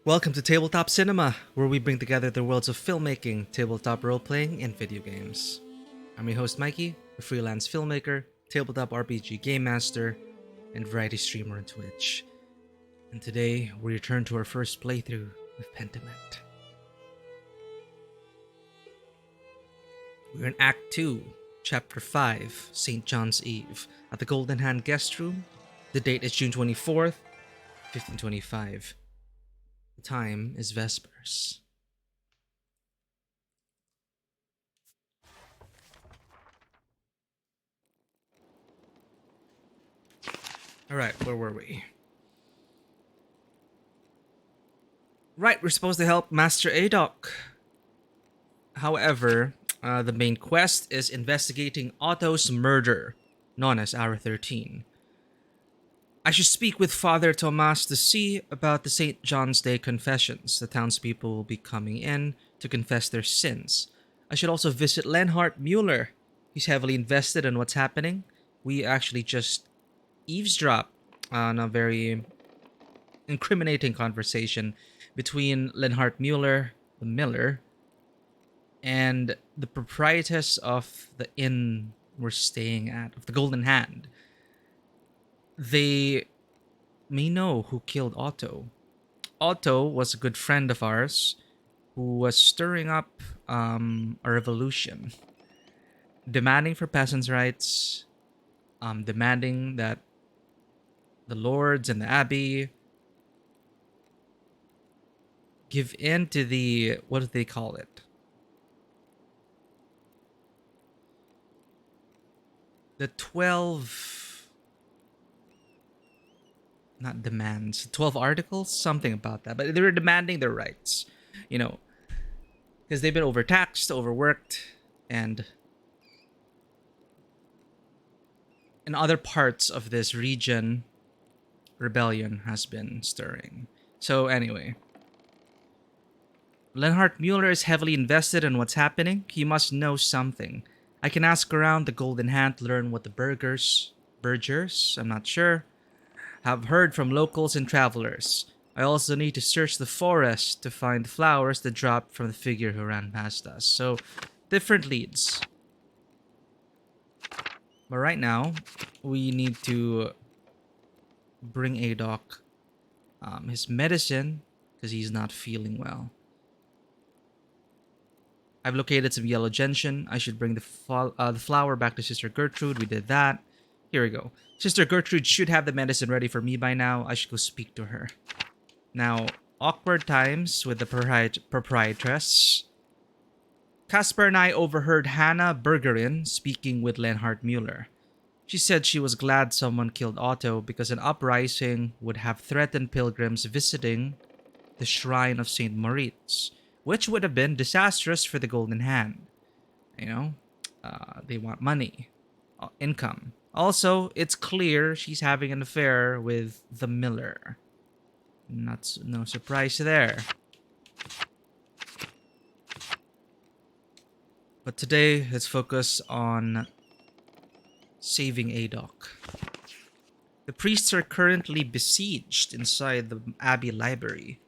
Welcome to Tabletop Cinema, where we bring together the worlds of filmmaking, tabletop role-playing, and video games. I'm your host Mikey, a freelance filmmaker, tabletop RPG game master, and variety streamer on Twitch. And today, we return to our first playthrough with Pentiment. We're in Act 2, Chapter 5, St. John's Eve, at the Golden Hand Guest Room. The date is June 24th, 1525. The time is Vespers. Alright, where were we? Right, we're supposed to help Master Adok. However, the main quest is investigating Otto's murder, known as Hour 13. I should speak with Father Tomas to see about the St. John's Day confessions. The townspeople will be coming in to confess their sins. I should also visit Lenhart Mueller. He's heavily invested in what's happening. We actually just eavesdropped on a very incriminating conversation between Lenhart Mueller, the miller, and the proprietress of the inn we're staying at, of the Golden Hand. They may know who killed Otto. Otto was a good friend of ours who was stirring up a revolution, demanding for peasants' rights, demanding that the lords and the abbey give in to the, what do they call it? The 12, not demands, 12 articles, something about that. But they were demanding their rights, because they've been overtaxed, overworked, and in other parts of this region, rebellion has been stirring. So anyway, Lenhart Mueller is heavily invested in what's happening. He must know something. I can ask around the Golden Hand to learn what the burgers, I'm not sure, have heard from locals and travelers. I also need to search the forest to find flowers that dropped from the figure who ran past us. So, different leads. But right now, we need to bring Adok his medicine because he's not feeling well. I've located some yellow gentian. I should bring the flower back to Sister Gertrude. We did that. Here we go. Sister Gertrude should have the medicine ready for me by now. I should go speak to her. Now, awkward times with the proprietress. Casper and I overheard Hannah Bergerin speaking with Lenhart Mueller. She said she was glad someone killed Otto because an uprising would have threatened pilgrims visiting the shrine of St. Moritz, which would have been disastrous for the Golden Hand. They want money, income. Also, it's clear she's having an affair with the miller. No surprise there. But today, let's focus on saving Adok. The priests are currently besieged inside the Abbey Library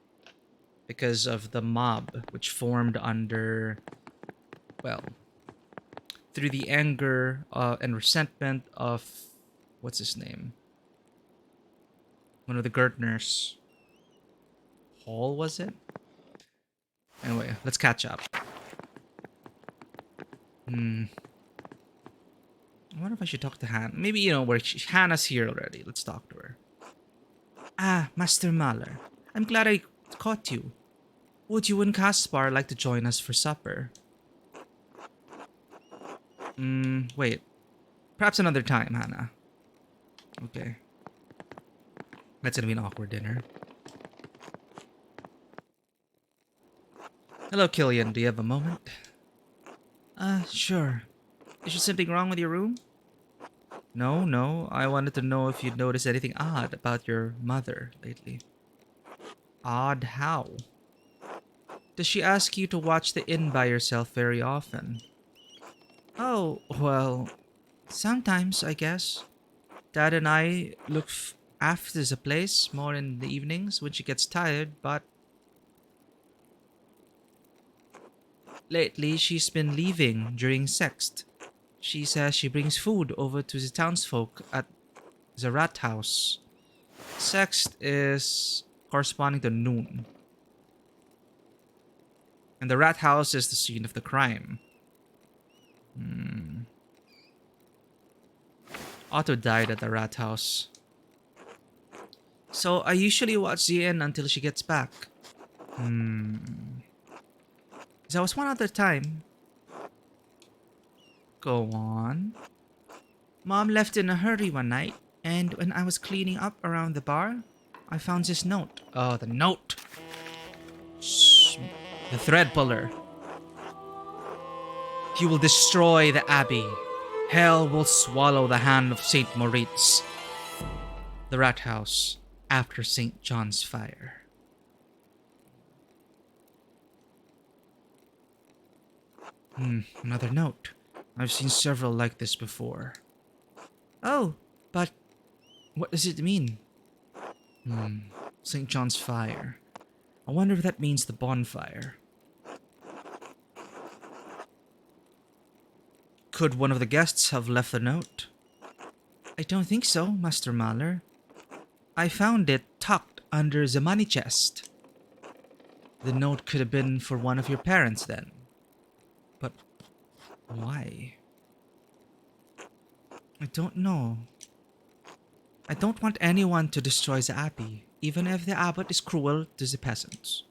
because of the mob which formed under, through the anger and resentment of, what's his name? One of the Gertners. Hall, was it? Anyway, let's catch up. I wonder if I should talk to Hannah. Maybe, where Hannah's here already. Let's talk to her. Ah, Master Mahler. I'm glad I caught you. Would you and Caspar like to join us for supper? Wait. Perhaps another time, Hannah. Okay. That's gonna be an awkward dinner. Hello, Killian. Do you have a moment? Sure. Is there something wrong with your room? No. I wanted to know if you'd noticed anything odd about your mother lately. Odd how? Does she ask you to watch the inn by yourself very often? Oh, well, sometimes, I guess. Dad and I look after the place more in the evenings when she gets tired, but Lately, she's been leaving during sext. She says she brings food over to the townsfolk at the rat house. Sext is corresponding to noon, and the rat house is the scene of the crime. Otto died at the rat house. So I usually watch the end until she gets back. There was one other time. Go on. Mom left in a hurry one night, and when I was cleaning up around the bar, I found this note. Oh, the note. Shh. The thread puller. He will destroy the abbey. Hell will swallow the hand of Saint Moritz. The rat house after St. John's fire. Another note. I've seen several like this before. Oh, but what does it mean? St. John's fire. I wonder if that means the bonfire. Could one of the guests have left a note? I don't think so, Master Mahler. I found it tucked under the money chest. The note could have been for one of your parents then. But why? I don't know. I don't want anyone to destroy the abbey, even if the abbot is cruel to the peasants.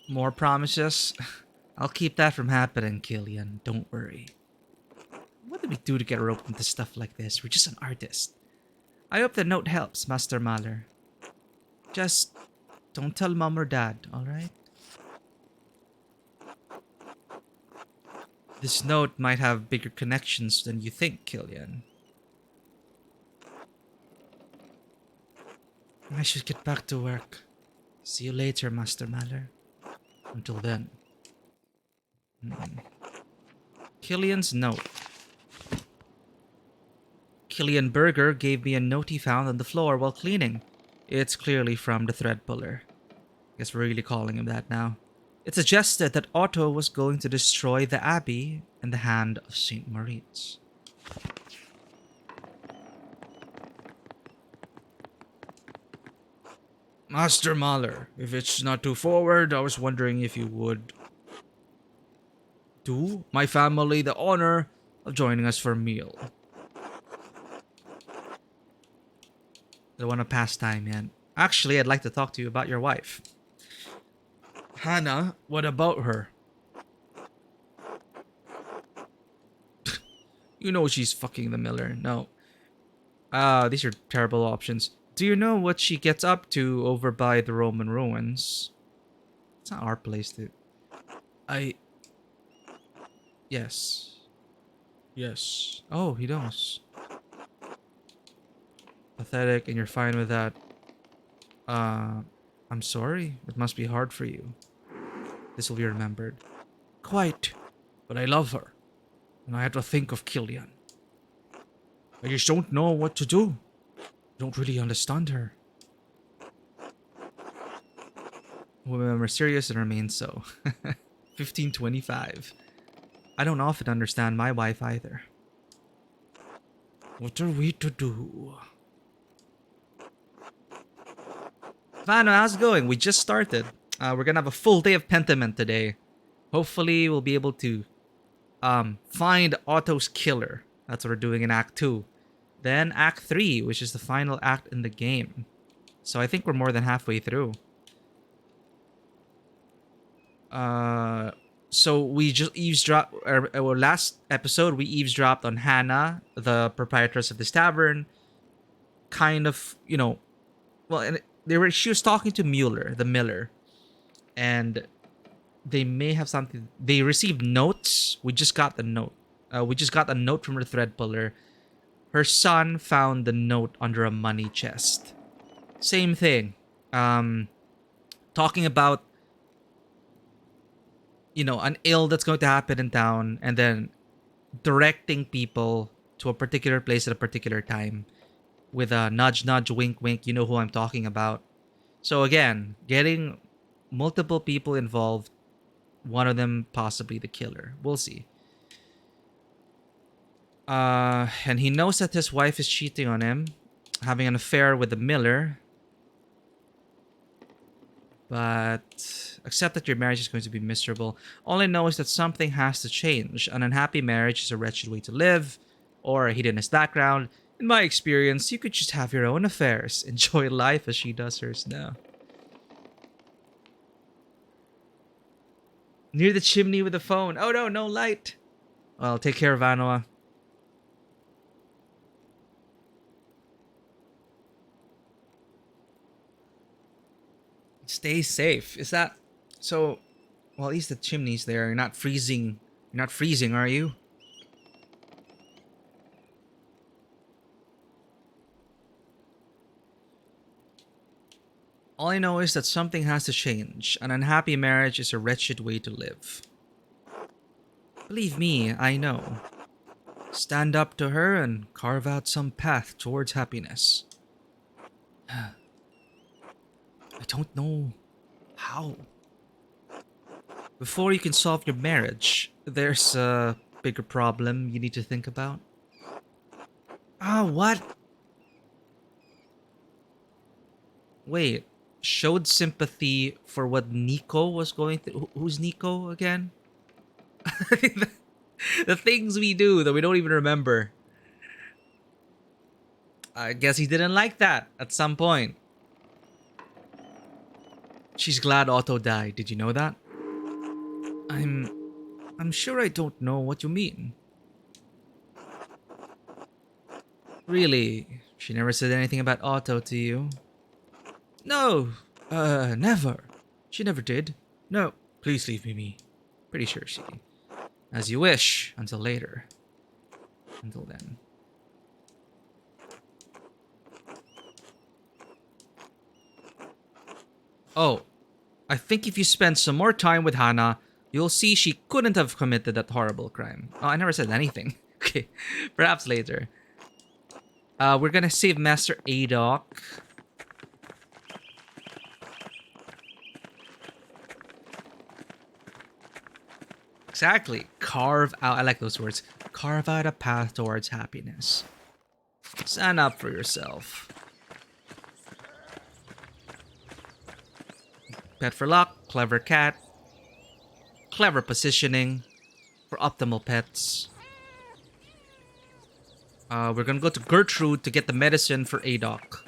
More promises? I'll keep that from happening, Killian. Don't worry. What did we do to get roped into stuff like this? We're just an artist. I hope the note helps, Master Mahler. Just don't tell Mom or Dad, alright? This note might have bigger connections than you think, Killian. I should get back to work. See you later, Master Mahler. Until then. Killian's note. Killian Berger gave me a note he found on the floor while cleaning. It's clearly from the thread puller. Guess we're really calling him that now. It suggested that Otto was going to destroy the abbey in the hand of Saint Moritz. Master Mahler, if it's not too forward, I was wondering if you would do my family the honor of joining us for a meal. Don't want to pass time yet. Actually, I'd like to talk to you about your wife. Hannah, what about her? You know she's fucking the miller. No. These are terrible options. Do you know what she gets up to over by the Roman ruins? It's not our place to... Yes. Yes. Oh, he knows. Pathetic, and you're fine with that. I'm sorry. It must be hard for you. This will be remembered. Quite. But I love her. And I had to think of Killian. I just don't know what to do. I don't really understand her. Women are serious and remain so. 1525. I don't often understand my wife either. What are we to do? Vano, how's it going? We just started. We're gonna have a full day of Pentiment today. Hopefully we'll be able to find Otto's killer. That's what we're doing in Act 2. Then Act 3, which is the final act in the game. So I think we're more than halfway through. So we just eavesdropped, or last episode we eavesdropped on Hannah, the proprietress of this tavern. Kind of, you know, well, and she was talking to Mueller, the miller, and they may have something. They received notes. We just got the note. We just got a note from her thread puller. Her son found the note under a money chest. Same thing. Talking about, you know, an ill that's going to happen in town, and then directing people to a particular place at a particular time. with a nudge, nudge, wink, wink. You know who I'm talking about. So again, getting multiple people involved, one of them possibly the killer. We'll see. And he knows that his wife is cheating on him, having an affair with the miller. But accept that your marriage is going to be miserable. All I know is that something has to change. An unhappy marriage is a wretched way to live, or a hedonist background. In my experience, you could just have your own affairs. Enjoy life as she does hers now. Near the chimney with the phone. Oh no, no light. Well, take care, Vanoa. Stay safe. Is that so? Well, at least the chimney's there. You're not freezing. You're not freezing, are you? All I know is that something has to change. An unhappy marriage is a wretched way to live. Believe me, I know. Stand up to her and carve out some path towards happiness. I don't know how. Before you can solve your marriage, there's a bigger problem you need to think about. What? Wait, showed sympathy for what Nico was going through. Who's Nico again? The things we do that we don't even remember. I guess he didn't like that at some point. She's glad Otto died. Did you know that? I'm sure I don't know what you mean. Really? She never said anything about Otto to you? No, never. She never did. No, please leave me. Pretty sure she. As you wish, until later. Until then. Oh, I think if you spend some more time with Hana, you'll see she couldn't have committed that horrible crime. Oh, I never said anything. Okay, perhaps later. We're gonna save Master Adok. Exactly. Carve out, I like those words. Carve out a path towards happiness. Stand up for yourself. Pet for luck, clever cat, clever positioning for optimal pets. We're gonna go to Gertrude to get the medicine for Adok.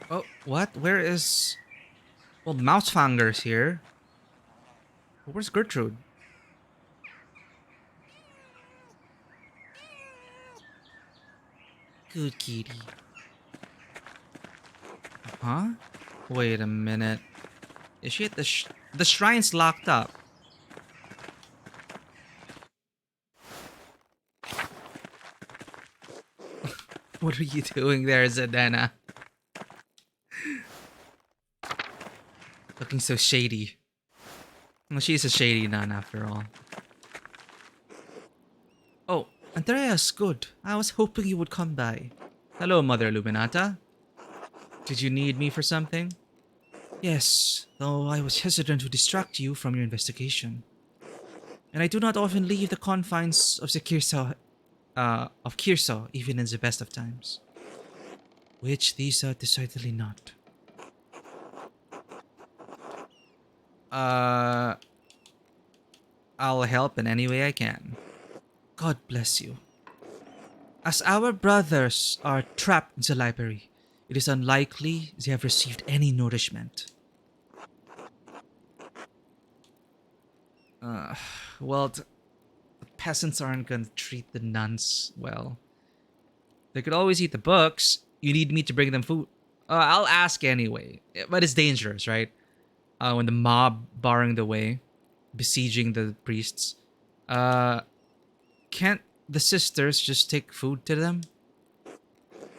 Oh, what? Where is... Well, Mousefanger's here. Where's Gertrude? Good kitty. Huh? Wait a minute. Is she at the the shrine's locked up? What are you doing there, Zadena? Looking so shady. Well, she's a shady nun after all. Oh, Andreas, good. I was hoping you would come by. Hello, Mother Illuminata. Did you need me for something? Yes, though I was hesitant to distract you from your investigation. And I do not often leave the confines of the Kirso, even in the best of times. Which these are decidedly not. I'll help in any way I can. God bless you. As our brothers are trapped in the library, it is unlikely they have received any nourishment. Well, the peasants aren't gonna treat the nuns well. They could always eat the books. You need me to bring them food? I'll ask anyway. But it's dangerous, right? When the mob barring the way, besieging the priests. Can't the sisters just take food to them?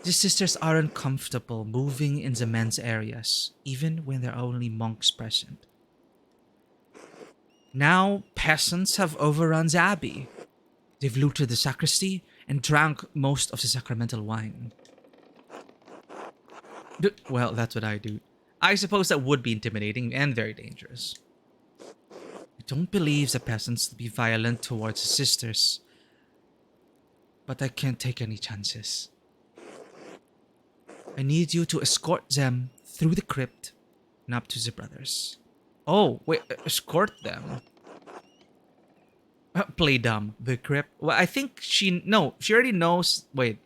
The sisters aren't comfortable moving in the men's areas, even when there are only monks present. Now, peasants have overrun the abbey. They've looted the sacristy and drank most of the sacramental wine. Well, that's what I do. I suppose that would be intimidating and very dangerous. I don't believe the peasants will be violent towards the sisters, but I can't take any chances. I need you to escort them through the crypt and up to the brothers. Oh, wait, escort them? Play dumb. The crypt? Well, I think she already knows. Wait,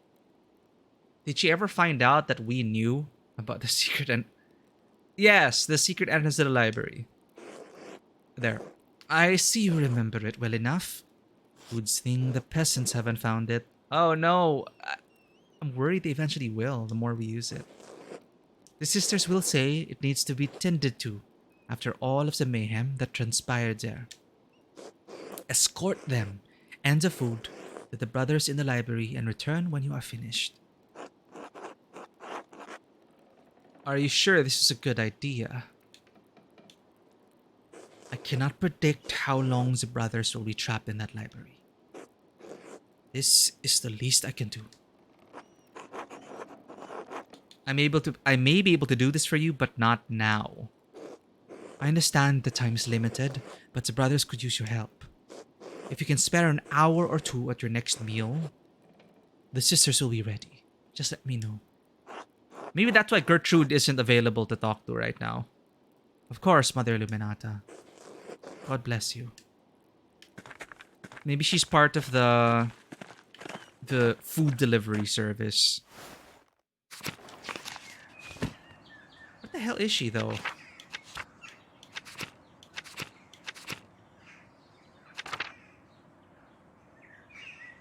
did she ever find out that we knew about the secret and... Yes, the secret entrance to the library. There. I see you remember it well enough. Good thing the peasants haven't found it. Oh no, I'm worried they eventually will, the more we use it. The sisters will say it needs to be tended to after all of the mayhem that transpired there. Escort them and the food to the brothers in the library and return when you are finished. Are you sure this is a good idea? I cannot predict how long the brothers will be trapped in that library. This is the least I can do. I may be able to do this for you, but not now. I understand the time is limited, but the brothers could use your help. If you can spare an hour or two at your next meal, the sisters will be ready. Just let me know. Maybe that's why Gertrude isn't available to talk to right now. Of course, Mother Illuminata. God bless you. Maybe she's part of the food delivery service. What the hell is she, though?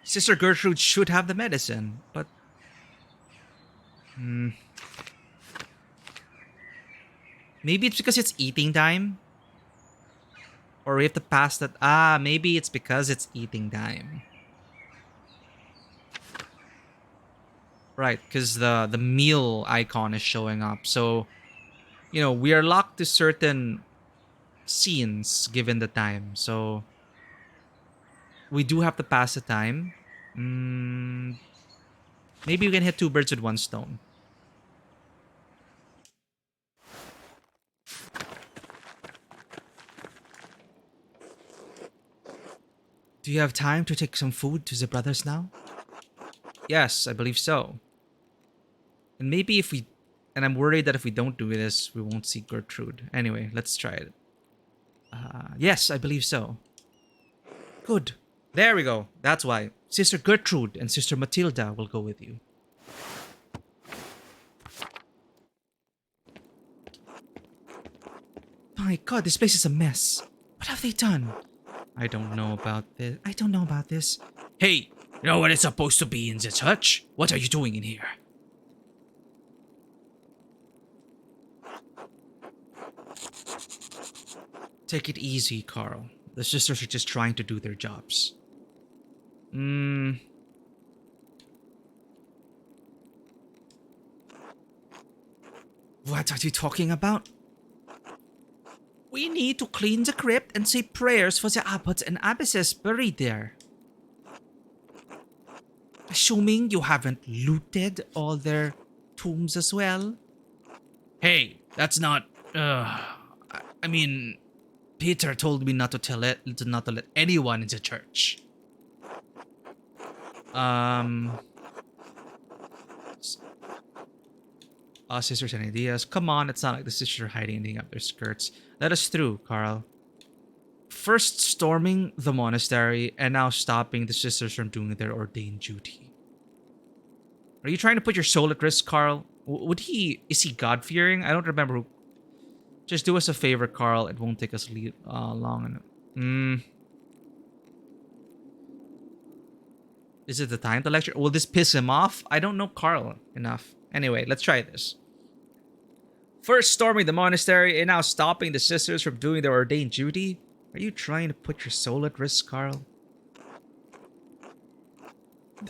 Sister Gertrude should have the medicine, but... Maybe it's because it's eating time? Or we have to pass that... maybe it's because it's eating time. Right, because the meal icon is showing up. So, you know, we are locked to certain scenes given the time. So, we do have to pass the time. Maybe we can hit two birds with one stone. Do you have time to take some food to the brothers now? Yes, I believe so. And maybe if we... And I'm worried that if we don't do this, we won't see Gertrude. Anyway, let's try it. Yes, I believe so. Good. There we go. That's why. Sister Gertrude and Sister Matilda will go with you. My god, this place is a mess. What have they done? I don't know about this. Hey, you know what it's supposed to be in the church? What are you doing in here? Take it easy, Carl. The sisters are just trying to do their jobs. What are you talking about? We need to clean the crypt and say prayers for the abbots and abbesses buried there. Assuming you haven't looted all their tombs as well. Hey, that's not... I mean... Peter told me not to let anyone in the church. Sisters and ideas. Come on, it's not like the sisters are hiding anything up their skirts. Let us through, Carl. First storming the monastery, and now stopping the sisters from doing their ordained duty. Are you trying to put your soul at risk, Carl? Is he God-fearing? I don't remember who... Just do us a favor, Carl. It won't take us long enough. Is it the time to lecture? Will this piss him off? I don't know Carl enough. Anyway, let's try this. First storming the monastery and now stopping the sisters from doing their ordained duty? Are you trying to put your soul at risk, Carl?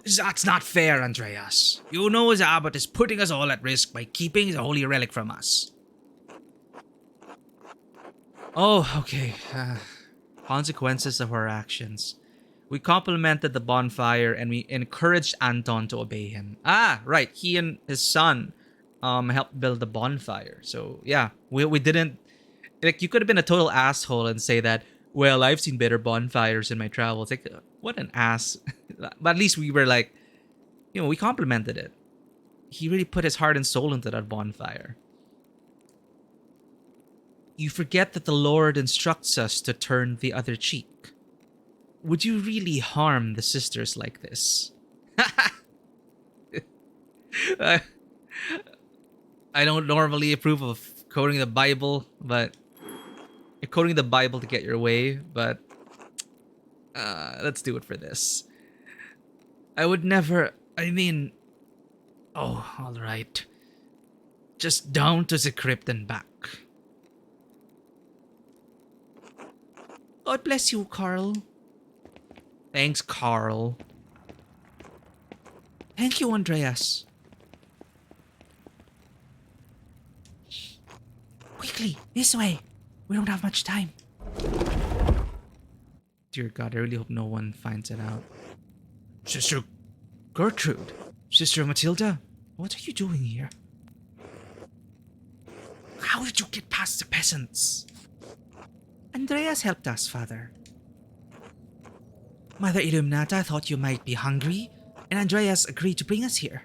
That's not fair, Andreas. You know his abbot is putting us all at risk by keeping the holy relic from us. Oh, okay. Consequences of our actions. We complimented the bonfire and we encouraged Anton to obey him. Ah, right. He and his son helped build the bonfire. So yeah, we didn't, like, you could have been a total asshole and say that, well, I've seen better bonfires in my travels. Like, what an ass. But at least we were like, we complimented it. He really put his heart and soul into that bonfire. You forget that the Lord instructs us to turn the other cheek. Would you really harm the sisters like this? I don't normally approve of quoting the Bible, but you're quoting the Bible to get your way, but let's do it for this. I would never, oh, alright. Just down to the crypt and back. God bless you, Carl. Thanks, Carl. Thank you, Andreas. Quickly, this way. We don't have much time. Dear God, I really hope no one finds it out. Sister Gertrude, Sister Matilda, what are you doing here? How did you get past the peasants? Andreas helped us, Father. Mother Illuminata thought you might be hungry, and Andreas agreed to bring us here.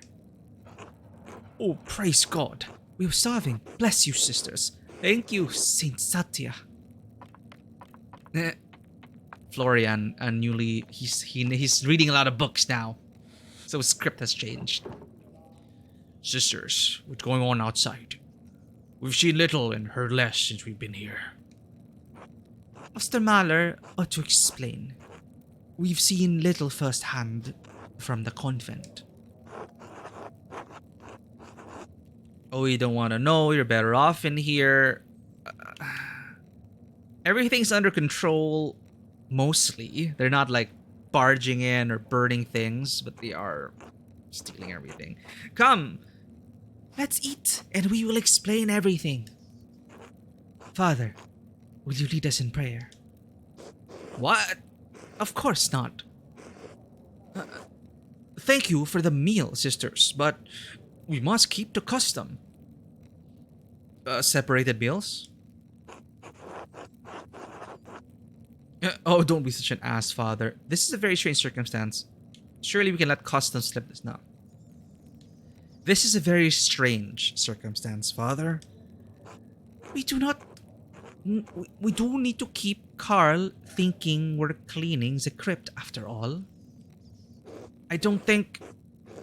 Oh, praise God. We were starving. Bless you, sisters. Thank you, Saint Satya. Florian, he's reading a lot of books now, so his script has changed. Sisters, what's going on outside? We've seen little and heard less since we've been here. Master Mahler ought to explain. We've seen little firsthand from the convent. Oh, you don't want to know. You're better off in here. Everything's under control, mostly. They're not like barging in or burning things, but they are stealing everything. Come, let's eat and we will explain everything. Father, will you lead us in prayer? What? Of course not. Thank you for the meal, sisters, but we must keep to custom. Separated meals? Oh, don't be such an ass, Father. This is a very strange circumstance. Surely we can let custom slip this now. This is a very strange circumstance, Father. We do not... We do need to keep Carl thinking we're cleaning the crypt after all. I don't think...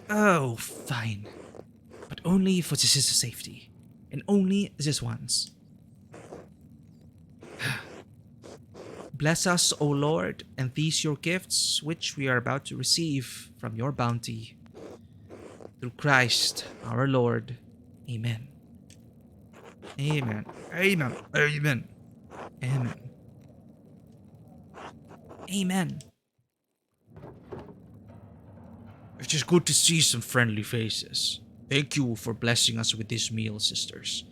Oh, fine. But only for the sister's safety. And only this once. Bless us, O Lord, and these your gifts, which we are about to receive from your bounty. Through Christ, our Lord. Amen. Amen. Amen. Amen. Amen. Amen. It is good to see some friendly faces. Thank you for blessing us with this meal, sisters.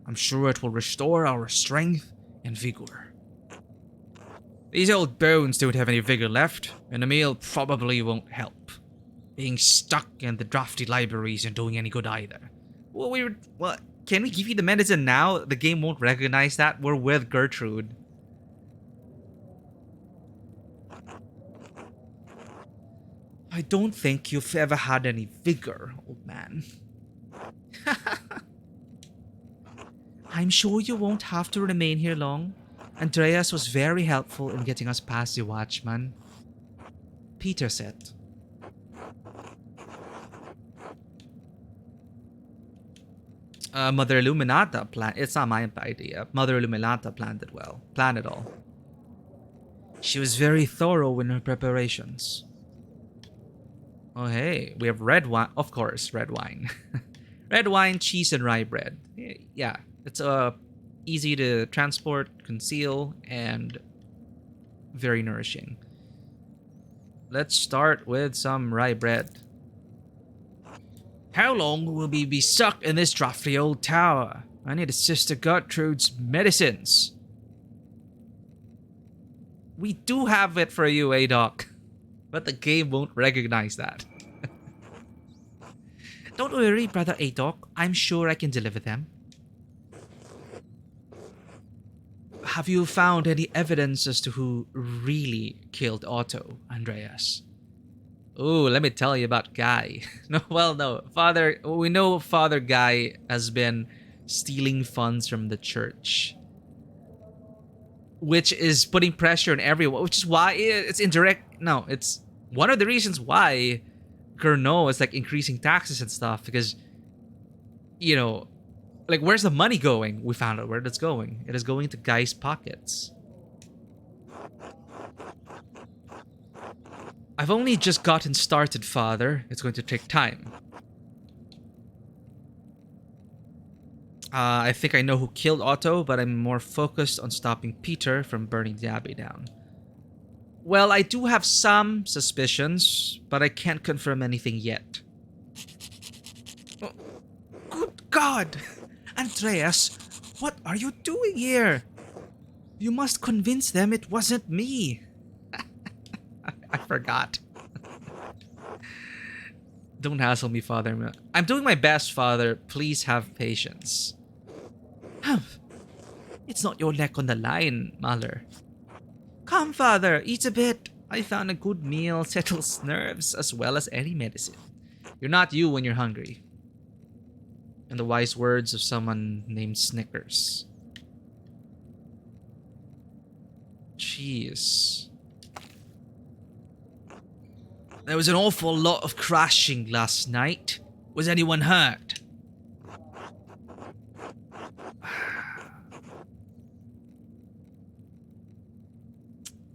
I'm sure it will restore our strength and vigor. These old bones don't have any vigor left, and the meal probably won't help. Being stuck in the drafty library isn't doing any good either. Well, can we give you the medicine now? The game won't recognize that. We're with Gertrude. I don't think you've ever had any vigor, old man. I'm sure you won't have to remain here long. Andreas was very helpful in getting us past the watchman. Peter said. Mother Illuminata planned. It's not my idea. Mother Illuminata planned it well. Planned it all. She was very thorough in her preparations. Oh hey, we have red wine. Of course, red wine. Red wine, cheese, and rye bread. Yeah, it's easy to transport, conceal, and very nourishing. Let's start with some rye bread. How long will we be stuck in this drafty old tower? I need Sister Gertrude's medicines. We do have it for you, Doc. But the game won't recognize that. Don't worry, Brother Doc. I'm sure I can deliver them. Have you found any evidence as to who really killed Otto, Andreas? Ooh, let me tell you about Guy. No. We know Father Guy has been stealing funds from the church, which is putting pressure on everyone, which is why it's indirect. No, it's one of the reasons why Gernot is like increasing taxes and stuff, because, you know, like, where's the money going? We found out where that's going. It is going to Guy's pockets. I've only just gotten started, Father. It's going to take time. I think I know who killed Otto, but I'm more focused on stopping Peter from burning the Abbey down. Well, I do have some suspicions, but I can't confirm anything yet. Oh, good God! Andreas, what are you doing here? You must convince them it wasn't me. I forgot. Don't hassle me, Father. I'm doing my best, Father. Please have patience. It's not your neck on the line, Mahler. Come, Father, eat a bit. I found a good meal settles nerves as well as any medicine. You're not you when you're hungry. In the wise words of someone named Snickers. Jeez. There was an awful lot of crashing last night. Was anyone hurt?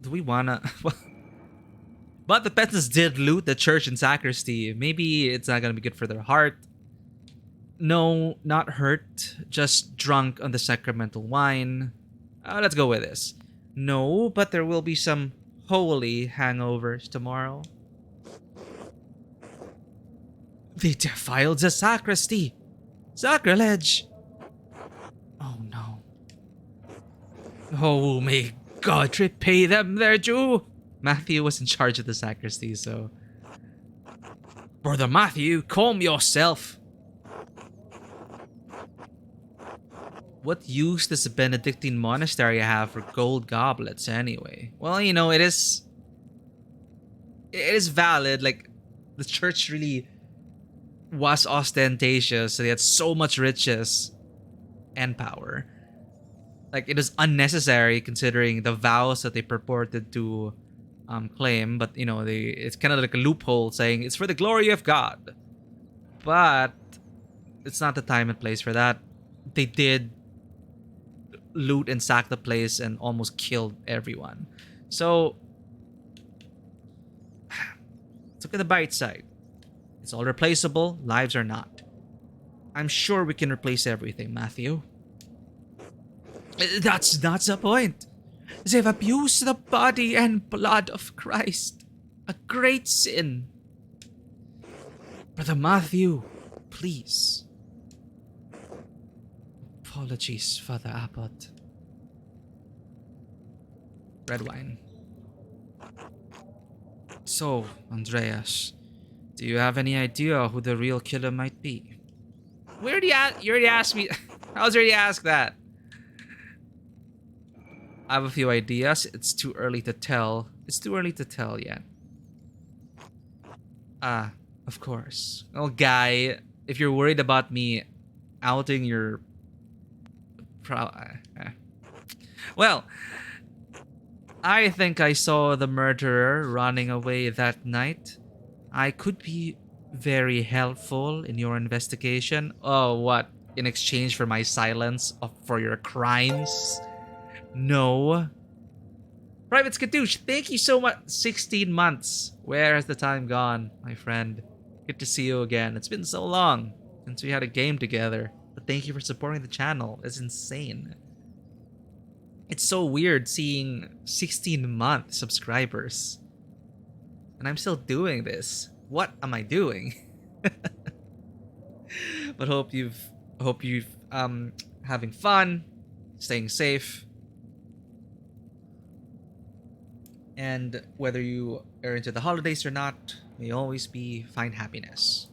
Do we wanna... But the peasants did loot the church and sacristy. Maybe it's not gonna be good for their heart. No, not hurt. Just drunk on the sacramental wine. Let's go with this. No, but there will be some holy hangovers tomorrow. They defiled the sacristy. Sacrilege. Oh no. Oh, may God repay them their due. Matthew was in charge of the sacristy, so... Brother Matthew, calm yourself. What use does the Benedictine monastery have for gold goblets anyway? Well, you know, it is valid. Like, the church really was ostentatious, so they had so much riches and power. Like, it is unnecessary considering the vows that they purported to claim, but, you know, it's kind of like a loophole saying it's for the glory of God. But it's not the time and place for that. They did loot and sack the place and almost killed everyone. So, let's look at the bright side. It's all replaceable, lives are not. I'm sure we can replace everything, Matthew. That's not the point. They've abused the body and blood of Christ. A great sin. Brother Matthew, please. Apologies, Father Abbot. Red wine. So, Andreas, do you have any idea who the real killer might be? You already asked me. I was already asked that. I have a few ideas. It's too early to tell. It's too early to tell yet. Of course. Oh, Guy, if you're worried about me outing your... Well, I think I saw the murderer running away that night. I could be very helpful in your investigation. Oh, what? In exchange for my silence for your crimes? No. Private Skadoosh, thank you so much. 16 months. Where has the time gone, my friend? Good to see you again. It's been so long since we had a game together. But thank you for supporting the channel. It's insane. It's so weird seeing 16-month subscribers. And I'm still doing this. What am I doing? But hope you've having fun, staying safe, and whether you are into the holidays or not, may always find happiness.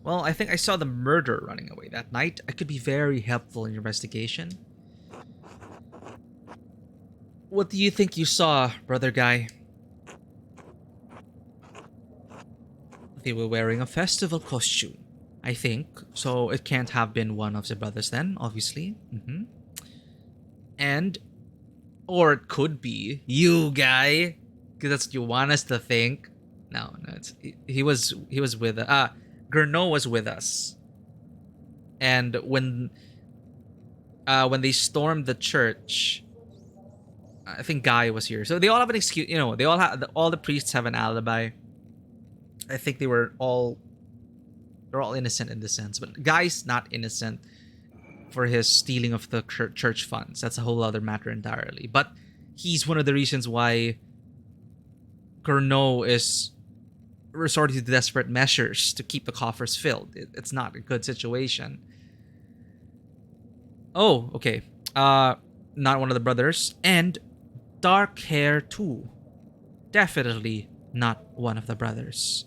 Well, I think I saw the murderer running away that night. I could be very helpful in your investigation. What do you think you saw, brother guy? They were wearing a festival costume, I think. So it can't have been one of the brothers then, obviously. And, or it could be you, guy, because that's what you want us to think. No, it's he was with Gurno was with us, and when they stormed the church, I think Guy was here. So they all have an excuse. You know, they all the priests have an alibi. I think they're all innocent in this sense, but Guy's not innocent for his stealing of the church funds. That's a whole other matter entirely. But he's one of the reasons why Gurno is resorting to desperate measures to keep the coffers filled. It's not a good situation. Oh, okay. Not one of the brothers. And dark hair too. Definitely not one of the brothers.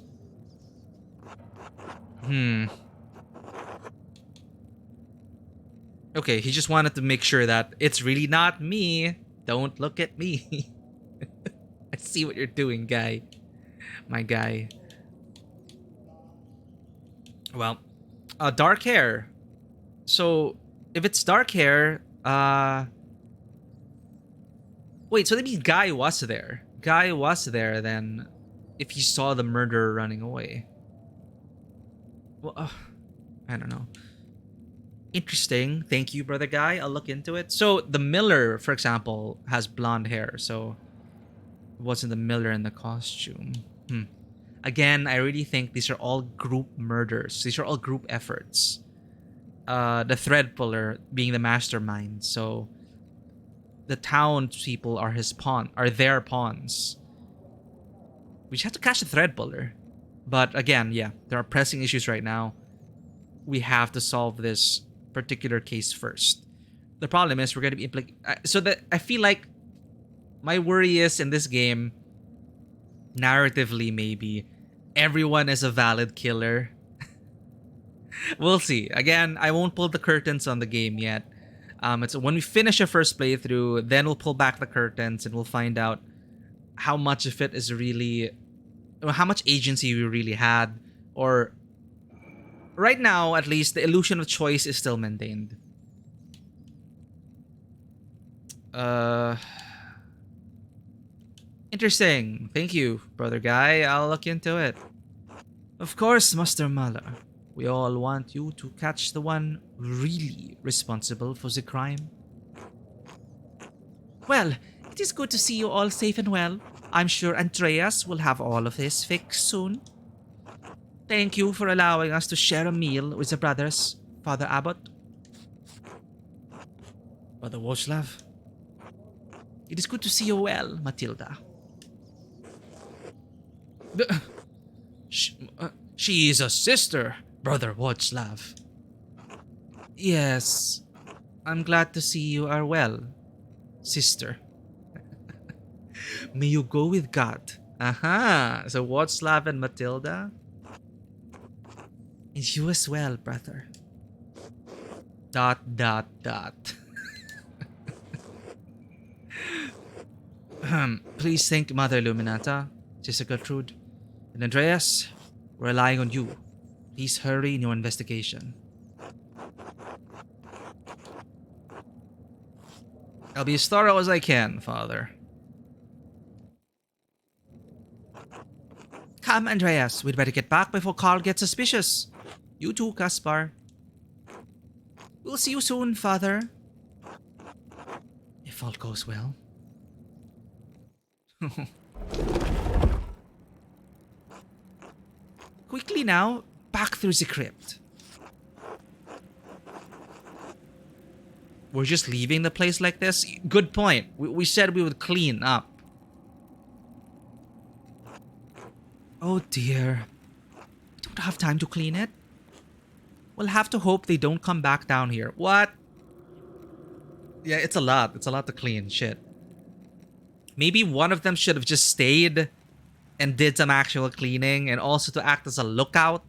Okay, he just wanted to make sure that it's really not me. Don't look at me. I see what you're doing, guy. My guy. Well, dark hair. So, if it's dark hair, wait, so that means Guy was there. Guy was there then, if he saw the murderer running away. Well, I don't know. Interesting. Thank you, brother Guy. I'll look into it. So, the miller, for example, has blonde hair, so it wasn't the miller in the costume. Again, I really think these are all group murders. These are all group efforts. The thread puller being the mastermind. So the townspeople are their pawns. We just have to catch the thread puller. But again, yeah, there are pressing issues right now. We have to solve this particular case first. The problem is we're going to be I feel like my worry is in this game, narratively maybe, everyone is a valid killer. We'll see. Again, I won't pull the curtains on the game yet. It's when we finish a first playthrough, then we'll pull back the curtains and we'll find out how much of it is really, how much agency we really had, or right now at least the illusion of choice is still maintained. Interesting. Thank you, brother Guy. I'll look into it. Of course, Master Muller. We all want you to catch the one really responsible for the crime. Well, it is good to see you all safe and well. I'm sure Andreas will have all of this fixed soon. Thank you for allowing us to share a meal with the brothers, Father Abbot. Brother Wojslav. It is good to see you well, Matilda. She is a sister, Brother Wojslav. Yes, I'm glad to see you are well, sister. May you go with God. Aha, so Wojslav and Matilda? And you as well, brother. ... Please thank Mother Luminata, Sister Gertrude, and Andreas. We're relying on you. Please hurry in your investigation. I'll be as thorough as I can, Father. Come, Andreas. We'd better get back before Carl gets suspicious. You too, Caspar. We'll see you soon, Father. If all goes well. Quickly now, back through the crypt. We're just leaving the place like this? Good point. We said we would clean up. Oh dear. We don't have time to clean it. We'll have to hope they don't come back down here. What? Yeah, it's a lot. It's a lot to clean. Shit. Maybe one of them should have just stayed and did some actual cleaning and also to act as a lookout.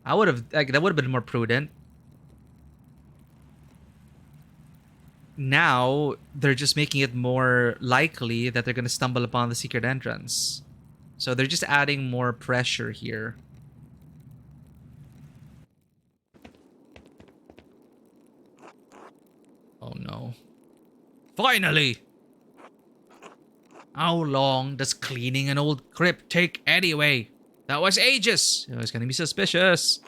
I would have, like, that would have been more prudent. Now, they're just making it more likely that they're going to stumble upon the secret entrance. So they're just adding more pressure here. Oh no. Finally! How long does cleaning an old crypt take anyway? That was ages! It was gonna be suspicious.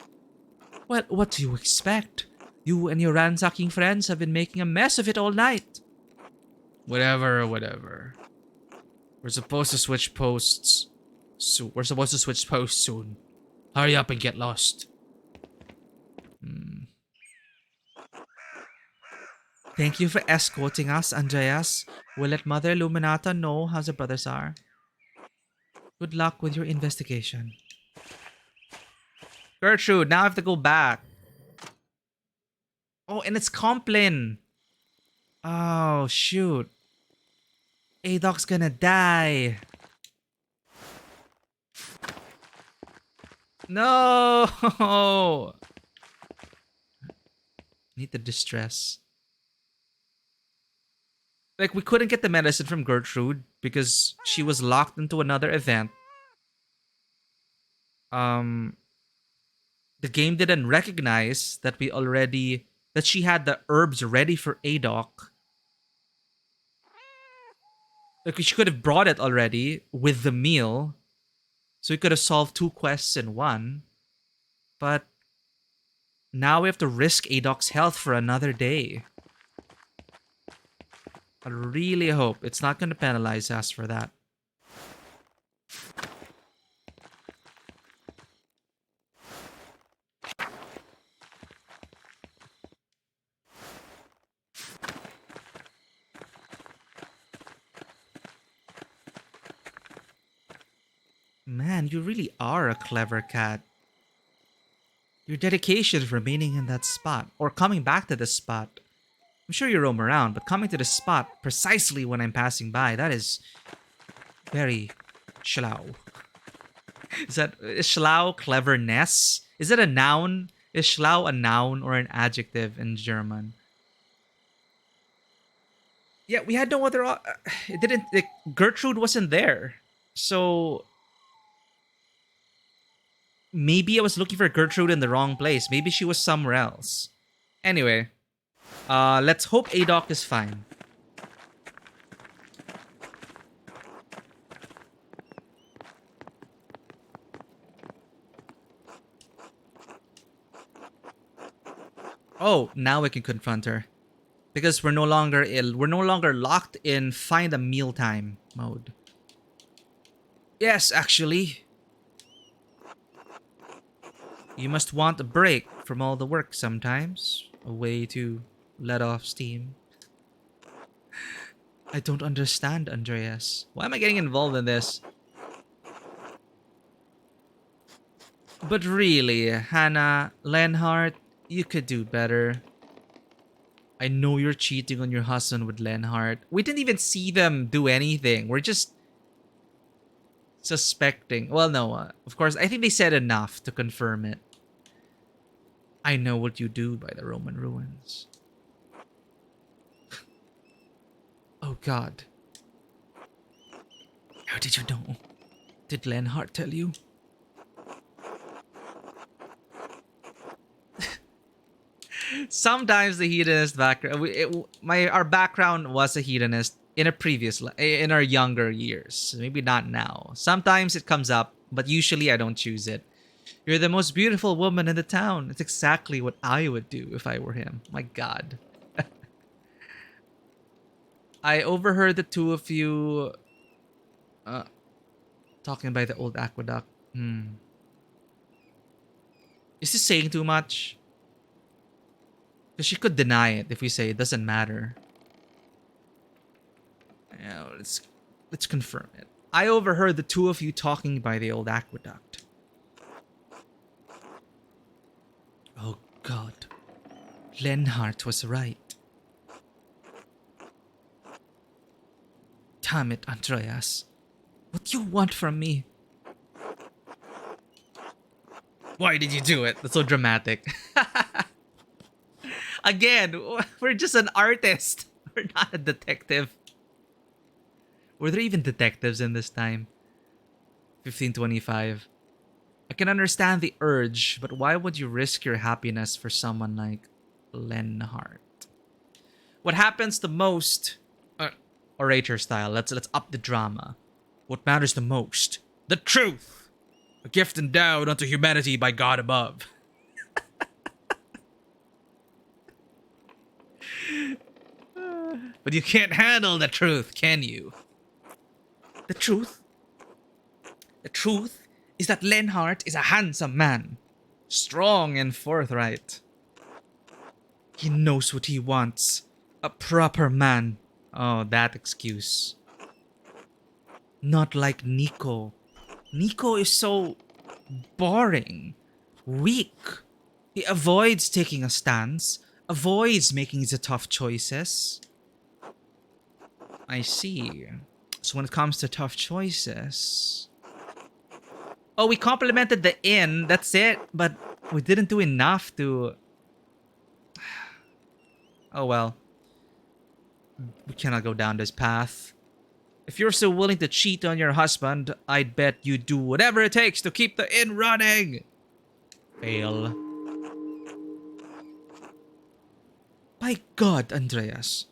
Well, what do you expect? You and your ransacking friends have been making a mess of it all night. Whatever, whatever. We're supposed to switch posts. So we're supposed to switch posts soon. Hurry up and get lost. Thank you for escorting us, Andreas. We'll let Mother Illuminata know how the brothers are. Good luck with your investigation. Gertrude, now I have to go back. Oh, and it's Complin. Oh, shoot. Adoc's gonna die. No! Need the distress. Like, we couldn't get the medicine from Gertrude because she was locked into another event. Um, the game didn't recognize that that she had the herbs ready for Adoc. Like, she could have brought it already with the meal, so we could have solved 2 quests in one. But now we have to risk Adoc's health for another day. I really hope it's not going to penalize us for that. Man, you really are a clever cat. Your dedication of remaining in that spot, or coming back to this spot. I'm sure you roam around, but coming to this spot precisely when I'm passing by, that is very schlau. Is schlau cleverness? Is it a noun? Is schlau a noun or an adjective in German? Yeah, we had no other. It didn't. Like, Gertrude wasn't there, so maybe I was looking for Gertrude in the wrong place. Maybe she was somewhere else. Anyway, let's hope Adoc is fine. Oh, now we can confront her. Because we're no longer ill. We're no longer locked in find a mealtime mode. Yes, actually. You must want a break from all the work sometimes. A way to let off steam. I don't understand, Andreas. Why am I getting involved in this? But really, Hannah, Lenhart, you could do better. I know you're cheating on your husband with Lenhart. We didn't even see them do anything. We're just suspecting. Well, no, of course, I think they said enough to confirm it. I know what you do by the Roman ruins. Oh God. How did you know? Did Lenhart tell you? Sometimes the hedonist background, our background was a hedonist in a in our younger years. Maybe not now. Sometimes it comes up, but usually I don't choose it. You're the most beautiful woman in the town. It's exactly what I would do if I were him. My God. I overheard the two of you talking by the old aqueduct. Is this saying too much? Because she could deny it if we say it doesn't matter. Yeah, let's confirm it. I overheard the two of you talking by the old aqueduct. Oh God. Lenhart was right. Damn it, Andreas. What do you want from me? Why did you do it? That's so dramatic. Again, we're just an artist. We're not a detective. Were there even detectives in this time? 1525. I can understand the urge, but why would you risk your happiness for someone like Lenhart? What happens the most? Orator style. Let's up the drama. What matters the most? The truth. A gift endowed unto humanity by God above. But you can't handle the truth, can you? The truth? The truth is that Lenhart is a handsome man. Strong and forthright. He knows what he wants. A proper man. Oh, that excuse. Not like Nico. Nico is so boring. Weak. He avoids taking a stance. Avoids making the tough choices. I see. So when it comes to tough choices... Oh, we complimented the inn. That's it. But we didn't do enough to... Oh well. We cannot go down this path. If you're so willing to cheat on your husband, I'd bet you'd do whatever it takes to keep the inn running. Fail. By God, Andreas.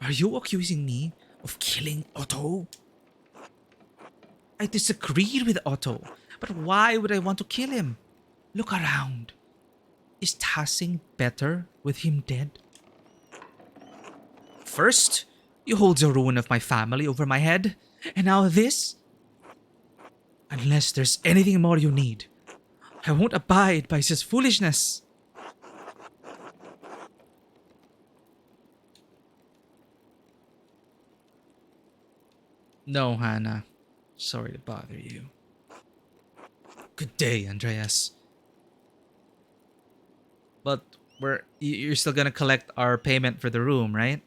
Are you accusing me of killing Otto? I disagreed with Otto, but why would I want to kill him? Look around. Is Tassing better with him dead? First, you hold the ruin of my family over my head, and now this? Unless there's anything more you need, I won't abide by this foolishness. No, Hannah. Sorry to bother you. Good day, Andreas. But you're still gonna collect our payment for the room, right?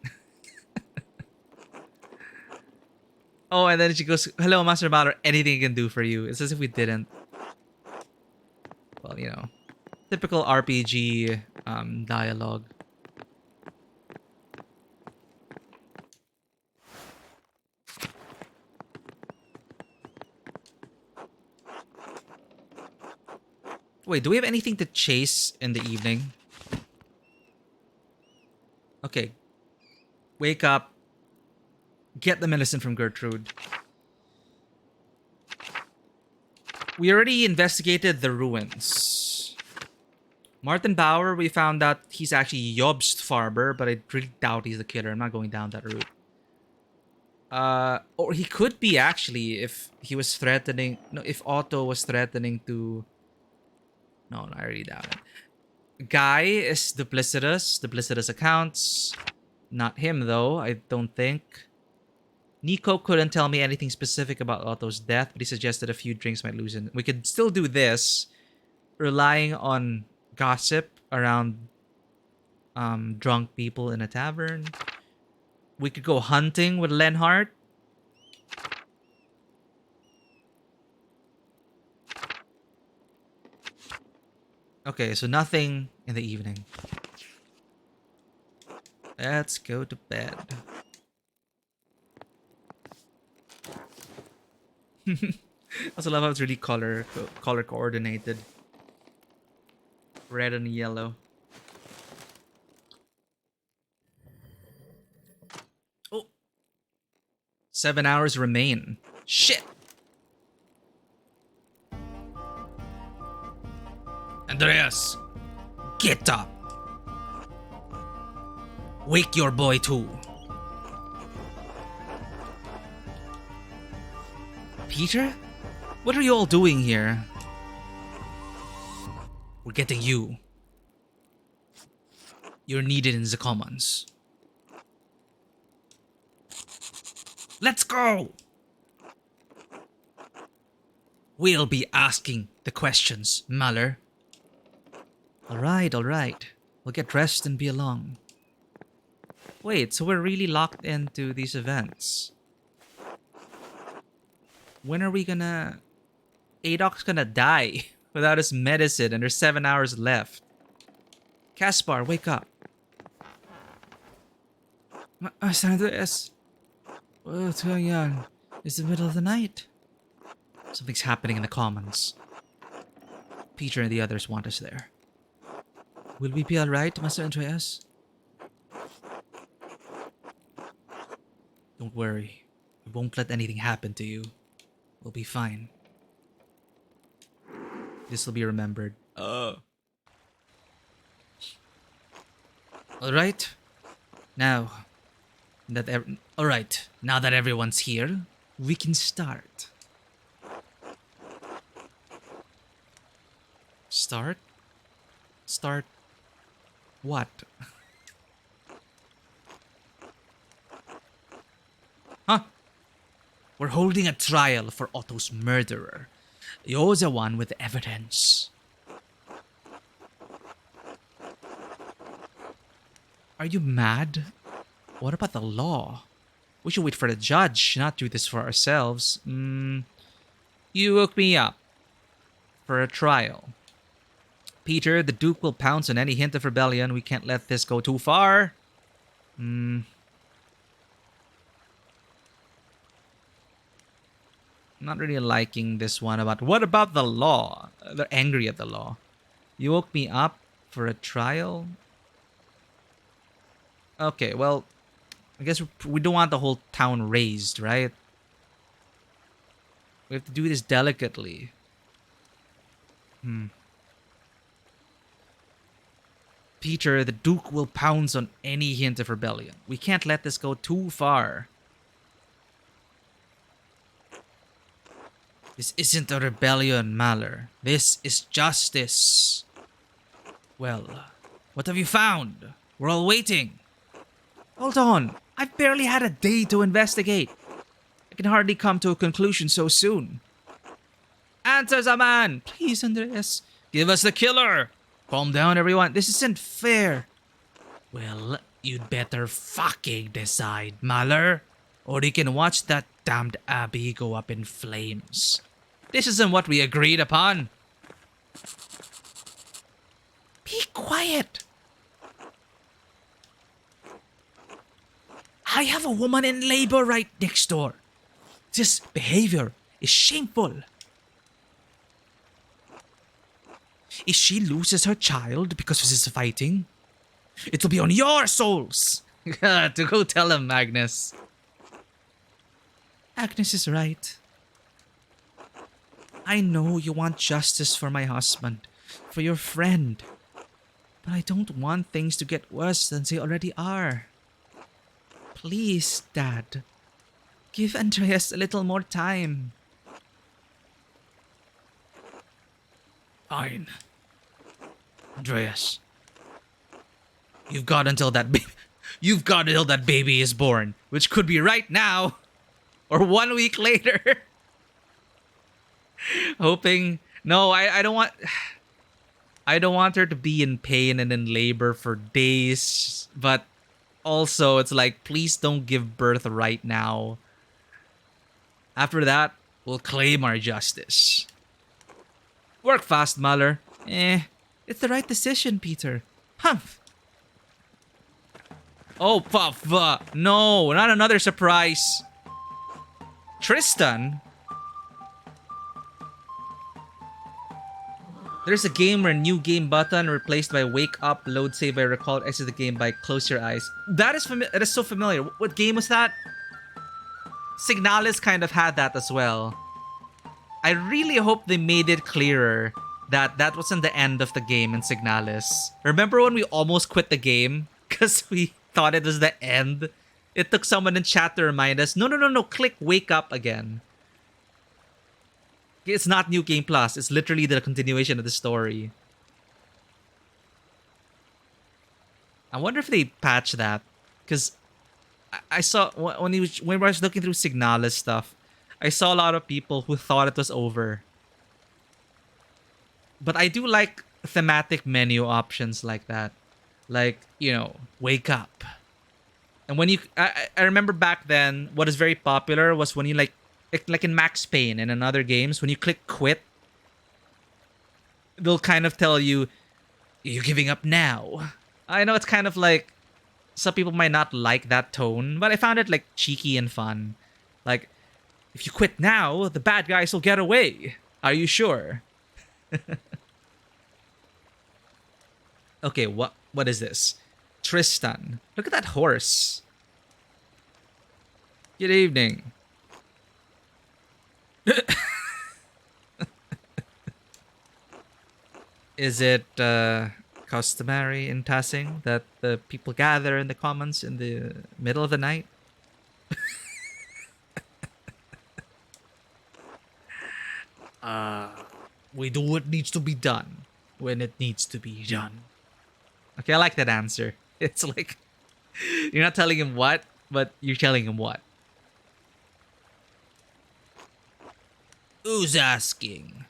Oh, and then she goes, "Hello, Master Baller. Anything I can do for you." It's as if we didn't. Well, you know, typical RPG dialogue. Wait, do we have anything to chase in the evening? Okay. Wake up. Get the medicine from Gertrude. We already investigated the ruins. Martin Bauer, we found out he's actually Jobst Farber, but I really doubt he's the killer. I'm not going down that route. Or he could be actually if he was threatening. No, if Otto was threatening to. No, I already doubt it. Guy is duplicitous accounts. Not him though, I don't think. Nico couldn't tell me anything specific about Otto's death, but he suggested a few drinks might loosen. We could still do this, relying on gossip around drunk people in a tavern. We could go hunting with Lenhart. Okay, so nothing in the evening. Let's go to bed. I also love how it's really color coordinated. Red and yellow. Oh. 7 hours remain. Shit. Andreas, get up. Wake your boy too. Peter? What are you all doing here? We're getting you. You're needed in the commons. Let's go! We'll be asking the questions, Muller. Alright, alright. We'll get dressed and be along. Wait, so we're really locked into these events. When are we gonna... Adok's gonna die without his medicine and there's 7 hours left. Caspar, wake up. San Andreas. What's going on? It's the middle of the night. Something's happening in the commons. Peter and the others want us there. Will we be alright, Master Andreas? Don't worry. We won't let anything happen to you. We'll be fine. This will be remembered. Alright. Now that everyone's here, we can start. Start? Start what? Huh? We're holding a trial for Otto's murderer. You're the one with the evidence. Are you mad? What about the law? We should wait for the judge, not do this for ourselves. You woke me up. For a trial. Peter, the Duke will pounce on any hint of rebellion. We can't let this go too far. Not really liking this one about... What about the law? They're angry at the law. You woke me up for a trial? Okay, well... I guess we don't want the whole town razed, right? We have to do this delicately. Peter, the Duke will pounce on any hint of rebellion. We can't let this go too far. This isn't a rebellion, Mahler. This is justice. Well, what have you found? We're all waiting. Hold on. I've barely had a day to investigate. I can hardly come to a conclusion so soon. Answer, Zaman! Please, Andreas. Give us the killer! Calm down, everyone. This isn't fair. Well, you'd better fucking decide, Mahler. Or you can watch that damned abbey go up in flames. This isn't what we agreed upon. Be quiet. I have a woman in labor right next door. This behavior is shameful. If she loses her child because of this fighting, it'll be on your souls. To go tell him, Agnes. Agnes is right. I know you want justice for my husband, for your friend. But I don't want things to get worse than they already are. Please, Dad. Give Andreas a little more time. Fine. Andreas. You've got until that baby is born, which could be right now or 1 week later. Hoping no, I don't want her to be in pain and in labor for days, but also it's like, please don't give birth right now. After that, we'll claim our justice. Work fast, Mahler. It's the right decision, Peter. Humph. Oh, no, not another surprise. Tristan? There's a game where new game button replaced by wake up, load save by recall, exit the game by close your eyes. That is so familiar. What game was that? Signalis kind of had that as well. I really hope they made it clearer that that wasn't the end of the game in Signalis. Remember when we almost quit the game because we thought it was the end? It took someone in chat to remind us, no, click wake up again. It's not New Game Plus. It's literally the continuation of the story. I wonder if they patch that. Because I saw, when I was looking through Signalis stuff, I saw a lot of people who thought it was over. But I do like thematic menu options like that. Like, wake up. And when I remember back then, what is very popular was when you like in Max Payne and in other games, when you click quit, they'll kind of tell you, you're giving up now. I know it's kind of like, some people might not like that tone, but I found it like cheeky and fun. Like, if you quit now, the bad guys will get away. Are you sure? Okay, what is this? Tristan. Look at that horse. Good evening. Is it customary in Tassing that the people gather in the commons in the middle of the night? We do what needs to be done when it needs to be done. Okay, I like that answer. It's like, you're not telling him what, but you're telling him what. Who's asking?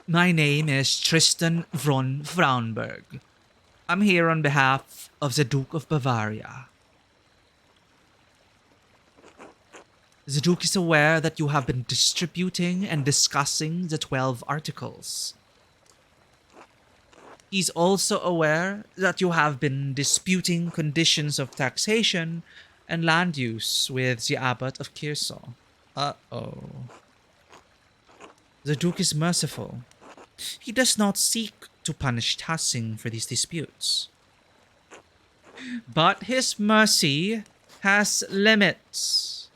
My name is Tristan von Fraunberg. I'm here on behalf of the Duke of Bavaria. The Duke is aware that you have been distributing and discussing the 12 articles. He's also aware that you have been disputing conditions of taxation and land use with the Abbot of Kiersau. Uh-oh. The Duke is merciful. He does not seek to punish Tassing for these disputes. But his mercy has limits.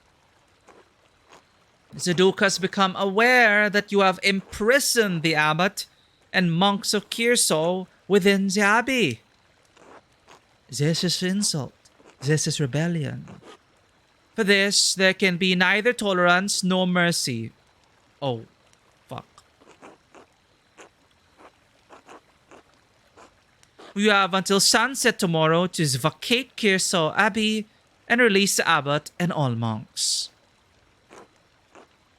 The Duke has become aware that you have imprisoned the Abbot and monks of Kiersau within the Abbey. This is insult. This is rebellion. For this, there can be neither tolerance nor mercy. Oh, fuck. You have until sunset tomorrow to vacate Kiersau Abbey and release the Abbot and all monks.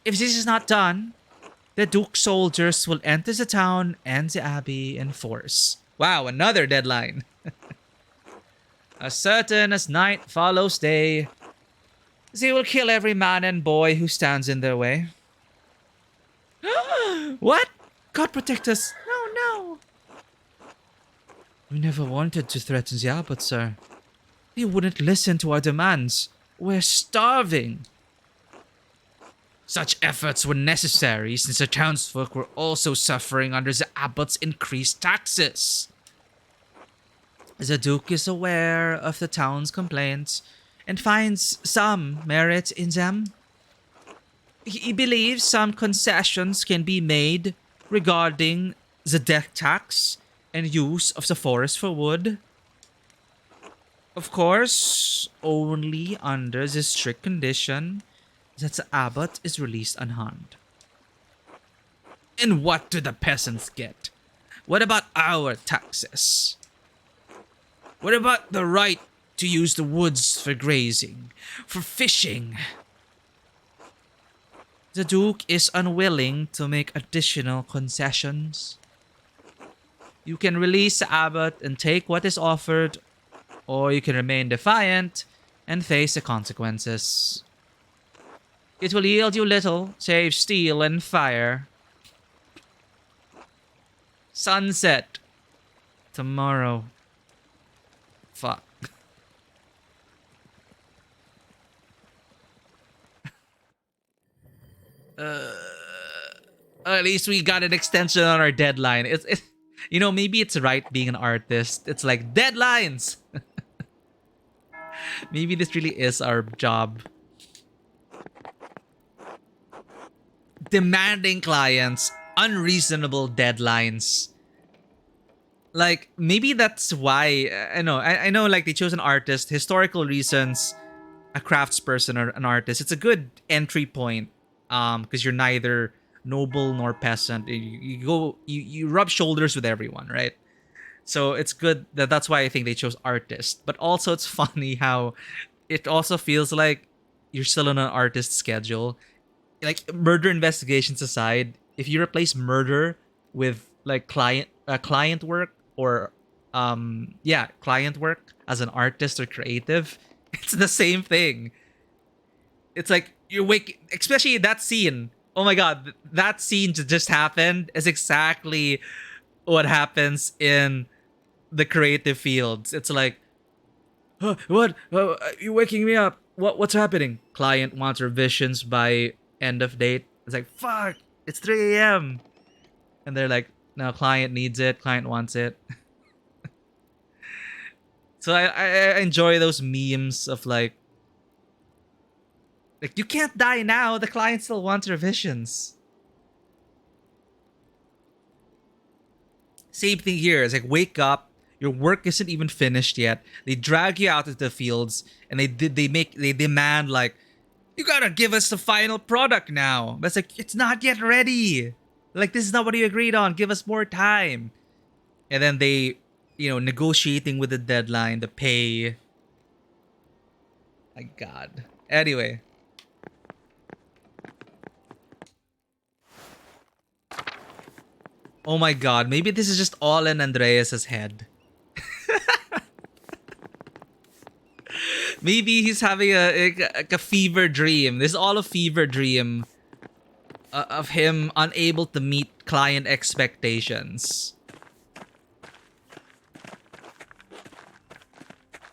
If this is not done, the Duke's soldiers will enter the town and the Abbey in force. Wow, another deadline. As certain as night follows day, they will kill every man and boy who stands in their way. What? God protect us. No. We never wanted to threaten the Abbot, sir. He wouldn't listen to our demands. We're starving. Such efforts were necessary since the townsfolk were also suffering under the Abbot's increased taxes. The Duke is aware of the town's complaints and finds some merit in them. He believes some concessions can be made regarding the death tax and use of the forest for wood. Of course, only under the strict condition that the Abbot is released unharmed. And what do the peasants get? What about our taxes? What about the right to use the woods for grazing, for fishing? The Duke is unwilling to make additional concessions. You can release the Abbot and take what is offered, or you can remain defiant and face the consequences. It will yield you little, save steel and fire. Sunset. Tomorrow. Fuck. At least we got an extension on our deadline. It's maybe it's right being an artist. It's like deadlines. Maybe this really is our job. Demanding clients unreasonable deadlines. Like, maybe that's why, I know like they chose an artist, historical reasons, a craftsperson or an artist. It's a good entry point, because you're neither noble nor peasant. You rub shoulders with everyone, right? So it's good that's why I think they chose artist. But also it's funny how it also feels like you're still on an artist schedule. Like, murder investigations aside, if you replace murder with like client work, or client work as an artist or creative, it's the same thing. It's like you're waking, especially that scene. Oh my god, that scene just happened is exactly what happens in the creative fields. It's like, huh, what? You waking me up? What's happening? Client wants revisions by end of date. It's like, fuck, it's 3 a.m. And they're like, no, client needs it. Client wants it. So I enjoy those memes of like you can't die now. The client still wants revisions. Same thing here. It's like, wake up. Your work isn't even finished yet. They drag you out of the fields, and they demand like, you gotta give us the final product now. But it's like, it's not yet ready. Like, this is not what you agreed on. Give us more time. And then they, negotiating with the deadline, the pay. My God. Anyway. Oh my God. Maybe this is just all in Andreas's head. Maybe he's having a fever dream. This is all a fever dream of him unable to meet client expectations.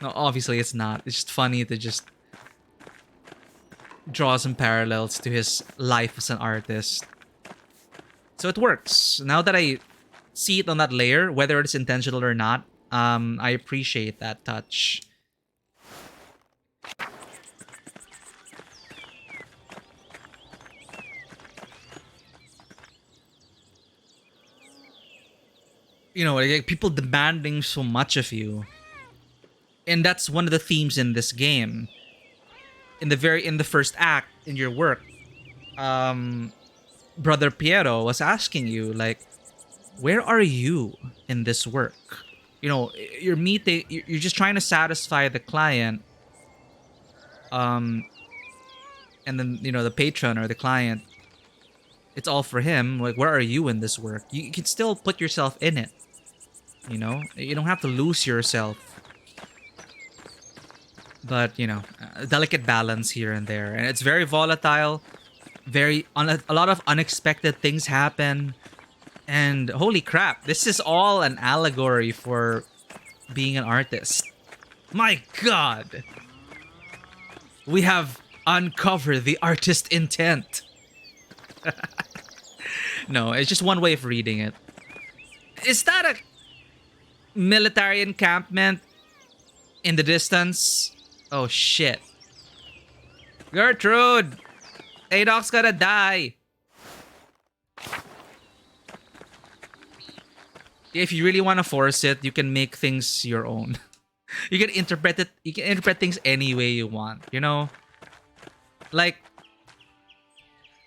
No, obviously it's not. It's just funny to just draw some parallels to his life as an artist. So it works. Now that I see it on that layer, whether it's intentional or not, I appreciate that touch. Like people demanding so much of you. And that's one of the themes in this game. In the first act in your work, Brother Piero was asking you like, where are you in this work? You're just trying to satisfy the client. And then, the patron or the client, it's all for him. Like, where are you in this work? You can still put yourself in it. You don't have to lose yourself. But, a delicate balance here and there. And it's very volatile. A lot of unexpected things happen. And holy crap, this is all an allegory for being an artist. My God! We have uncovered the artist intent. No, it's just one way of reading it. Is that a military encampment in the distance? Oh shit. Gertrude! Adolf's gonna die. If you really want to force it, you can make things your own. You can interpret it. You can interpret things any way you want. Like,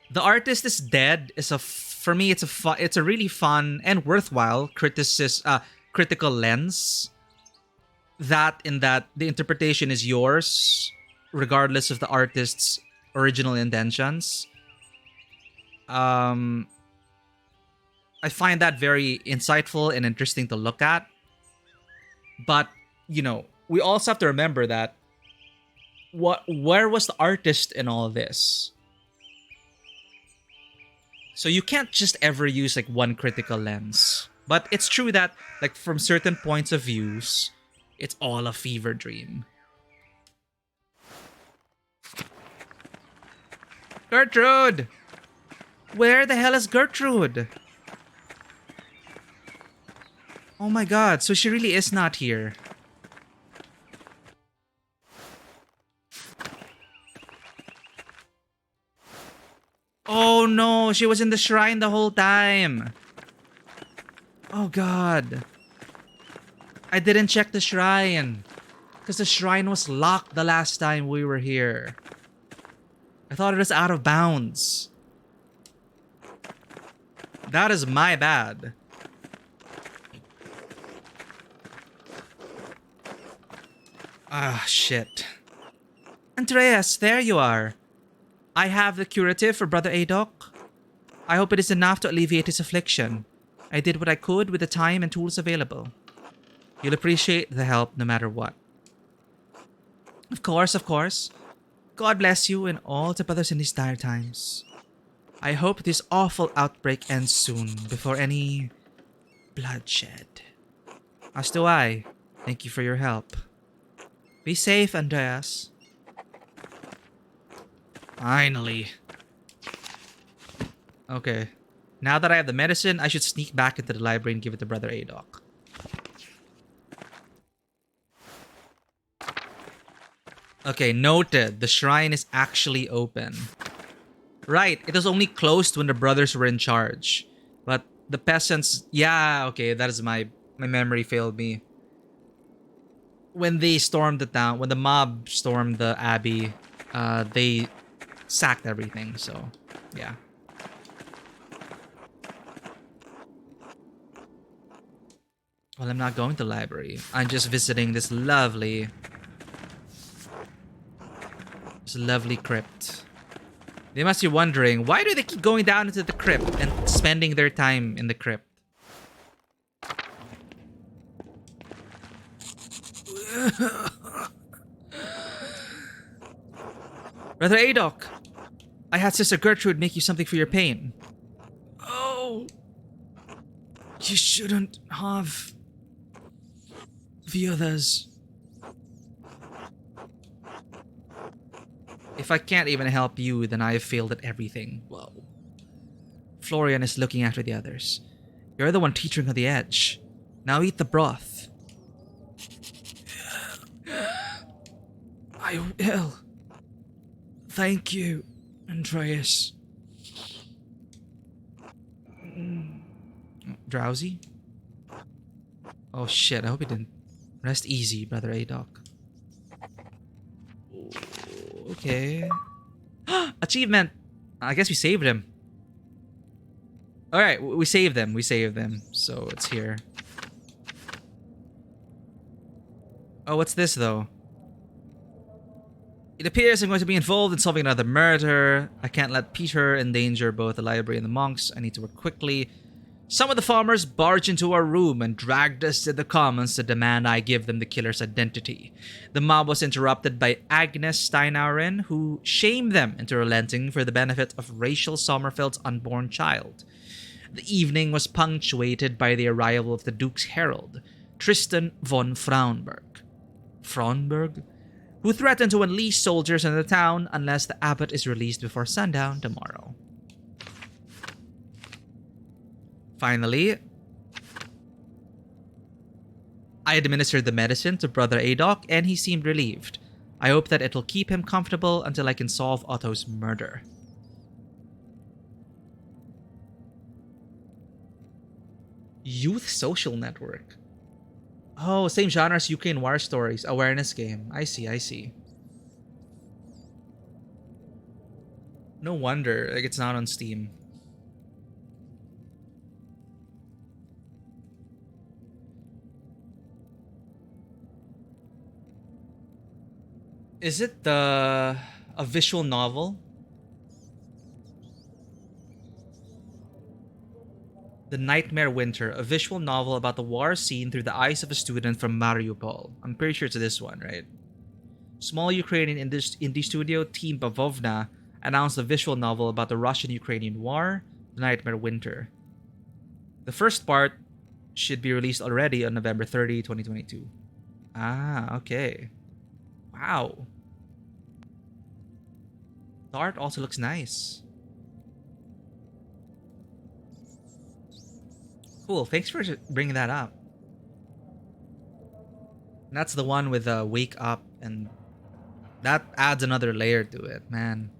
the artist is dead. For me, it's a really fun and worthwhile critical lens. That the interpretation is yours, regardless of the artist's original intentions. I find that very insightful and interesting to look at. But, we also have to remember that where was the artist in all this? So you can't just ever use like one critical lens. But it's true that like from certain points of views, it's all a fever dream. Gertrude! Where the hell is Gertrude? Oh my God, so she really is not here. Oh no, she was in the shrine the whole time. Oh God. I didn't check the shrine. Because the shrine was locked the last time we were here. I thought it was out of bounds. That is my bad. Ah, shit. Andreas, there you are. I have the curative for Brother Adok. I hope it is enough to alleviate his affliction. I did what I could with the time and tools available. You'll appreciate the help no matter what. Of course, of course. God bless you and all the brothers in these dire times. I hope this awful outbreak ends soon before any bloodshed. As do I. Thank you for your help. Be safe, Andreas. Finally. Okay. Now that I have the medicine, I should sneak back into the library and give it to Brother Adok. Okay, noted. The shrine is actually open. Right, it was only closed when the brothers were in charge. But the peasants... Yeah, okay, that is my memory failed me. When they stormed the town, when the mob stormed the abbey, they sacked everything, so yeah. Well, I'm not going to the library. I'm just visiting this lovely crypt. They must be wondering, why do they keep going down into the crypt and spending their time in the crypt? Brother Adok, I had Sister Gertrude make you something for your pain. Oh, you shouldn't have the others. If I can't even help you, then I have failed at everything. Whoa. Florian is looking after the others. You're the one teetering on the edge. Now eat the broth. I will. Thank you, Andreas. Drowsy? Oh shit, I hope he didn't. Rest easy, Brother Adok. Okay. Achievement! I guess we saved him. Alright, we saved them. We saved them. So it's here. Oh, what's this though? It appears I'm going to be involved in solving another murder. I can't let Peter endanger both the library and the monks. I need to work quickly. Some of the farmers barged into our room and dragged us to the commons to demand I give them the killer's identity. The mob was interrupted by Agnes Steinauren, who shamed them into relenting for the benefit of Rachel Sommerfeld's unborn child. The evening was punctuated by the arrival of the Duke's herald, Tristan von Fraunberg. Fraunberg? Who threatened to unleash soldiers in the town unless the abbot is released before sundown tomorrow. Finally, I administered the medicine to Brother Adok and he seemed relieved. I hope that it'll keep him comfortable until I can solve Otto's murder. Youth social network. Oh, same genre as Ukraine War Stories. Awareness game. I see, I see. No wonder, like, it's not on Steam. Is it a visual novel? The Nightmare Winter, a visual novel about the war scene through the eyes of a student from Mariupol. I'm pretty sure it's this one, right? Small Ukrainian indie studio Team Bavovna announced a visual novel about the Russian-Ukrainian war, The Nightmare Winter. The first part should be released already on November 30, 2022. Ah, okay. Wow. The art also looks nice. Cool, thanks for bringing that up. And that's the one with Wake Up, and that adds another layer to it, man.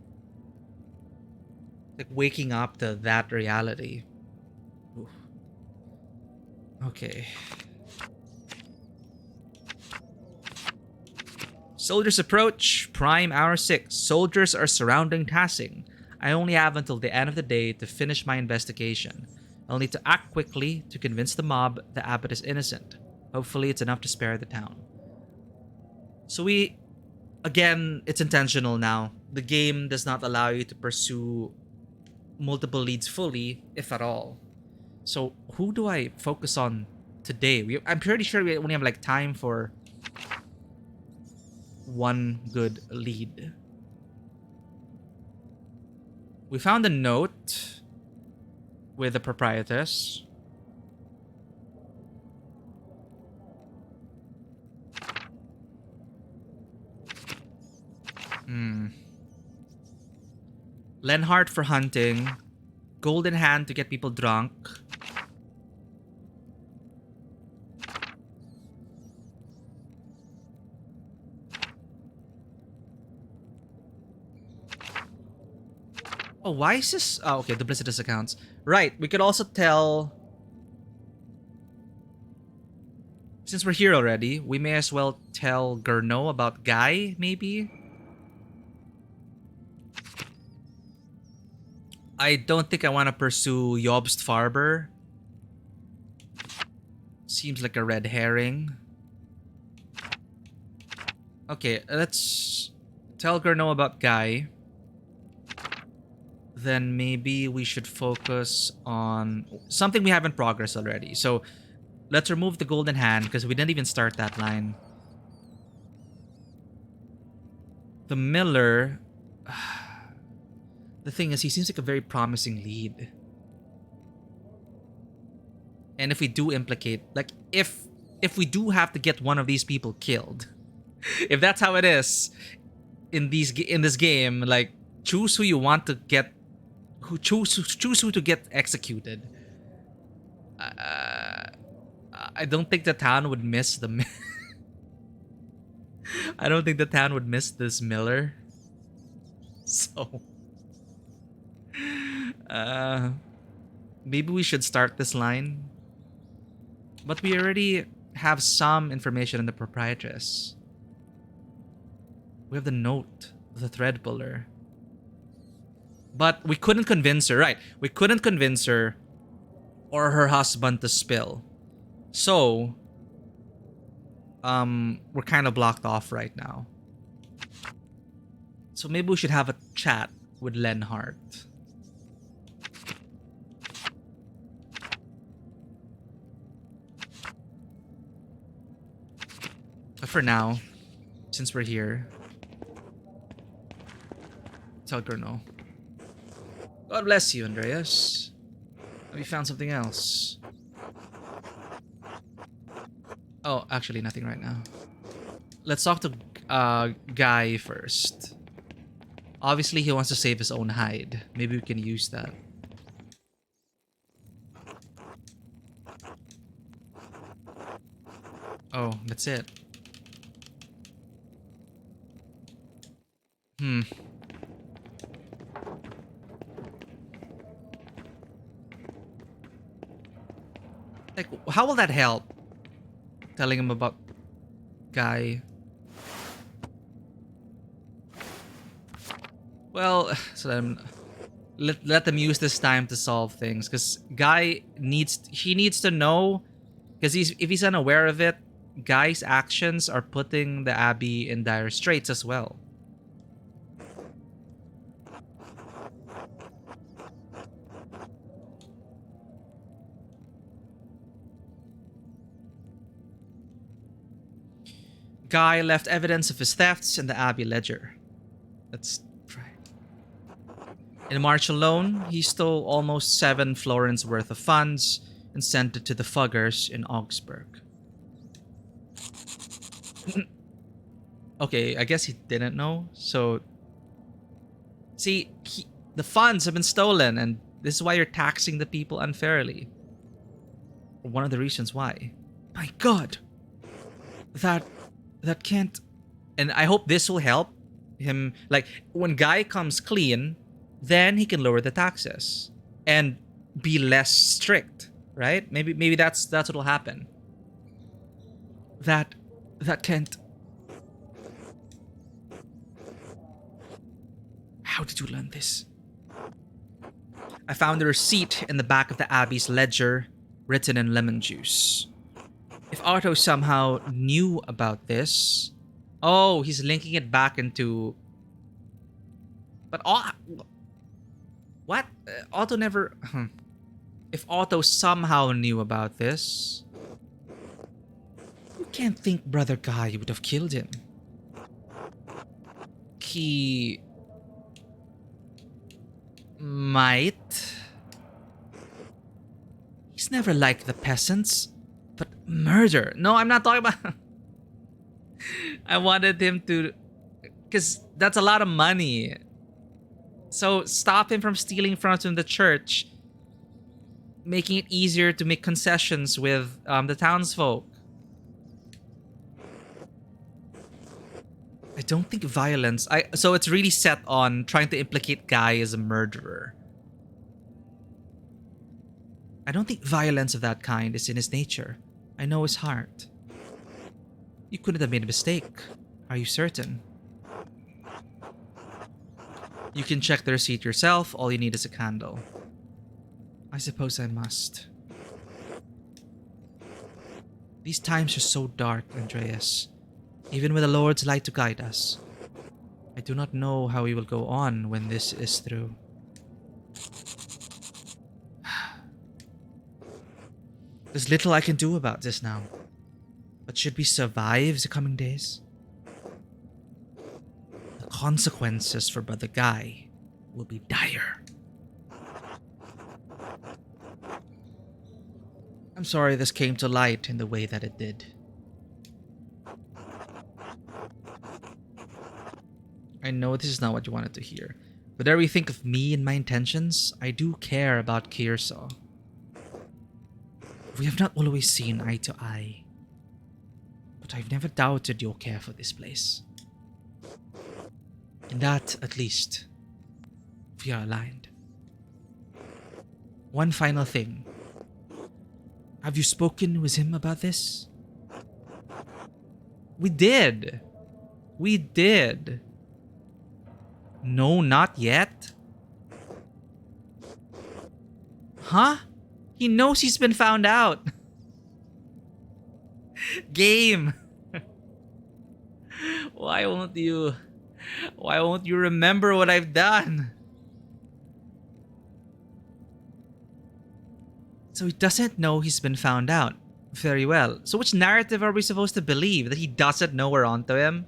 Like waking up to that reality. Oof. Okay. Soldiers approach. Prime hour 6. Soldiers are surrounding Tassing. I only have until the end of the day to finish my investigation. I'll need to act quickly to convince the mob the abbot is innocent. Hopefully it's enough to spare the town. So again, it's intentional now. The game does not allow you to pursue multiple leads fully, if at all. So who do I focus on today? I'm pretty sure we only have like time for one good lead. We found a note with the proprietress. Lenhart for hunting. Golden Hand to get people drunk. Oh, why is this? Oh, okay, duplicitous accounts. Right, we could also tell... Since we're here already, we may as well tell Gurno about Guy, maybe? I don't think I want to pursue Jobst Farber. Seems like a red herring. Okay, let's tell Gurno about Guy. Then maybe we should focus on something we have in progress already. So let's remove the Golden Hand because we didn't even start that line. The Miller... The thing is, he seems like a very promising lead. And if we do implicate, like, if we do have to get one of these people killed, if that's how it is in this game, like, choose who you want to get, choose who to get executed. I don't think the town would miss the. I don't think the town would miss this Miller. So. Maybe we should start this line. But we already have some information on the proprietress. We have the note of the thread puller. But we couldn't convince her, right? We couldn't convince her or her husband to spill. So, we're kind of blocked off right now. So maybe we should have a chat with Lenhart. But for now, since we're here, tell Gurno. God bless you, Andreas. Have you found something else? Oh, actually nothing right now. Let's talk to Guy first. Obviously, he wants to save his own hide. Maybe we can use that. Oh, that's it. Like, how will that help? Telling him about Guy. Well, so let them use this time to solve things, because Guy needs to know, because if he's unaware of it, Guy's actions are putting the Abbey in dire straits as well. Guy left evidence of his thefts in the Abbey ledger. Let's try. In March alone, he stole almost 7 florins worth of funds and sent it to the Fuggers in Augsburg. Okay, I guess he didn't know. So, see, the funds have been stolen, and this is why you're taxing the people unfairly. One of the reasons why. My God, that can't. And I hope this will help him. Like, when Guy comes clean, then he can lower the taxes and be less strict, right? Maybe that's what'll happen. That can't. How did you learn this? I found a receipt in the back of the Abbey's ledger, written in lemon juice. If Otto somehow knew about this... Oh, he's linking it back into... But all... What? Otto never... If Otto somehow knew about this... You can't think Brother Guy would have killed him. He... might... He's never liked the peasants. But murder? No, I'm not talking about... I wanted him to... Because that's a lot of money. So stop him from stealing from the church. Making it easier to make concessions with the townsfolk. I don't think violence... So it's really set on trying to implicate Guy as a murderer. I don't think violence of that kind is in his nature. I know his heart. You couldn't have made a mistake. Are you certain? You can check the receipt yourself. All you need is a candle. I suppose I must. These times are so dark, Andreas. Even with the Lord's light to guide us. I do not know how we will go on when this is through. There's little I can do about this now. But should we survive the coming days? The consequences for Brother Guy will be dire. I'm sorry this came to light in the way that it did. I know this is not what you wanted to hear. Whatever you think of me and my intentions, I do care about Kearsaw. We have not always seen eye to eye. But I've never doubted your care for this place. In that, at least, we are aligned. One final thing. Have you spoken with him about this? We did. We did. No, not yet. Huh? He knows he's been found out. Game. Why won't you remember what I've done? So he doesn't know he's been found out. Very well. So which narrative are we supposed to believe? That he doesn't know we're onto him?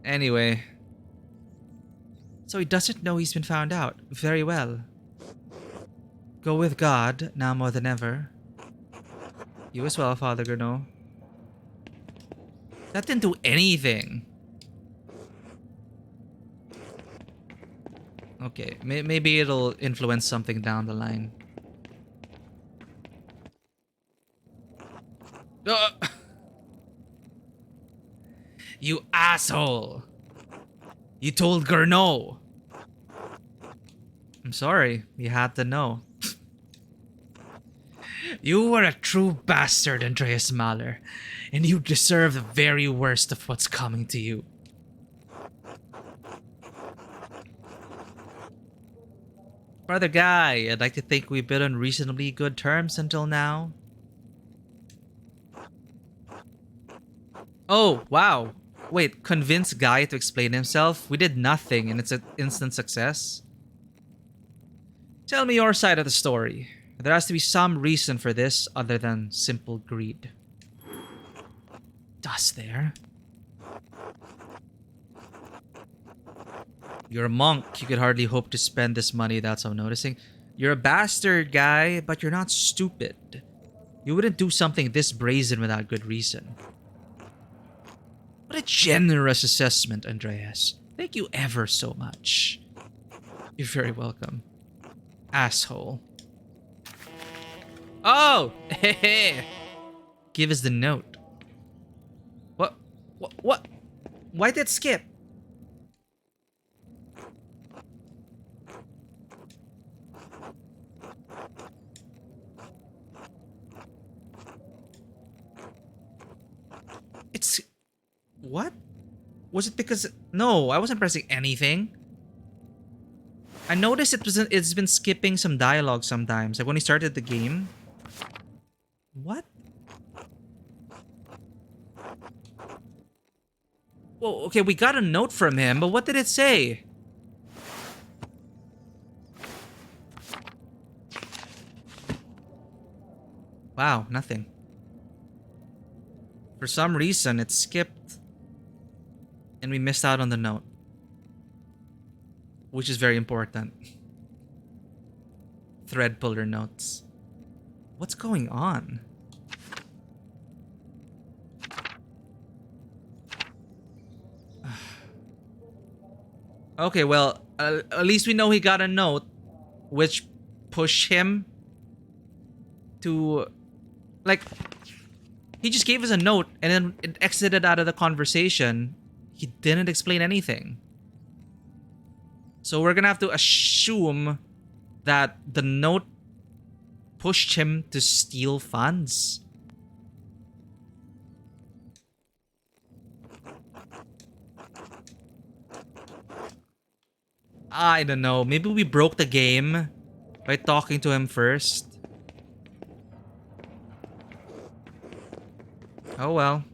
Anyway. So he doesn't know he's been found out. Very well. Go with God, now more than ever. You as well, Father Gurno. That didn't do anything. Okay, maybe it'll influence something down the line. You asshole! You told Gurno! I'm sorry, you had to know. You were a true bastard, Andreas Mahler, and you deserve the very worst of what's coming to you. Brother Guy, I'd like to think we've been on reasonably good terms until now. Oh, wow. Wait, convince Guy to explain himself? We did nothing and it's an instant success? Tell me your side of the story. There has to be some reason for this other than simple greed. Does there? You're a monk. You could hardly hope to spend this money without someone noticing. You're a bastard, Guy, but you're not stupid. You wouldn't do something this brazen without good reason. What a generous assessment, Andreas. Thank you ever so much. You're very welcome. Asshole. Oh! Hey! Give us the note. What? What? Why did it skip? It's... What? Was it because... No, I wasn't pressing anything. I noticed it's been skipping some dialogue sometimes. Like when we started the game. What? Well, okay, we got a note from him, but what did it say? Wow, nothing. For some reason, it skipped and we missed out on the note, which is very important. Thread puller notes. What's going on? Okay, well, at least we know he got a note, which pushed him to, like, he just gave us a note and then it exited out of the conversation. He didn't explain anything. So we're gonna have to assume that the note pushed him to steal funds. I don't know. Maybe we broke the game by talking to him first. Oh well.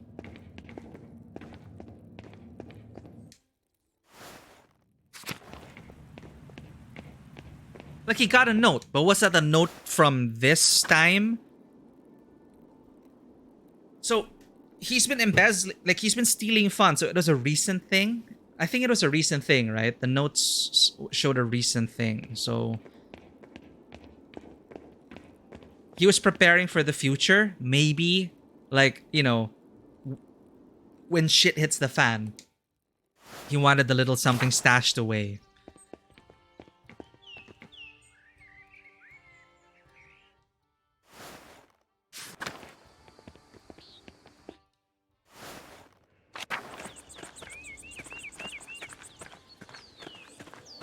Like, he got a note, but was that a note from this time? So he's been embezzling, like he's been stealing funds. So it was a recent thing. I think it was a recent thing, right? The notes showed a recent thing. So he was preparing for the future. Maybe, like, you know, when shit hits the fan, he wanted a little something stashed away.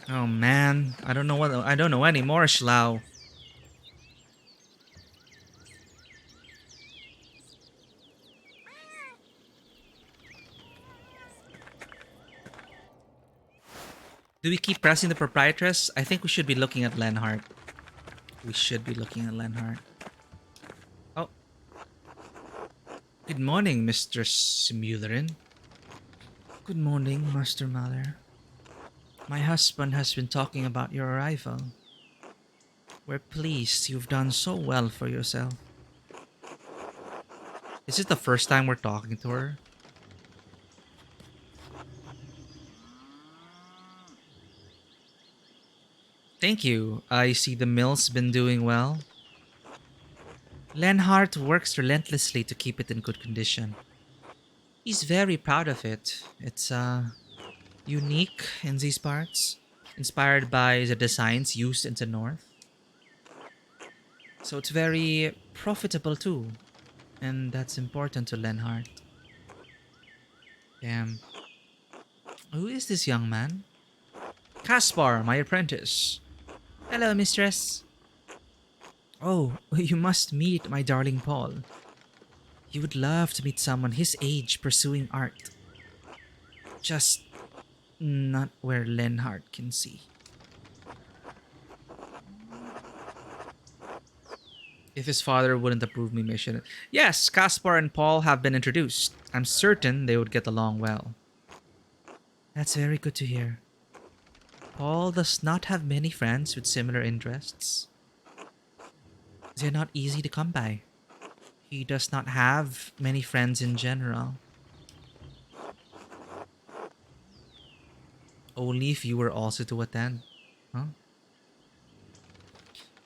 Oh man, I don't know anymore, Schlau. Do we keep pressing the proprietress? I think we should be looking at Lenhart. We should be looking at Lenhart. Oh. Good morning, Mr. Smutherin. Good morning, Master Mahler. My husband has been talking about your arrival. We're pleased you've done so well for yourself. Is this the first time we're talking to her? Thank you. I see the mill's been doing well. Lenhart works relentlessly to keep it in good condition. He's very proud of it. It's unique in these parts, inspired by the designs used in the north. So it's very profitable too, and that's important to Lenhart. Damn. Who is this young man? Caspar, my apprentice. Hello, mistress. Oh, you must meet my darling Paul. You would love to meet someone his age pursuing art. Just not where Lenhart can see. If his father wouldn't approve me, mission. Yes, Caspar and Paul have been introduced. I'm certain they would get along well. That's very good to hear. Paul does not have many friends with similar interests. They're not easy to come by. He does not have many friends in general. Only if you were also to attend. Huh?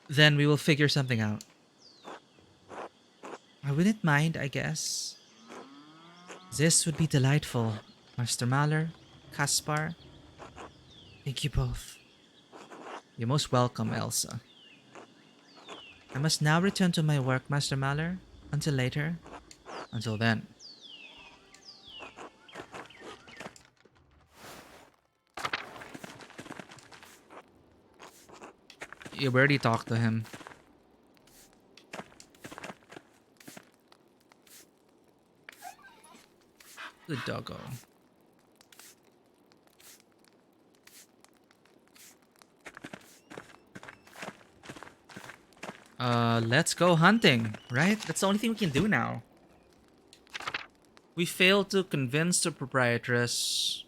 Then we will figure something out. I wouldn't mind, I guess. This would be delightful, Master Mahler, Caspar. Thank you both. You're most welcome, Elsa. I must now return to my work, Master Mahler. Until later. Until then. You already talked to him. Good doggo. Let's go hunting, right? That's the only thing we can do now. We failed to convince the proprietress.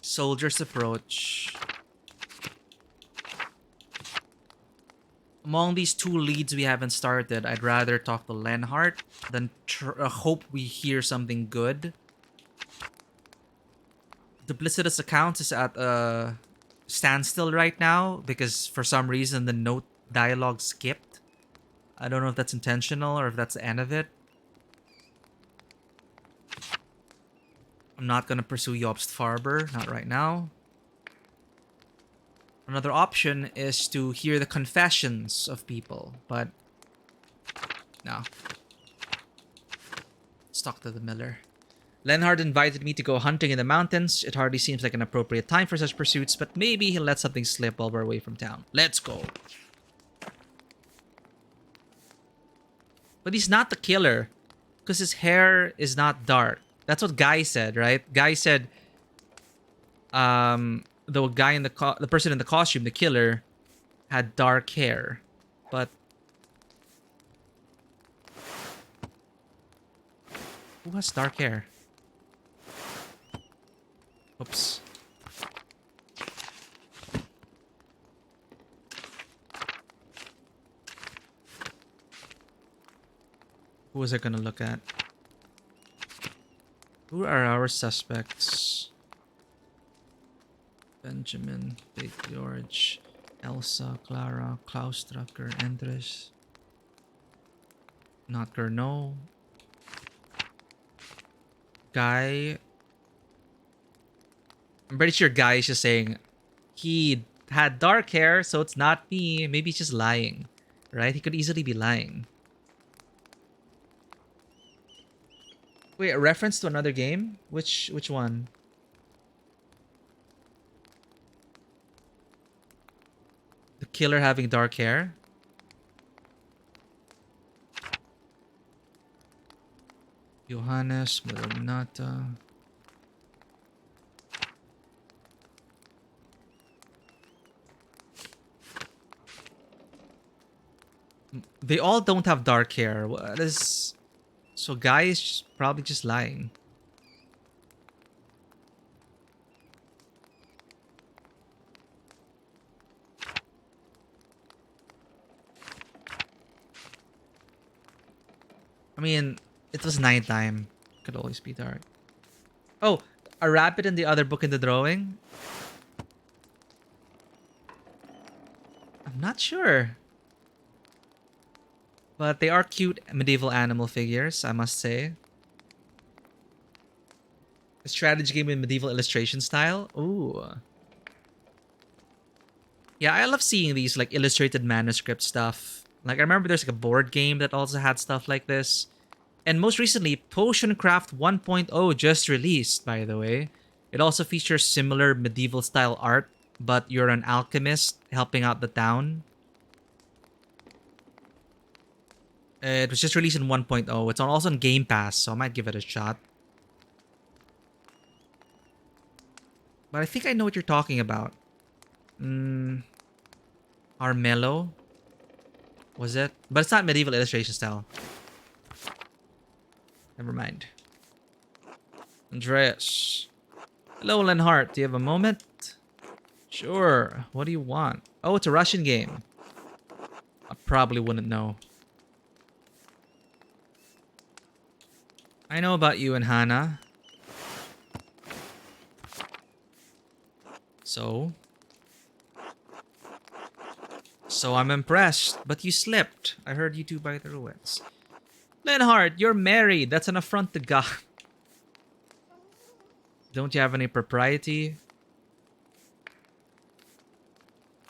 Soldiers approach. Among these two leads we haven't started, I'd rather talk to Lenhart than hope we hear something good. Duplicitous accounts is at a standstill right now because for some reason the note dialogue skipped. I don't know if that's intentional or if that's the end of it. I'm not gonna pursue Jobst Farber, not right now. Another option is to hear the confessions of people, but no. Let's talk to the miller. Lenhard invited me to go hunting in the mountains. It hardly seems like an appropriate time for such pursuits, but maybe he'll let something slip while we're away from town. Let's go. But he's not the killer, because his hair is not dark. That's what Guy said, right? Guy said, the guy in the person in the costume, the killer, had dark hair, but who has dark hair? Oops. Who was I gonna look at? Who are our suspects? Benjamin, Big George, Elsa, Clara, Klaus Drucker, Andres. Not Gernot. Guy. I'm pretty sure Guy is just saying he had dark hair, so it's not me. Maybe he's just lying, right? He could easily be lying. Wait, a reference to another game? Which one? The killer having dark hair? Johannes, Renata. They all don't have dark hair. What is... So Guy is probably just lying. I mean, it was nighttime. Could always be dark. Oh, a rabbit in the other book in the drawing? I'm not sure. But they are cute medieval animal figures, I must say. A strategy game in medieval illustration style? Ooh. Yeah, I love seeing these like illustrated manuscript stuff. Like I remember there's like a board game that also had stuff like this. And most recently, Potioncraft 1.0 just released, by the way. It also features similar medieval style art, but you're an alchemist helping out the town. It was just released in 1.0. It's also on Game Pass, so I might give it a shot. But I think I know what you're talking about. Armello? Was it? But it's not medieval illustration style. Never mind. Andreas. Hello, Lenhart. Do you have a moment? Sure. What do you want? Oh, it's a Russian game. I probably wouldn't know. I know about you and Hannah. So I'm impressed, but you slipped. I heard you two by the ruins. Lenhart, you're married. That's an affront to God. Don't you have any propriety?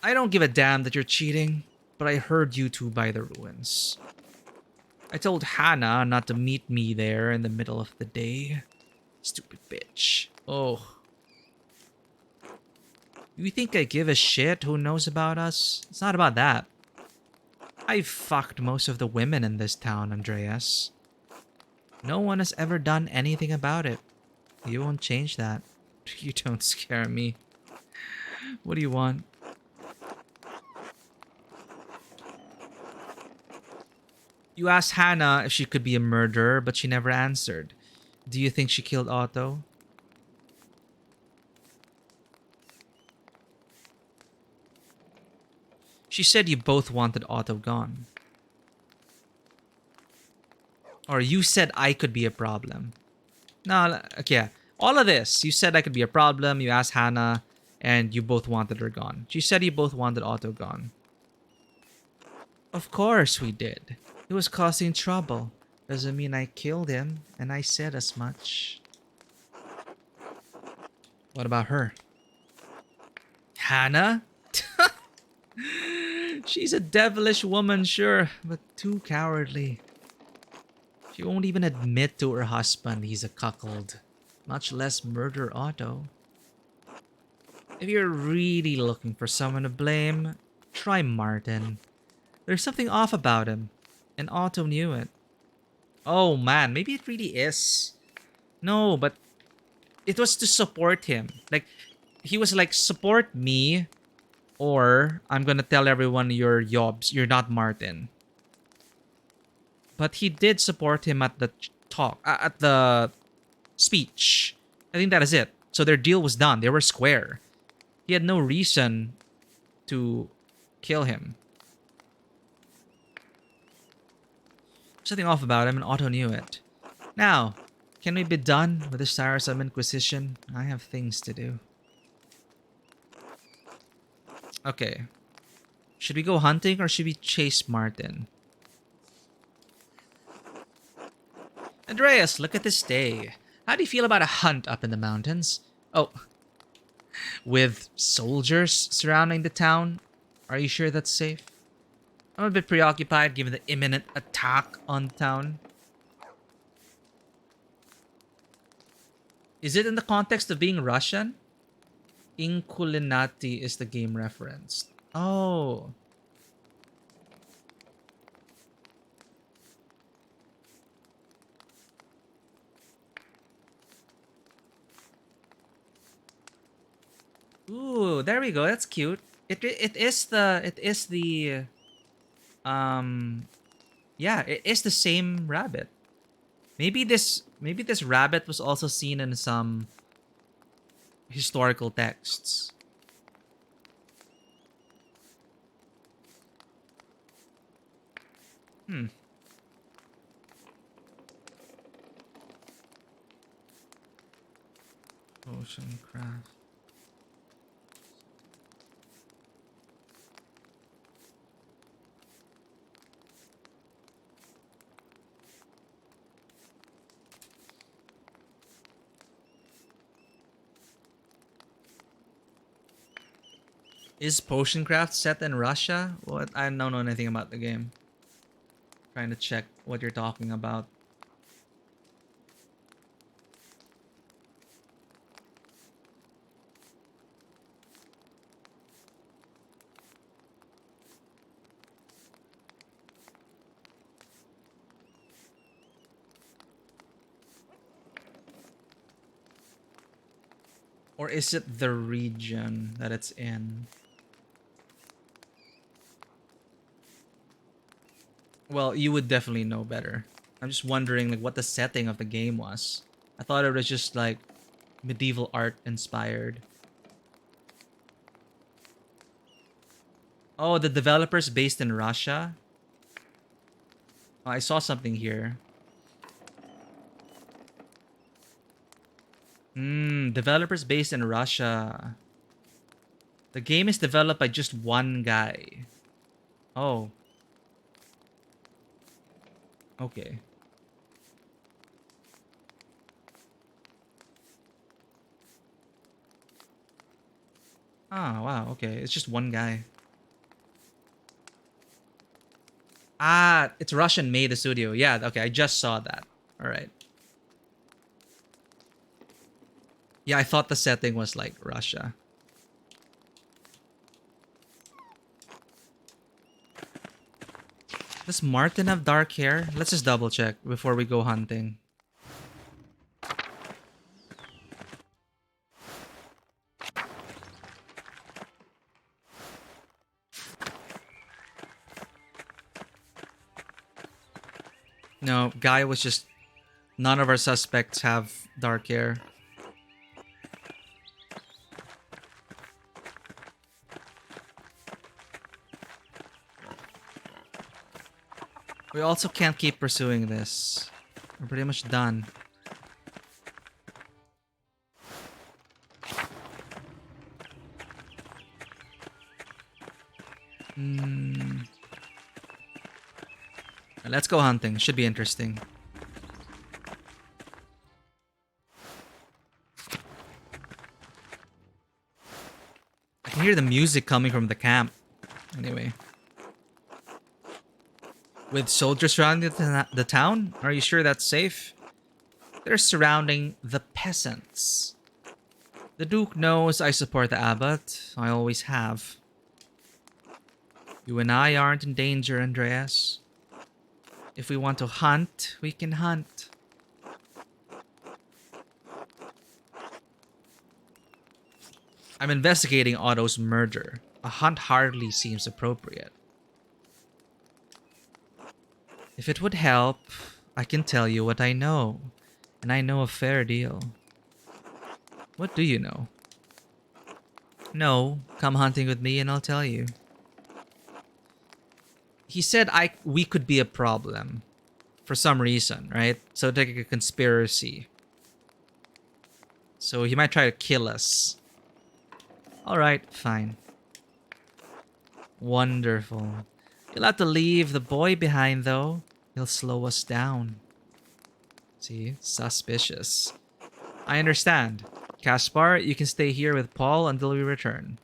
I don't give a damn that you're cheating, but I heard you two by the ruins. I told Hannah not to meet me there in the middle of the day. Stupid bitch. Oh. You think I give a shit who knows about us? It's not about that. I've fucked most of the women in this town, Andreas. No one has ever done anything about it. You won't change that. You don't scare me. What do you want? You asked Hannah if she could be a murderer, but she never answered. Do you think she killed Otto? She said you both wanted Otto gone. Or you said I could be a problem. No, okay, yeah. All of this, you said I could be a problem, you asked Hannah, and you both wanted her gone. She said you both wanted Otto gone. Of course we did. He was causing trouble. Doesn't mean I killed him, and I said as much. What about her? Hannah? She's a devilish woman, sure, but too cowardly. She won't even admit to her husband he's a cuckold, much less murder Otto. If you're really looking for someone to blame, try Martin. There's something off about him, and Otto knew it. Oh man, maybe it really is. No, but it was to support him. Like, he was like, support me, or I'm gonna tell everyone you're Yobs, you're not Martin. But he did support him at the talk, at the speech. I think that is it. So their deal was done. They were square. He had no reason to kill him. Something off about him, and Otto knew it. Now, can we be done with this tiresome inquisition? I have things to do. Okay. Should we go hunting or should we chase Martin? Andreas, look at this day. How do you feel about a hunt up in the mountains? Oh, with soldiers surrounding the town? Are you sure that's safe? I'm a bit preoccupied given the imminent attack on the town. Is it in the context of being Russian? Inculinati is the game referenced. Oh. Ooh, there we go. That's cute. It is the yeah, it is the same rabbit. Maybe this rabbit was also seen in some historical texts. Ocean craft. Is Potioncraft set in Russia? What? I don't know anything about the game. Trying to check what you're talking about. Or is it the region that it's in? Well, you would definitely know better. I'm just wondering like what the setting of the game was. I thought it was just like medieval art inspired. Oh, the developer's based in Russia? Oh, I saw something here. Developers based in Russia. The game is developed by just one guy. Oh. Okay. Ah, wow, okay. It's just one guy. Ah, it's Russian made the studio. Yeah, okay, I just saw that. Alright. Yeah, I thought the setting was like Russia. Does Martin have dark hair? Let's just double check before we go hunting. No, Guy was just... None of our suspects have dark hair. We also can't keep pursuing this. We're pretty much done. Let's go hunting. Should be interesting. I can hear the music coming from the camp. Anyway. With soldiers surrounding the town? Are you sure that's safe? They're surrounding the peasants. The Duke knows I support the Abbot. I always have. You and I aren't in danger, Andreas. If we want to hunt, we can hunt. I'm investigating Otto's murder. A hunt hardly seems appropriate. If it would help, I can tell you what I know. And I know a fair deal. What do you know? No, come hunting with me and I'll tell you. He said we could be a problem. For some reason, right? So it's like a conspiracy. So he might try to kill us. Alright, fine. Wonderful. You'll have to leave the boy behind though. He'll slow us down. See? Suspicious. I understand. Caspar, you can stay here with Paul until we return.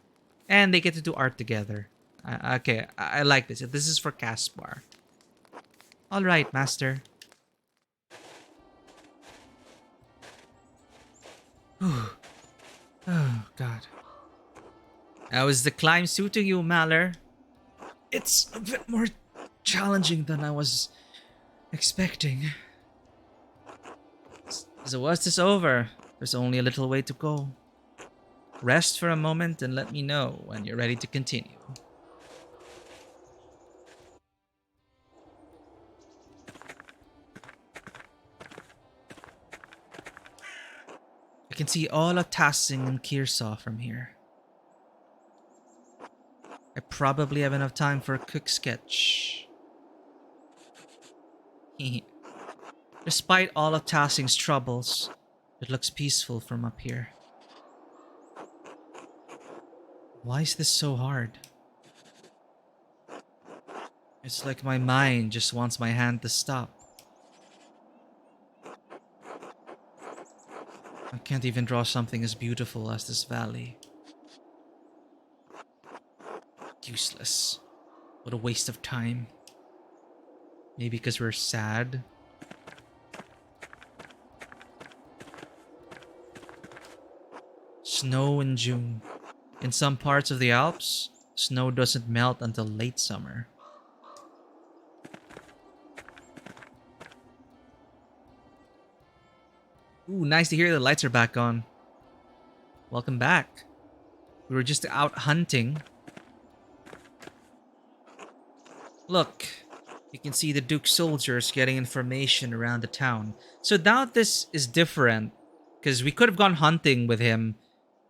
And they get to do art together. Okay, I like this. This is for Caspar. Alright, master. Oh, God. How is the climb suiting you, Maller? It's a bit more challenging than I was expecting. The worst is over. There's only a little way to go. Rest for a moment and let me know when you're ready to continue. I can see all of Tassing and Kearsaw from here. I probably have enough time for a quick sketch. Despite all of Tassing's troubles, it looks peaceful from up here. Why is this so hard? It's like my mind just wants my hand to stop. I can't even draw something as beautiful as this valley. Useless. What a waste of time. Maybe because we're sad. Snow in June. In some parts of the Alps, snow doesn't melt until late summer. Ooh, nice to hear the lights are back on. Welcome back. We were just out hunting. Look, you can see the Duke's soldiers getting information around the town. So now this is different, because we could have gone hunting with him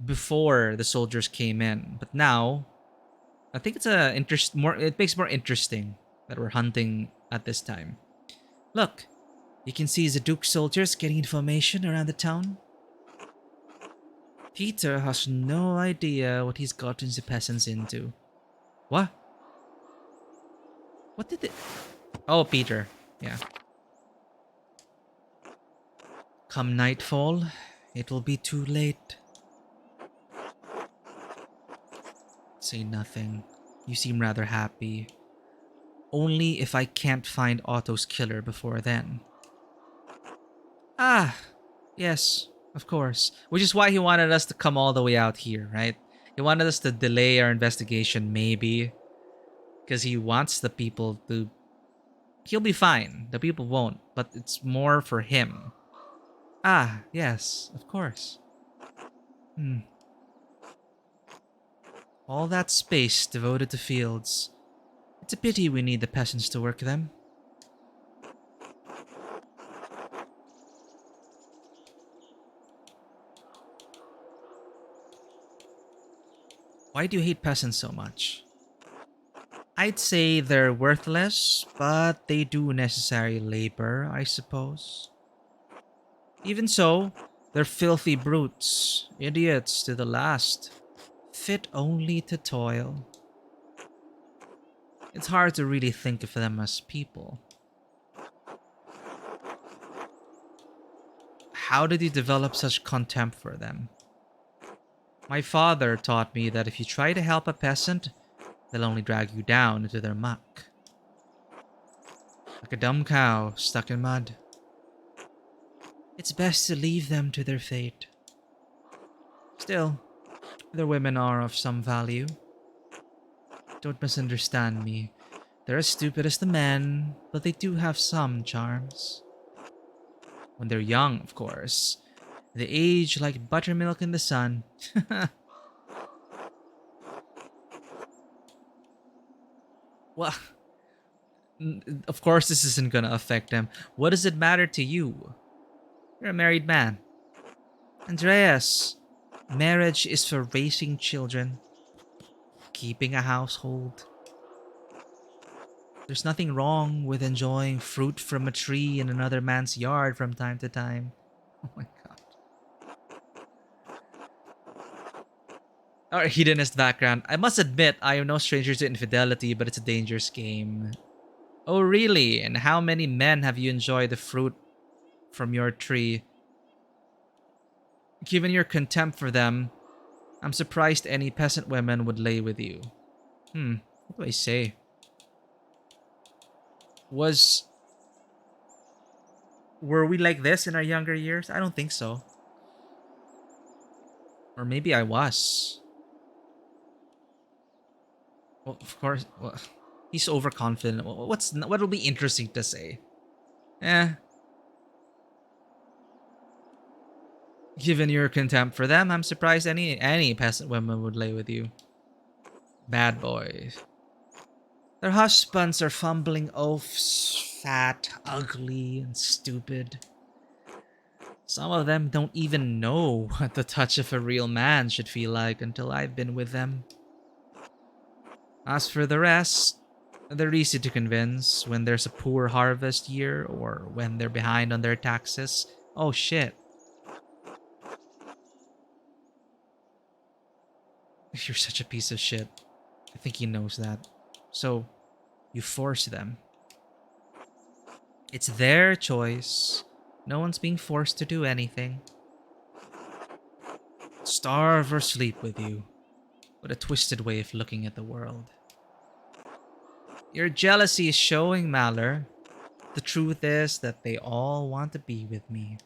before the soldiers came in. But now, I think it's it makes it more interesting that we're hunting at this time. Look, you can see the Duke's soldiers getting information around the town. Peter has no idea what he's gotten the peasants into. What? What did it... Oh, Peter. Yeah. Come nightfall, it will be too late. Say nothing. You seem rather happy. Only if I can't find Otto's killer before then. Ah, yes, of course. Which is why he wanted us to come all the way out here, right? He wanted us to delay our investigation, maybe. Because he wants the people to... He'll be fine. The people won't. But it's more for him. Ah, yes, of course. All that space devoted to fields. It's a pity we need the peasants to work them. Why do you hate peasants so much? I'd say they're worthless, but they do necessary labor, I suppose. Even so, they're filthy brutes, idiots to the last, fit only to toil. It's hard to really think of them as people. How did you develop such contempt for them? My father taught me that if you try to help a peasant, they'll only drag you down into their muck. Like a dumb cow stuck in mud. It's best to leave them to their fate. Still, their women are of some value. Don't misunderstand me. They're as stupid as the men, but they do have some charms. When they're young, of course. They age like buttermilk in the sun. Well, of course this isn't gonna affect them. What does it matter to you? You're a married man. Andreas, marriage is for raising children, keeping a household. There's nothing wrong with enjoying fruit from a tree in another man's yard from time to time. Oh my god. Our hedonist background. I must admit, I am no stranger to infidelity, but it's a dangerous game. Oh really? And how many men have you enjoyed the fruit from your tree? Given your contempt for them, I'm surprised any peasant women would lay with you. What do I say? Was... Were we like this in our younger years? I don't think so. Or maybe I was. Well, of course, well, he's overconfident. What'll be interesting to say? Eh. Given your contempt for them, I'm surprised any peasant woman would lay with you. Bad boys. Their husbands are fumbling oafs, fat, ugly, and stupid. Some of them don't even know what the touch of a real man should feel like until I've been with them. As for the rest, they're easy to convince when there's a poor harvest year or when they're behind on their taxes. Oh shit. You're such a piece of shit. I think he knows that. So, you force them. It's their choice. No one's being forced to do anything. Starve or sleep with you. What a twisted way of looking at the world. Your jealousy is showing, Malor. The truth is that they all want to be with me.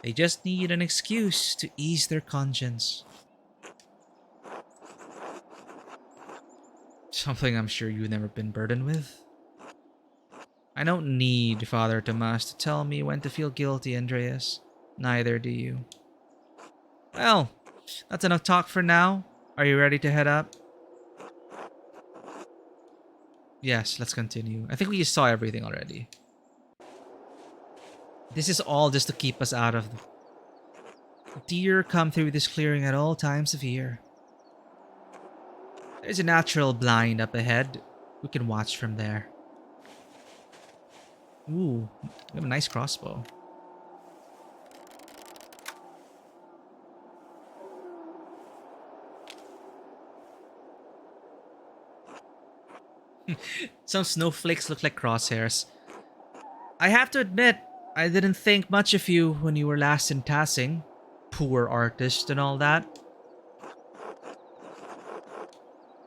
They just need an excuse to ease their conscience. Something I'm sure you've never been burdened with. I don't need Father Tomas to tell me when to feel guilty, Andreas. Neither do you. Well, that's enough talk for now. Are you ready to head up? Yes, let's continue. I think we saw everything already. This is all just to keep us out of... Deer come through this clearing at all times of year. There's a natural blind up ahead. We can watch from there. Ooh, we have a nice crossbow. Some snowflakes look like crosshairs. I have to admit, I didn't think much of you when you were last in Tassing. Poor artist and all that.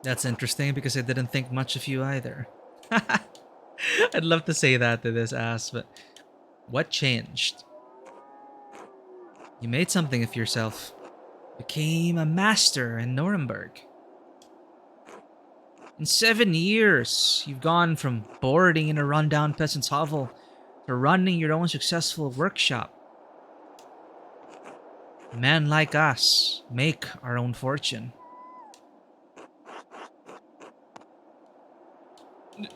That's interesting because I didn't think much of you either. I'd love to say that to this ass, but what changed? You made something of yourself. Became a master in Nuremberg. In 7 years, you've gone from boarding in a rundown peasant's hovel to running your own successful workshop. Men like us make our own fortune.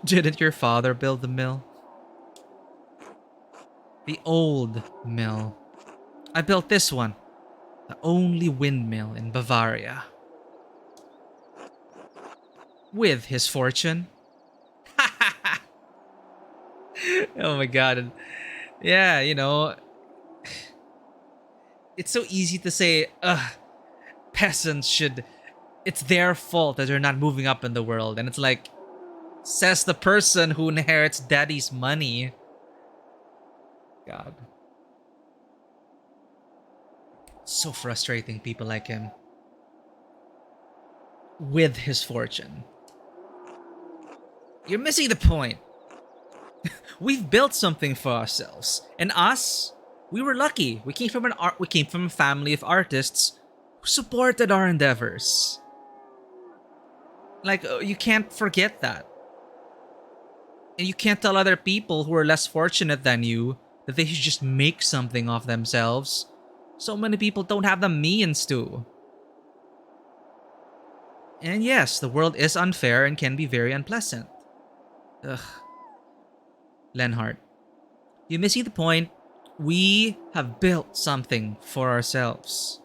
Didn't your father build the mill? The old mill. I built this one. The only windmill in Bavaria. with his fortune. Oh my god. Yeah, it's so easy to say, ugh, peasants should. It's their fault that they're not moving up in the world. And it's like, says the person who inherits daddy's money. God. So frustrating, people like him. With his fortune. You're missing the point. We've built something for ourselves. And us, we were lucky. We came from a family of artists who supported our endeavors. Like, you can't forget that. And you can't tell other people who are less fortunate than you that they should just make something of themselves. So many people don't have the means to. And yes, the world is unfair and can be very unpleasant. Ugh. Lenhart, you're missing the point. We have built something for ourselves.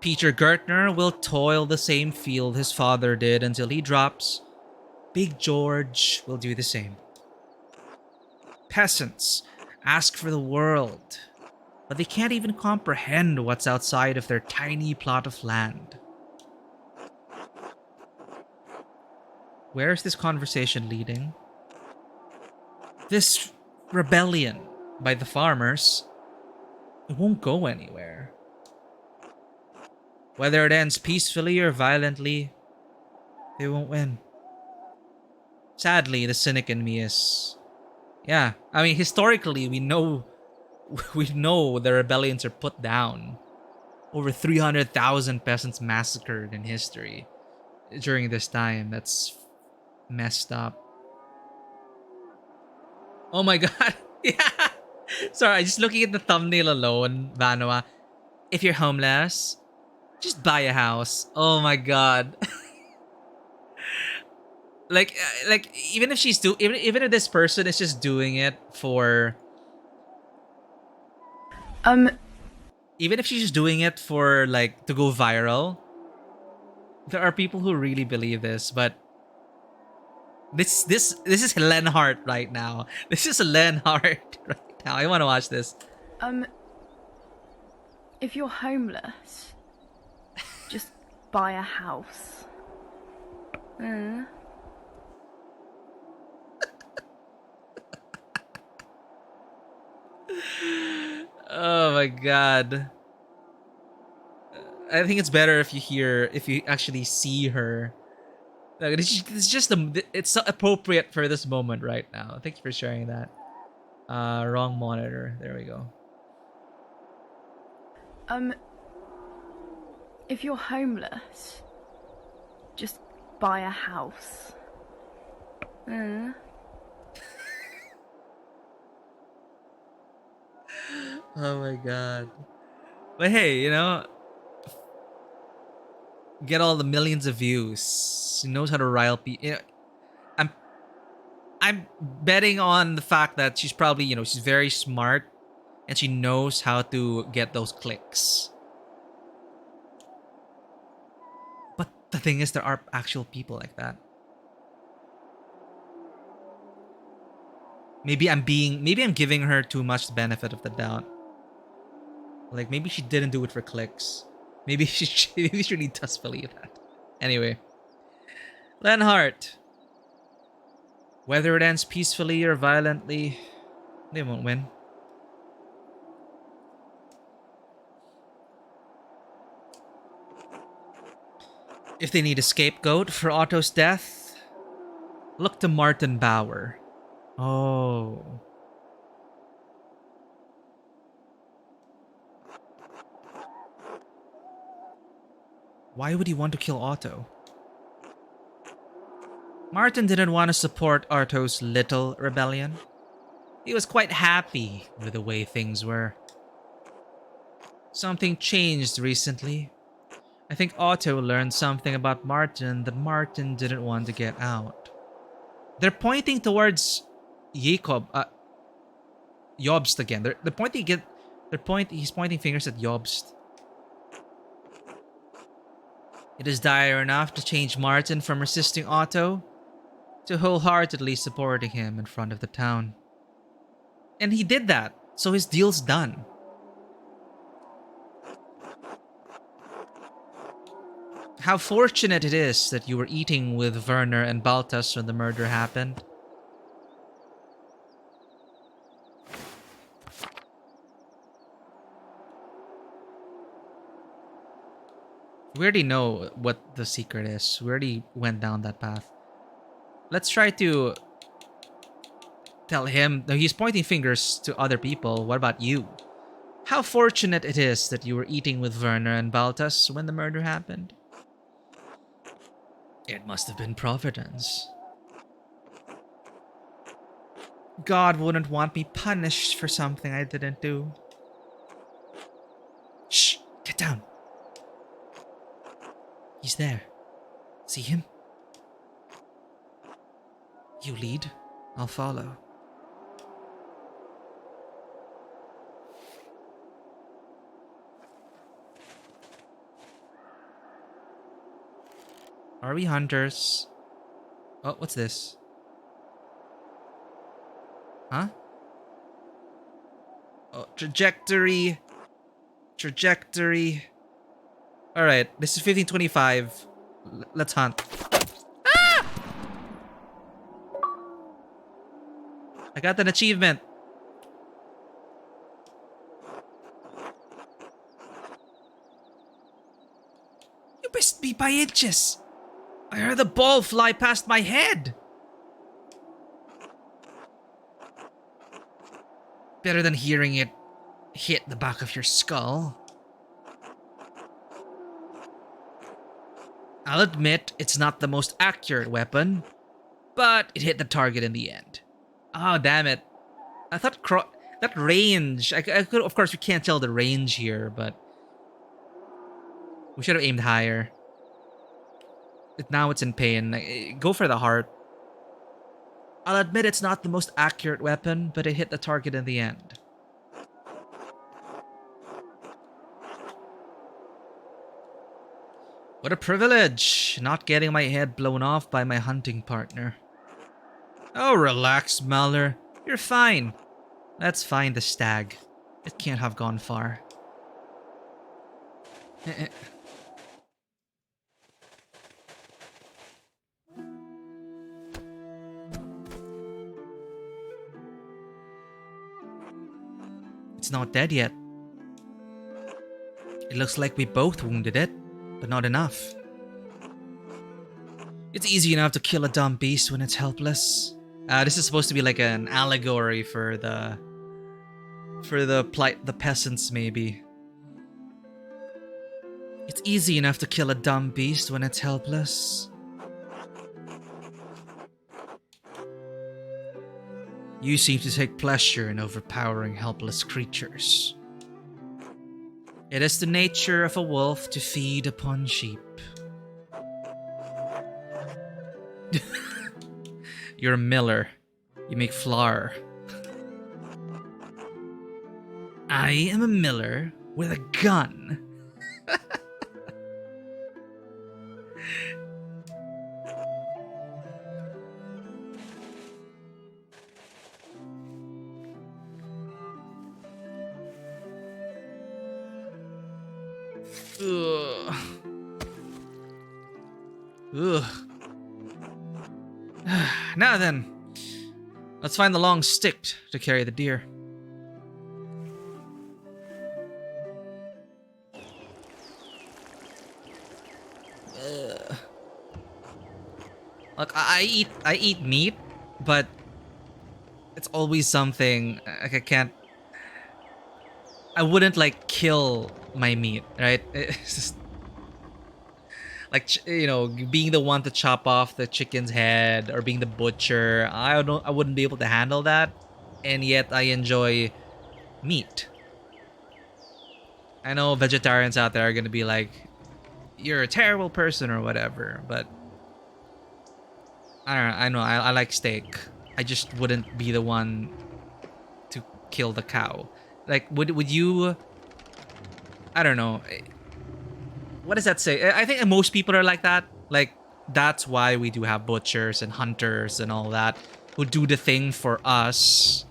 Peter Gertner will toil the same field his father did until he drops. Big George will do the same. Peasants ask for the world, but they can't even comprehend what's outside of their tiny plot of land. Where is this conversation leading? This rebellion by the farmers, it won't go anywhere. Whether it ends peacefully or violently, they won't win. Sadly, the cynic in me is... Yeah, I mean, historically, we know the rebellions are put down. Over 300,000 peasants massacred in history during this time. That's messed up. Oh my god. Yeah. Sorry, just looking at the thumbnail alone, Vanoa. If you're homeless, just buy a house. Oh my god. like even if even if this person is just doing it for even if she's just doing it for like to go viral, there are people who really believe this, but this is Lenhart right now. This is Lenhart right now. I want to watch this. If you're homeless, just buy a house. Oh my god. I think it's better if you actually see her. Like, it's just it's so appropriate for this moment right now. Thank you for sharing that. Wrong monitor. There we go. If you're homeless, just buy a house. Oh my god. But hey, get all the millions of views. She knows how to rile people. I'm betting on the fact that she's probably, she's very smart and she knows how to get those clicks. But the thing is, there are actual people like that. Maybe I'm giving her too much the benefit of the doubt. Like, maybe she didn't do it for clicks. Maybe she really does believe that. Anyway. Lenhart. Whether it ends peacefully or violently, they won't win. If they need a scapegoat for Otto's death, look to Martin Bauer. Oh. Why would he want to kill Otto? Martin didn't want to support Otto's little rebellion. He was quite happy with the way things were. Something changed recently. I think Otto learned something about Martin that Martin didn't want to get out. They're pointing towards Jobst again. He's pointing fingers at Jobst. It is dire enough to change Martin from resisting Otto to wholeheartedly supporting him in front of the town. And he did that, so his deal's done. How fortunate it is that you were eating with Werner and Baltas when the murder happened. We already know what the secret is. We already went down that path. Let's try to tell him. No, he's pointing fingers to other people. What about you? How fortunate it is that you were eating with Werner and Baltas when the murder happened. It must have been Providence. God wouldn't want me punished for something I didn't do. Shh! Get down. He's there. See him? You lead, I'll follow. Are we hunters? Oh, what's this? Huh? Oh, trajectory. Trajectory. Alright, this is 1525. Let's hunt. Ah! I got an achievement. You missed me by inches. I heard the ball fly past my head. Better than hearing it hit the back of your skull. I'll admit it's not the most accurate weapon, but it hit the target in the end. Oh, damn it. I thought that range... I could, of course, we can't tell the range here, but... we should have aimed higher. Now it's in pain. Go for the heart. I'll admit it's not the most accurate weapon, but it hit the target in the end. What a privilege, not getting my head blown off by my hunting partner. Oh, relax, Mallory. You're fine. Let's find the stag. It can't have gone far. It's not dead yet. It looks like we both wounded it, but not enough. It's easy enough to kill a dumb beast when it's helpless. This is supposed to be like an allegory for the plight, the peasants, maybe. It's easy enough to kill a dumb beast when it's helpless. You seem to take pleasure in overpowering helpless creatures. It is the nature of a wolf to feed upon sheep. You're a miller. You make flour. I am a miller with a gun. Ugh. Ugh. Now then, let's find the long stick to carry the deer. Look, I eat meat, but it's always something like I wouldn't like kill my meat, right? It's just like, you know, being the one to chop off the chicken's head or being the butcher. I wouldn't be able to handle that, and yet I enjoy meat. I know vegetarians out there are gonna be like, "You're a terrible person" or whatever, but I don't know. I know I like steak. I just wouldn't be the one to kill the cow. Like, would you? I don't know. what does that say? I think most people are like that. Like, that's why we do have butchers and hunters and all that who do the thing for us.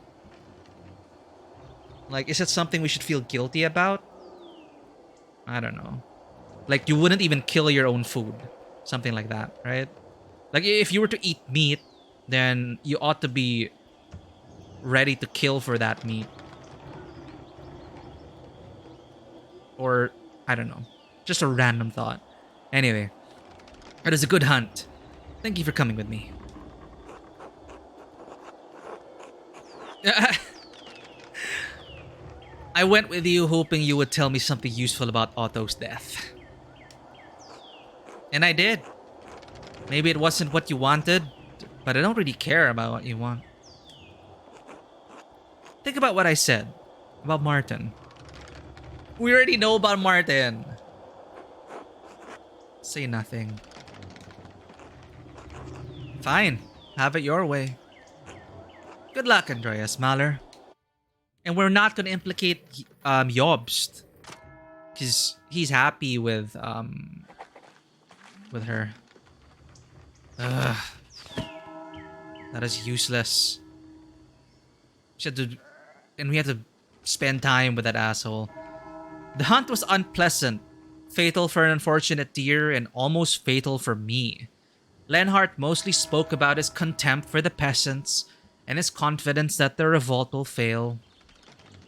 Like, is it something we should feel guilty about? I don't know. Like, you wouldn't even kill your own food. Something like that, right? Like, if you were to eat meat, then you ought to be ready to kill for that meat. Or, I don't know. Just a random thought. Anyway, it was a good hunt. Thank you for coming with me. I went with you hoping you would tell me something useful about Otto's death. And I did. Maybe it wasn't what you wanted, but I don't really care about what you want. Think about what I said about Martin. We already know about Martin. Say nothing. Fine. Have it your way. Good luck, Andreas Mahler. And we're not gonna implicate Jobst. Because he's happy with her. Ugh. That is useless. And we had to spend time with that asshole. The hunt was unpleasant, fatal for an unfortunate deer, and almost fatal for me. Lenhart mostly spoke about his contempt for the peasants and his confidence that the revolt will fail.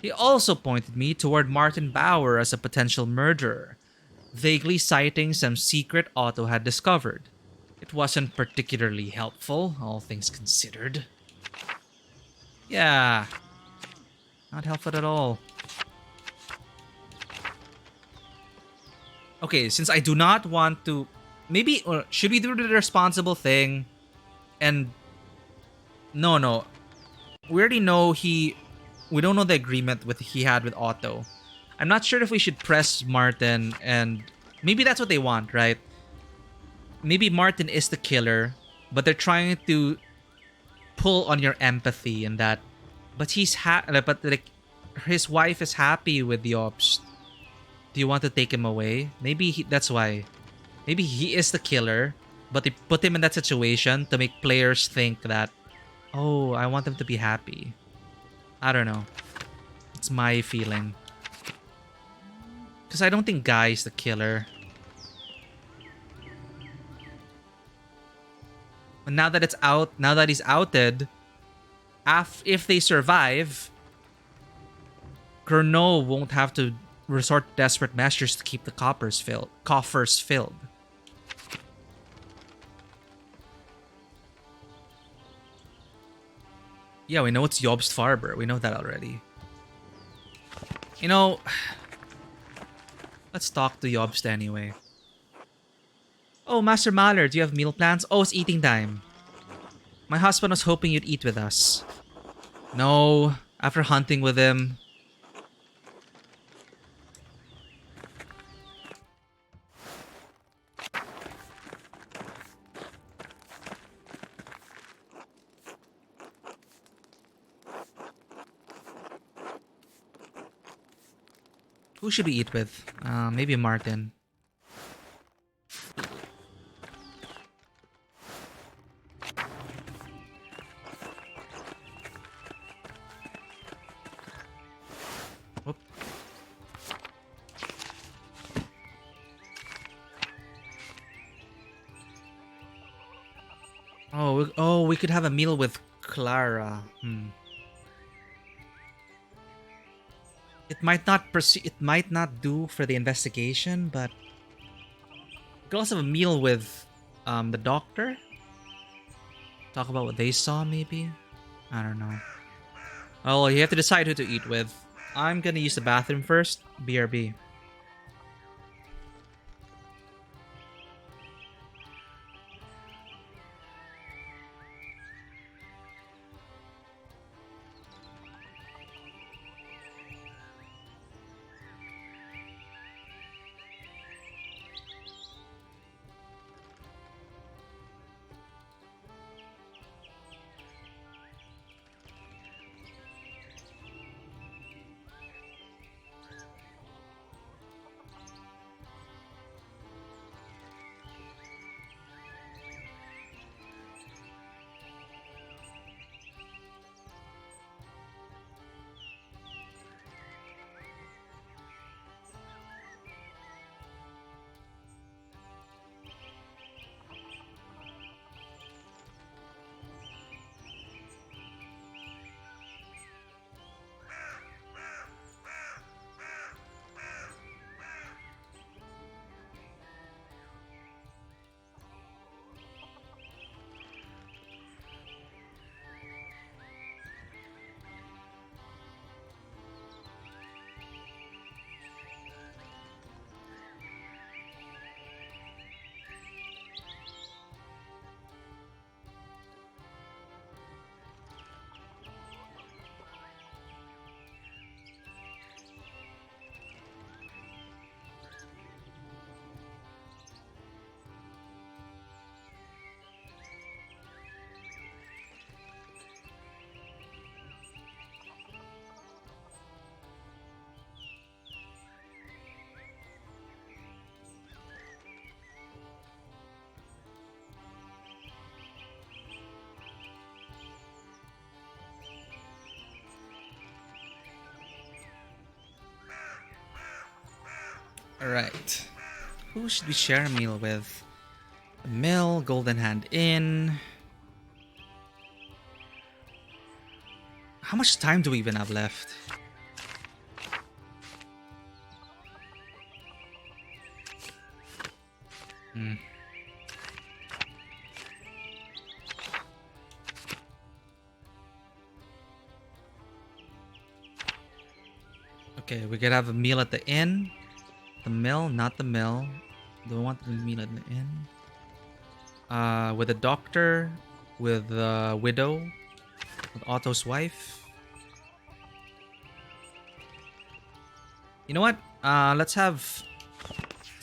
He also pointed me toward Martin Bauer as a potential murderer, vaguely citing some secret Otto had discovered. It wasn't particularly helpful, all things considered. Yeah, not helpful at all. Okay, since I do not want to... Maybe, or should we do the responsible thing? And... No. We already know we don't know the agreement he had with Otto. I'm not sure if we should press Martin and... Maybe that's what they want, right? Maybe Martin is the killer, but they're trying to pull on your empathy and that. But his wife is happy with the ops. Do you want to take him away? Maybe that's why. Maybe he is the killer, but they put him in that situation to make players think that, oh, I want them to be happy. I don't know. It's my feeling. Because I don't think Guy is the killer. And now that it's out, now that he's outed, if they survive, Gernot won't have to resort to desperate measures to keep the coffers filled. Yeah, we know it's Jobst Farber. We know that already. You know, let's talk to Jobst anyway. Oh, Master Mahler, do you have meal plans? Oh, it's eating time. My husband was hoping you'd eat with us. No, after hunting with him. Who should we eat with? Maybe Martin. Whoop. Oh, we could have a meal with Clara. It might not do for the investigation, but we could also have a meal with the doctor. Talk about what they saw, maybe? I don't know. Oh, you have to decide who to eat with. I'm gonna use the bathroom first. BRB. Alright. Who should we share a meal with? The Mill, Golden Hand Inn. How much time do we even have left? Hmm. Okay, we could have a meal at the inn. The Mill, not the Mill. Do we want the meal at the inn? With the doctor, with the widow, with Otto's wife. You know what? Let's have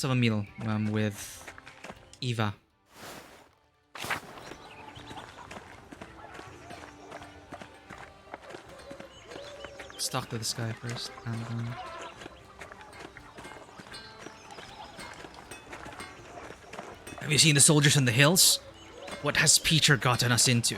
a meal with Eva. Let's talk to this guy first. And, have you seen the soldiers on the hills? What has Peter gotten us into?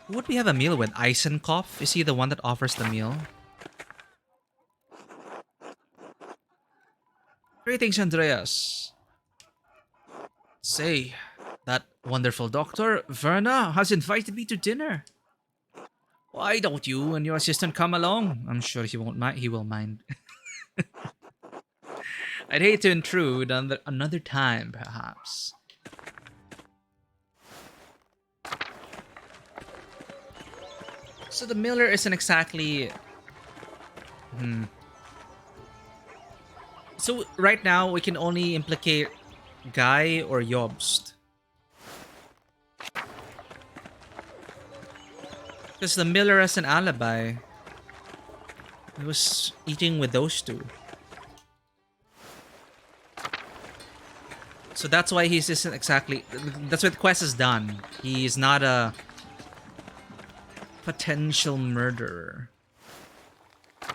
Who would we have a meal with? Eisenkopf? Is he the one that offers the meal? Greetings, Andreas. Say, that wonderful doctor, Verna, has invited me to dinner. Why don't you and your assistant come along? I'm sure he won't mind. He will mind. I'd hate to intrude another time, perhaps. So the miller isn't exactly... So right now, we can only implicate Guy or Jobst. Because the miller has an alibi. He was eating with those two. So that's why he's isn't exactly... That's why the quest is done. He's not a potential murderer.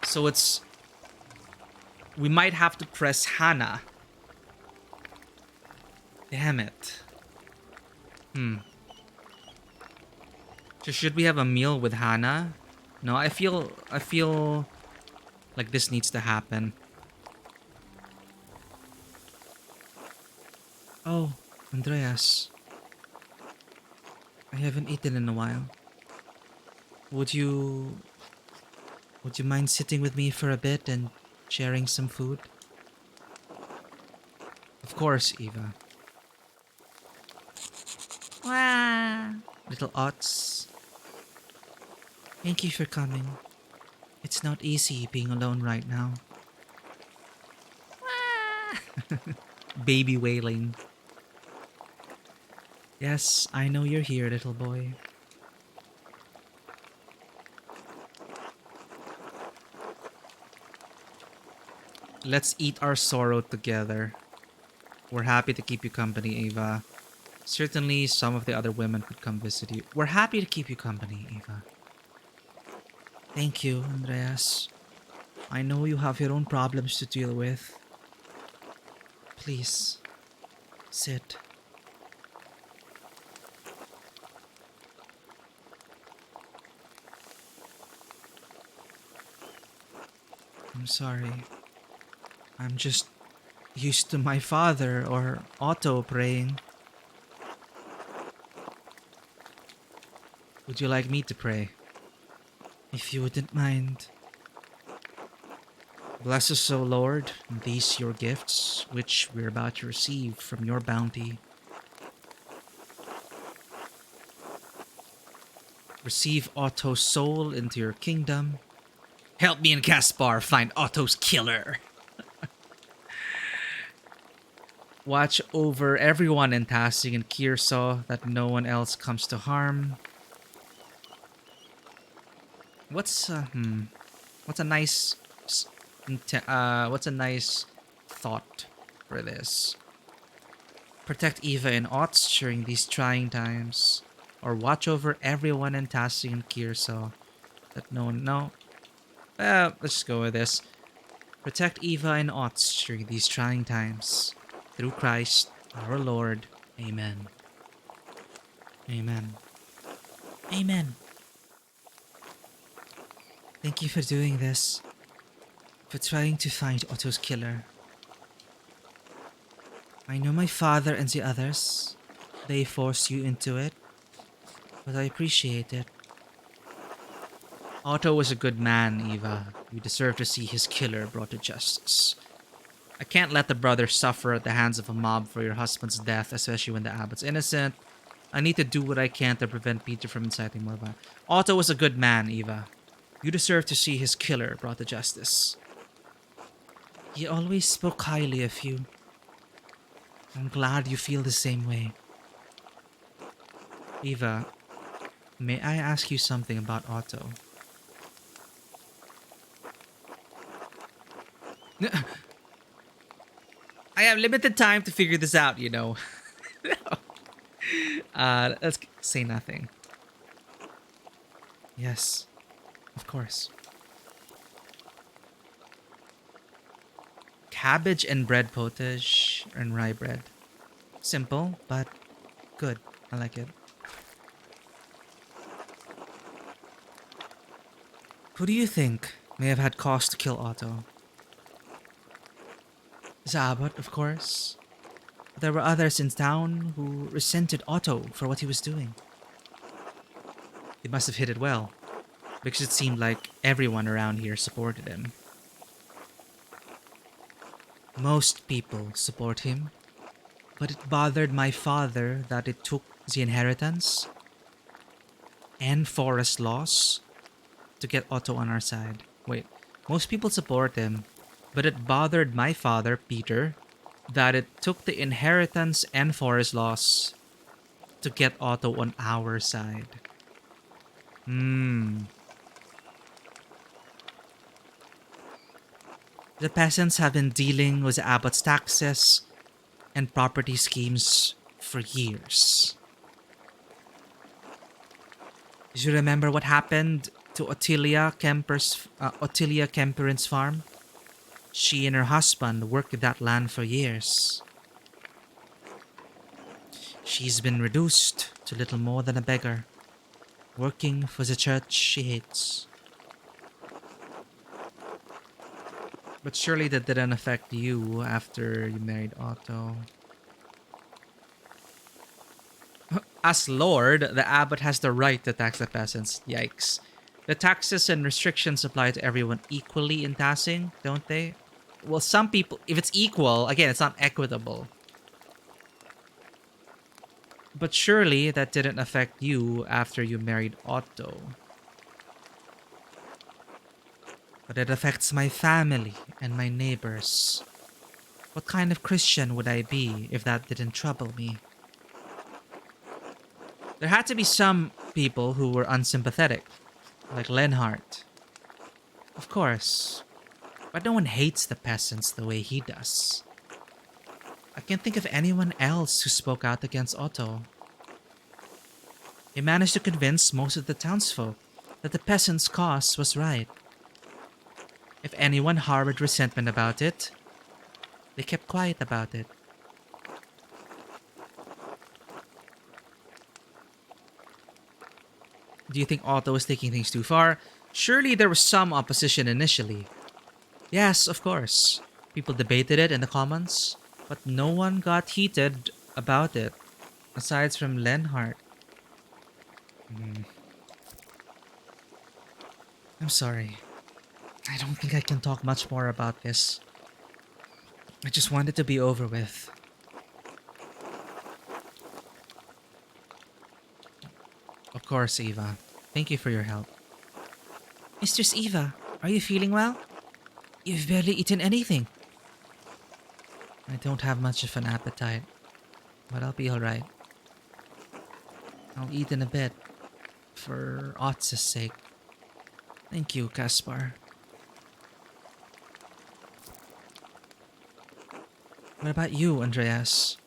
So it's... We might have to press Hannah. Damn it. So should we have a meal with Hannah? No, I feel like this needs to happen. Oh, Andreas. I haven't eaten in a while. Would you mind sitting with me for a bit and sharing some food? Of course, Eva. Wah! Little Ots. Thank you for coming. It's not easy being alone right now. Wah! Baby wailing. Yes, I know you're here, little boy. Let's eat our sorrow together. We're happy to keep you company, Eva. Certainly, some of the other women could come visit you. We're happy to keep you company, Eva. Thank you, Andreas. I know you have your own problems to deal with. Please, sit. I'm sorry. I'm just used to my father or Otto praying. Would you like me to pray? If you wouldn't mind. Bless us, O Lord, and these your gifts, which we're about to receive from your bounty. Receive Otto's soul into your kingdom. Help me and Caspar find Otto's killer. Watch over everyone in Tassing and Kearsaw, that no one else comes to harm. What's a nice thought for this? Protect Eva and Ots during these trying times, or watch over everyone in Tassing and Kearsaw. that no one know. Let's just go with this. Protect Eva and Ots during these trying times. Through Christ, our Lord. Amen. Amen. Amen. Thank you for doing this. For trying to find Otto's killer. I know my father and the others. They forced you into it. But I appreciate it. Otto was a good man, Eva. You deserve to see his killer brought to justice. I can't let the brother suffer at the hands of a mob for your husband's death, especially when the abbot's innocent. I need to do what I can to prevent Peter from inciting more violence. Otto was a good man, Eva. You deserve to see his killer brought to justice. He always spoke highly of you. I'm glad you feel the same way. Eva, may I ask you something about Otto? I have limited time to figure this out, you know. Let's say nothing. Yes, of course. Cabbage and bread potage and rye bread. Simple, but good. I like it. Who do you think may have had cause to kill Otto? The abbot, of course. There were others in town who resented Otto for what he was doing. He must have hit it well, because it seemed like everyone around here supported him. Most people support him, but it bothered my father that it took the inheritance and forest laws to get Otto on our side. Wait, most people support him, but it bothered my father, Peter, that it took the inheritance and forest laws to get Otto on our side. The peasants have been dealing with the abbot's taxes and property schemes for years. Do you remember what happened to Ottilia Kemperin's farm? She and her husband worked that land for years. She's been reduced to little more than a beggar, working for the church she hates. But surely that didn't affect you after you married Otto. As Lord, the abbot has the right to tax the peasants. Yikes. The taxes and restrictions apply to everyone equally in taxing, don't they? Well, some people, if it's equal, again, it's not equitable. But surely that didn't affect you after you married Otto. But it affects my family and my neighbors. What kind of Christian would I be if that didn't trouble me? There had to be some people who were unsympathetic, like Lenhart. Of course. But no one hates the peasants the way he does. I can't think of anyone else who spoke out against Otto. He managed to convince most of the townsfolk that the peasants' cause was right. If anyone harbored resentment about it, they kept quiet about it. Do you think Otto was taking things too far? Surely there was some opposition initially. Yes, of course. People debated it in the comments, but no one got heated about it, aside from Lenhart. I'm sorry. I don't think I can talk much more about this. I just want it to be over with. Of course, Eva. Thank you for your help. Mistress Eva, are you feeling well? You've barely eaten anything. I don't have much of an appetite, but I'll be alright. I'll eat in a bit, for Otz's sake. Thank you, Caspar. What about you, Andreas?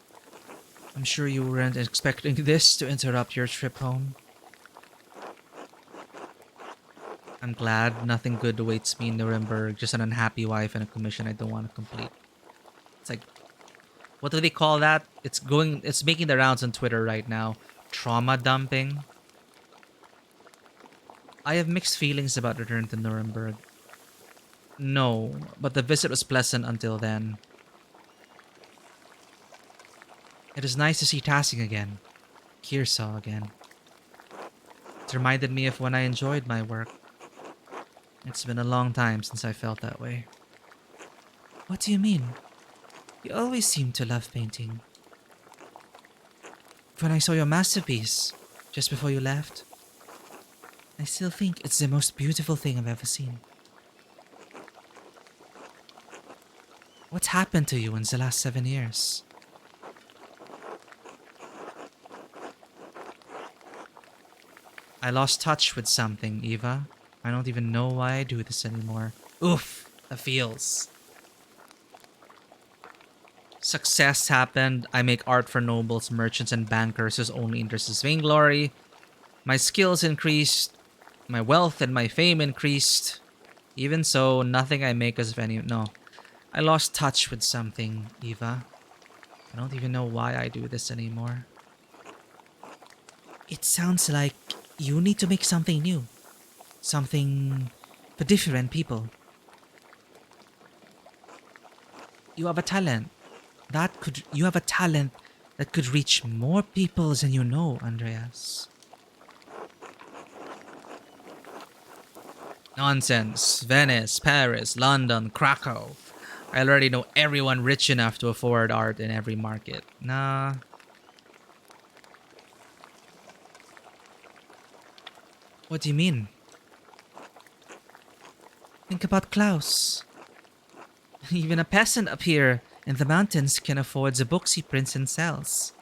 I'm sure you weren't expecting this to interrupt your trip home. I'm glad nothing good awaits me in Nuremberg. Just an unhappy wife and a commission I don't want to complete. It's like, what do they call that? It's making the rounds on Twitter right now. Trauma dumping. I have mixed feelings about return to Nuremberg. No, but the visit was pleasant until then. It is nice to see Tassing again. Kearsaw again. It reminded me of when I enjoyed my work. It's been a long time since I felt that way. What do you mean? You always seem to love painting. When I saw your masterpiece, just before you left, I still think it's the most beautiful thing I've ever seen. What's happened to you in the last 7 years? I lost touch with something, Eva. I don't even know why I do this anymore. Oof, the feels. Success happened. I make art for nobles, merchants, and bankers whose only interest is vainglory. My skills increased. My wealth and my fame increased. Even so, nothing I make is of any... No. I lost touch with something, Eva. I don't even know why I do this anymore. It sounds like you need to make something new. Something for different people. You have a talent. You have a talent that could reach more people than you know, Andreas. Nonsense. Venice, Paris, London, Krakow. I already know everyone rich enough to afford art in every market. Nah. What do you mean? Think about Klaus. Even a peasant up here in the mountains can afford the books he prints and sells.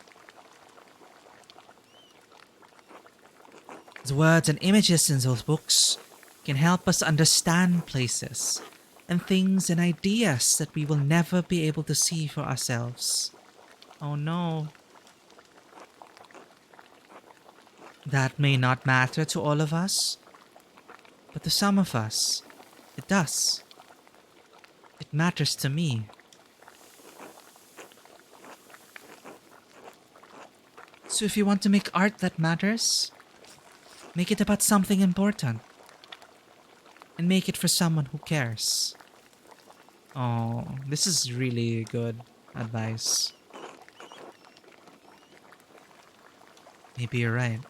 The words and images in those books can help us understand places and things and ideas that we will never be able to see for ourselves. Oh no. That may not matter to all of us, but to some of us, it does. It matters to me. So if you want to make art that matters, make it about something important. And make it for someone who cares. Oh, this is really good advice. Maybe you're right.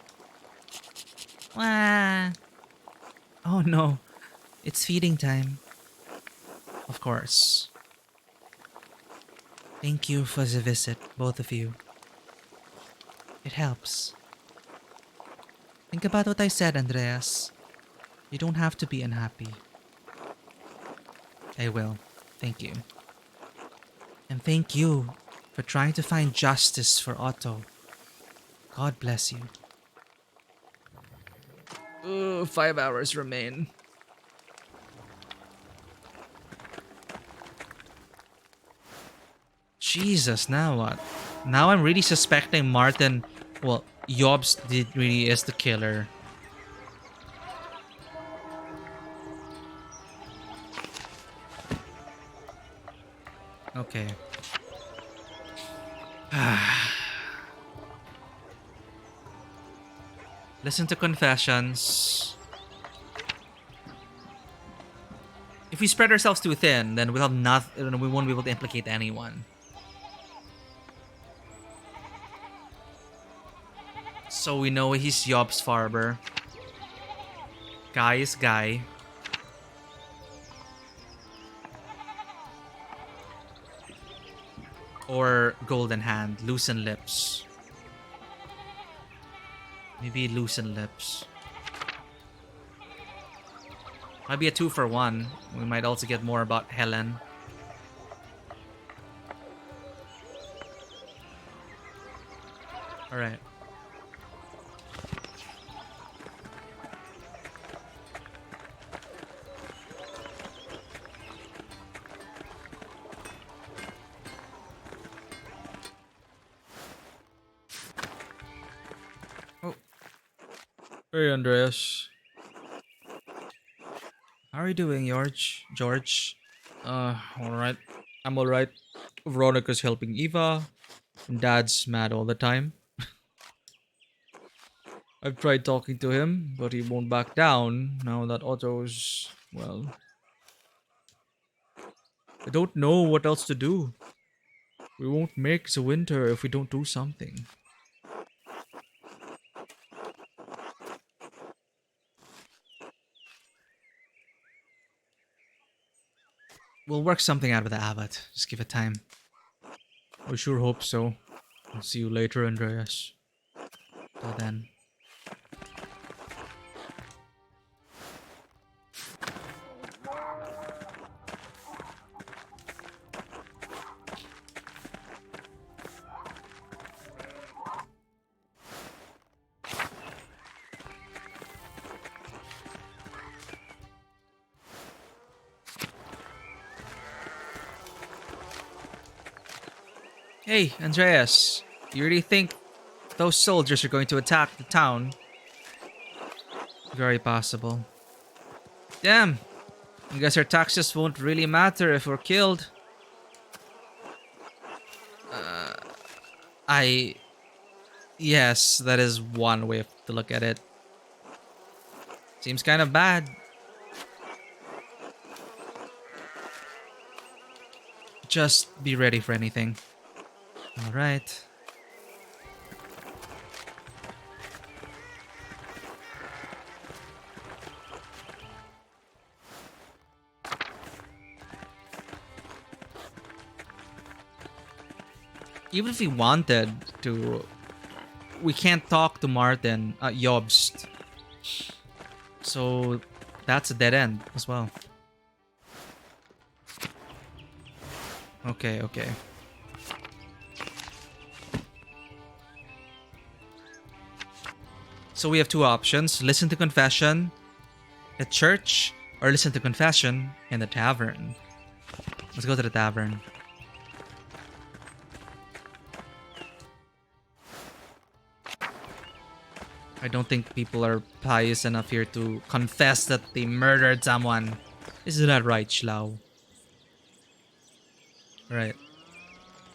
Wah. Oh no, it's feeding time. Of course. Thank you for the visit, both of you. It helps. Think about what I said, Andreas. You don't have to be unhappy. I will. Thank you. And thank you for trying to find justice for Otto. God bless you. 5 hours remain. Jesus, now what? Now I'm really suspecting Martin. Well, Jobs really is the killer. Okay. Listen to confessions. If we spread ourselves too thin, then we'll have nothing. We won't be able to implicate anyone. So we know he's Jobs Farber. Guy is Guy. Or Golden Hand, Loosen Lips. Maybe Loosen Lips. Might be a 2 for 1. We might also get more about Helen. Alright. Oh. Hey, Andreas. are you doing, George? Alright. I'm alright. Veronica's helping Eva, and Dad's mad all the time. I've tried talking to him, but he won't back down now that Otto's, well, I don't know what else to do. We won't make the winter if we don't do something. We'll work something out with the abbot. Just give it time. I sure hope so. I'll see you later, Andreas. Till then. Hey, Andreas. You really think those soldiers are going to attack the town? Very possible. Damn. I guess our taxes won't really matter if we're killed. I... Yes, that is one way to look at it. Seems kind of bad. Just be ready for anything. Alright. Even if we wanted to, we can't talk to Martin, Jobst. So that's a dead end as well. Okay, okay. So we have two options. Listen to confession at church, or listen to confession in the tavern. Let's go to the tavern. I don't think people are pious enough here to confess that they murdered someone. Isn't that right, Schlau? Right.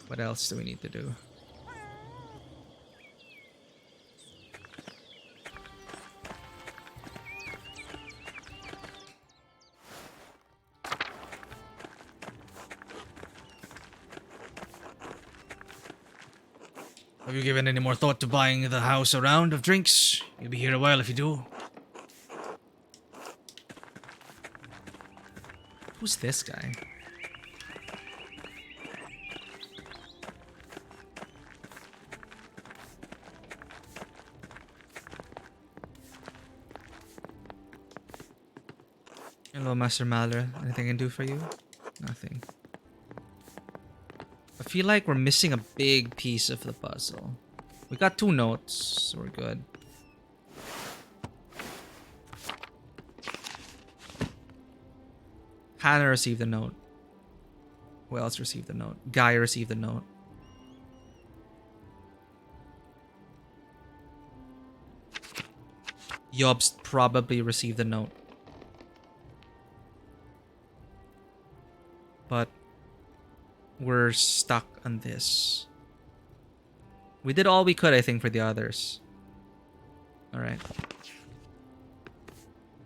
What else do we need to do? Have you given any more thought to buying the house a round of drinks? You'll be here a while if you do. Who's this guy? Hello, Master Mahler. Anything I can do for you? Nothing. I feel like we're missing a big piece of the puzzle. We got 2 notes, so we're good. Hannah received the note. Who else received the note? Guy received the note. Jobst probably received the note. But we're stuck on this. We did all we could, I think, for the others. Alright.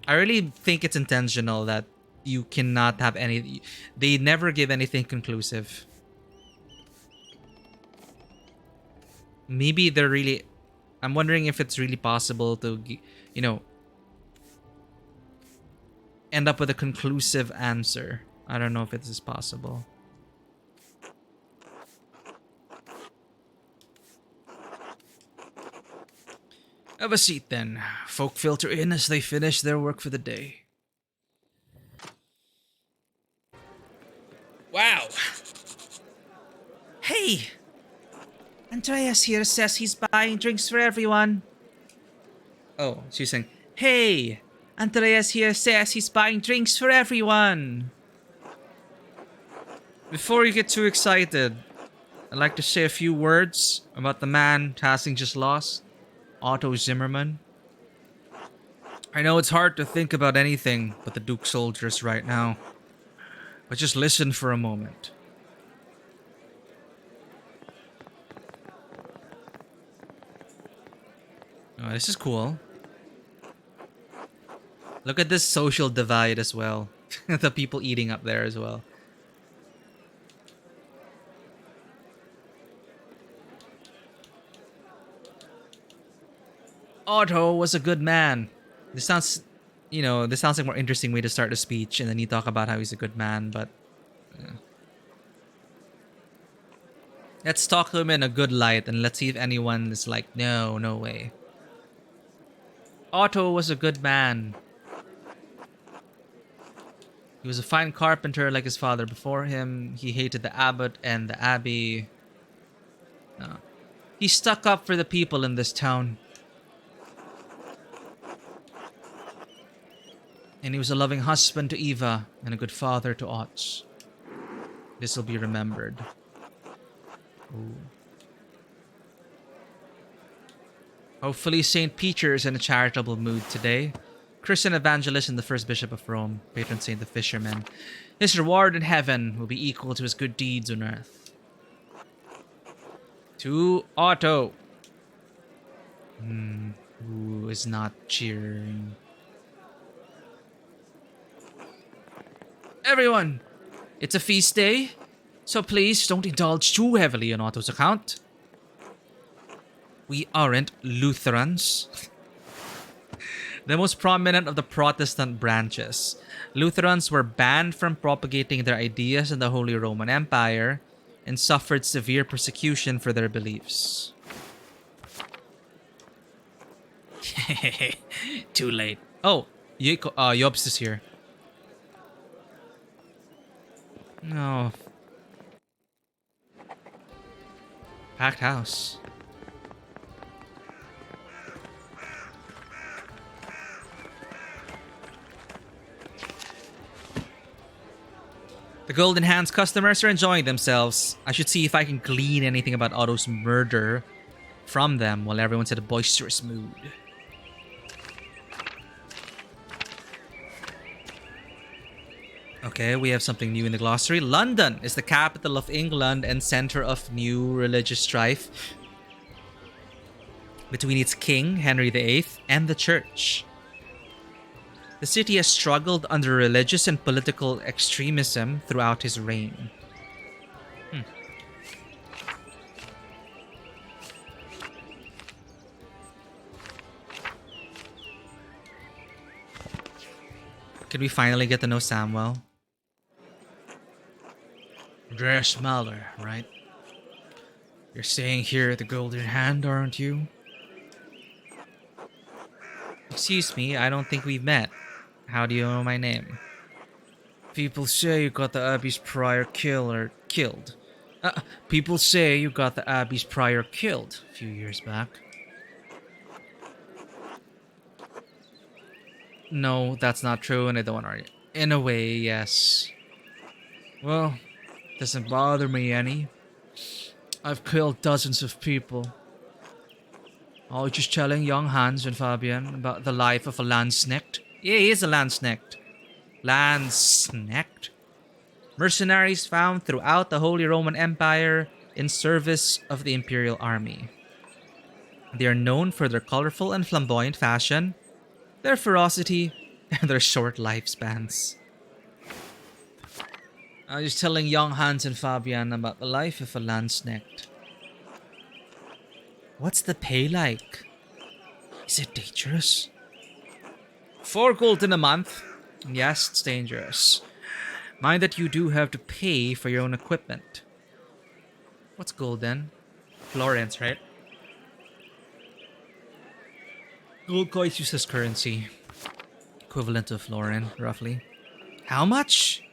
I really think it's intentional that you cannot have any... They never give anything conclusive. Maybe they're really... I'm wondering if it's really possible to, you know, end up with a conclusive answer. I don't know if it is possible. Have a seat then. Folk filter in as they finish their work for the day. Wow. Hey! Andreas here says he's buying drinks for everyone. Oh, she's saying, hey! Andreas here says he's buying drinks for everyone. Before you get too excited, I'd like to say a few words about the man Tassing just lost. Otto Zimmerman. I know it's hard to think about anything but the Duke soldiers right now. But just listen for a moment. Oh, this is cool. Look at this social divide as well. The people eating up there as well. Otto was a good man. This sounds, this sounds like a more interesting way to start a speech, and then you talk about how he's a good man, but let's talk to him in a good light, and let's see if anyone is like, no, no way. Otto was a good man. He was a fine carpenter like his father before him. He hated the abbot and the abbey. No. He stuck up for the people in this town. And he was a loving husband to Eva and a good father to Otts. This will be remembered. Ooh. Hopefully St. Peter is in a charitable mood today. Christian evangelist and the first bishop of Rome, patron saint of fishermen. His reward in heaven will be equal to his good deeds on earth. To Otto. Who is not cheering? Everyone, it's a feast day, so please don't indulge too heavily on Otto's account. We aren't Lutherans. The most prominent of the Protestant branches. Lutherans were banned from propagating their ideas in the Holy Roman Empire and suffered severe persecution for their beliefs. Too late. Oh, Jobst is here. No. Packed house. The Golden Hands customers are enjoying themselves. I should see if I can glean anything about Otto's murder from them while everyone's in a boisterous mood. Okay, we have something new in the glossary. London is the capital of England and center of new religious strife between its king, Henry VIII, and the church. The city has struggled under religious and political extremism throughout his reign. Can we finally get to know Samuel? Andreas Mahler, right? You're staying here at the Golden Hand, aren't you? Excuse me, I don't think we've met. How do you know my name? People say you got the Abbey's prior killed. People say you got the Abbey's prior killed a few years back. No, that's not true, and I don't want to argue. In a way, yes. Well, doesn't bother me any. I've killed dozens of people. I was just telling young Hans and Fabian about the life of a Landsknecht. Yeah, he is a Landsknecht. Landsknecht? Mercenaries found throughout the Holy Roman Empire in service of the Imperial Army. They are known for their colorful and flamboyant fashion, their ferocity, and their short lifespans. I was just telling young Hans and Fabian about the life of a Landsknecht. What's the pay like? Is it dangerous? 4 gulden a month. Yes, it's dangerous. Mind that you do have to pay for your own equipment. What's gulden? Florins, right? Gold coins used as currency. Equivalent to florin, roughly. How much?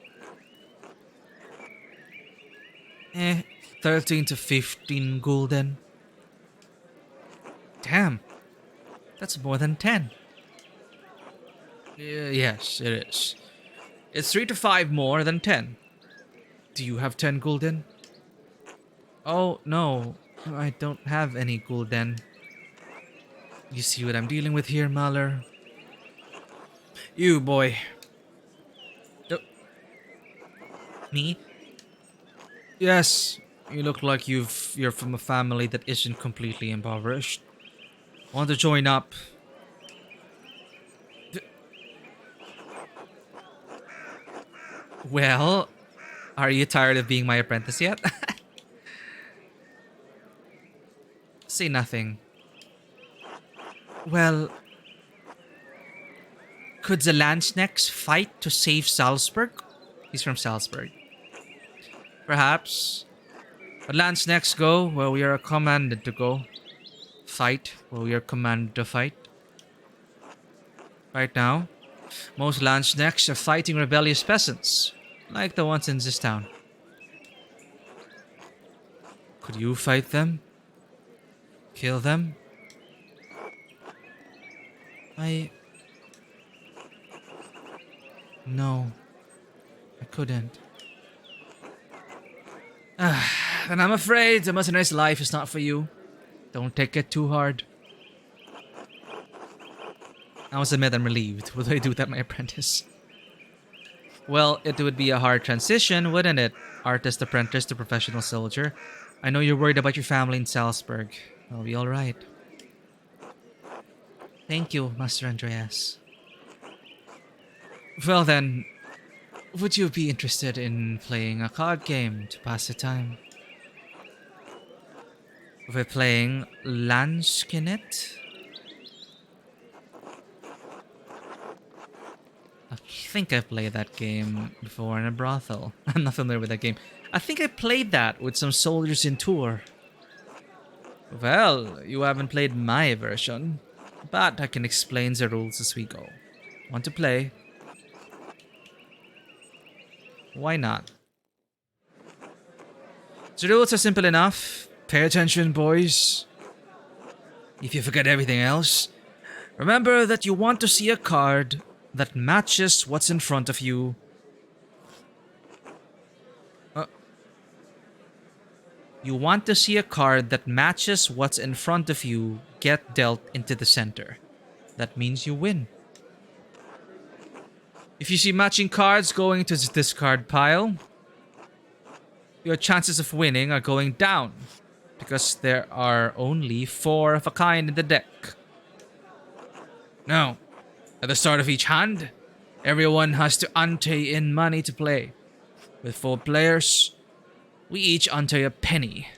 13 to 15 gulden. Damn. That's more than 10. Yes, it is. It's 3 to 5 more than 10. Do you have 10 gulden? Oh, no. I don't have any gulden. You see what I'm dealing with here, Mahler? You, boy. Uh, Me? Yes. You look like you're from a family that isn't completely impoverished. Want to join up? D- Well, are you tired of being my apprentice yet? Say nothing. Well, could the Landsnecks fight to save Salzburg? He's from Salzburg. Perhaps. But Landsnecks go where we are commanded to go. Fight where we are commanded to fight. Right now, most Landsnecks are fighting rebellious peasants, like the ones in this town. Could you fight them? Kill them? I... No, I couldn't. And I'm afraid the mercenary's life is not for you. Don't take it too hard. I must admit I'm relieved. What do I do without my apprentice? Well, it would be a hard transition, wouldn't it? Artist apprentice to professional soldier. I know you're worried about your family in Salzburg. I'll be alright. Thank you, Master Andreas. Well then, would you be interested in playing a card game to pass the time? We're playing Landskinnet? I think I played that game before in a brothel. I'm not familiar with that game. I think I played that with some soldiers in tour. Well, you haven't played my version, but I can explain the rules as we go. Want to play? Why not? The rules are simple enough. Pay attention, boys. If you forget everything else, remember that you want to see a card that matches what's in front of you. You want to see a card that matches what's in front of you get dealt into the center. That means you win. If you see matching cards going to the discard pile, your chances of winning are going down because there are only 4 of a kind in the deck. Now, at the start of each hand, everyone has to ante in money to play. With 4 players, we each ante a penny.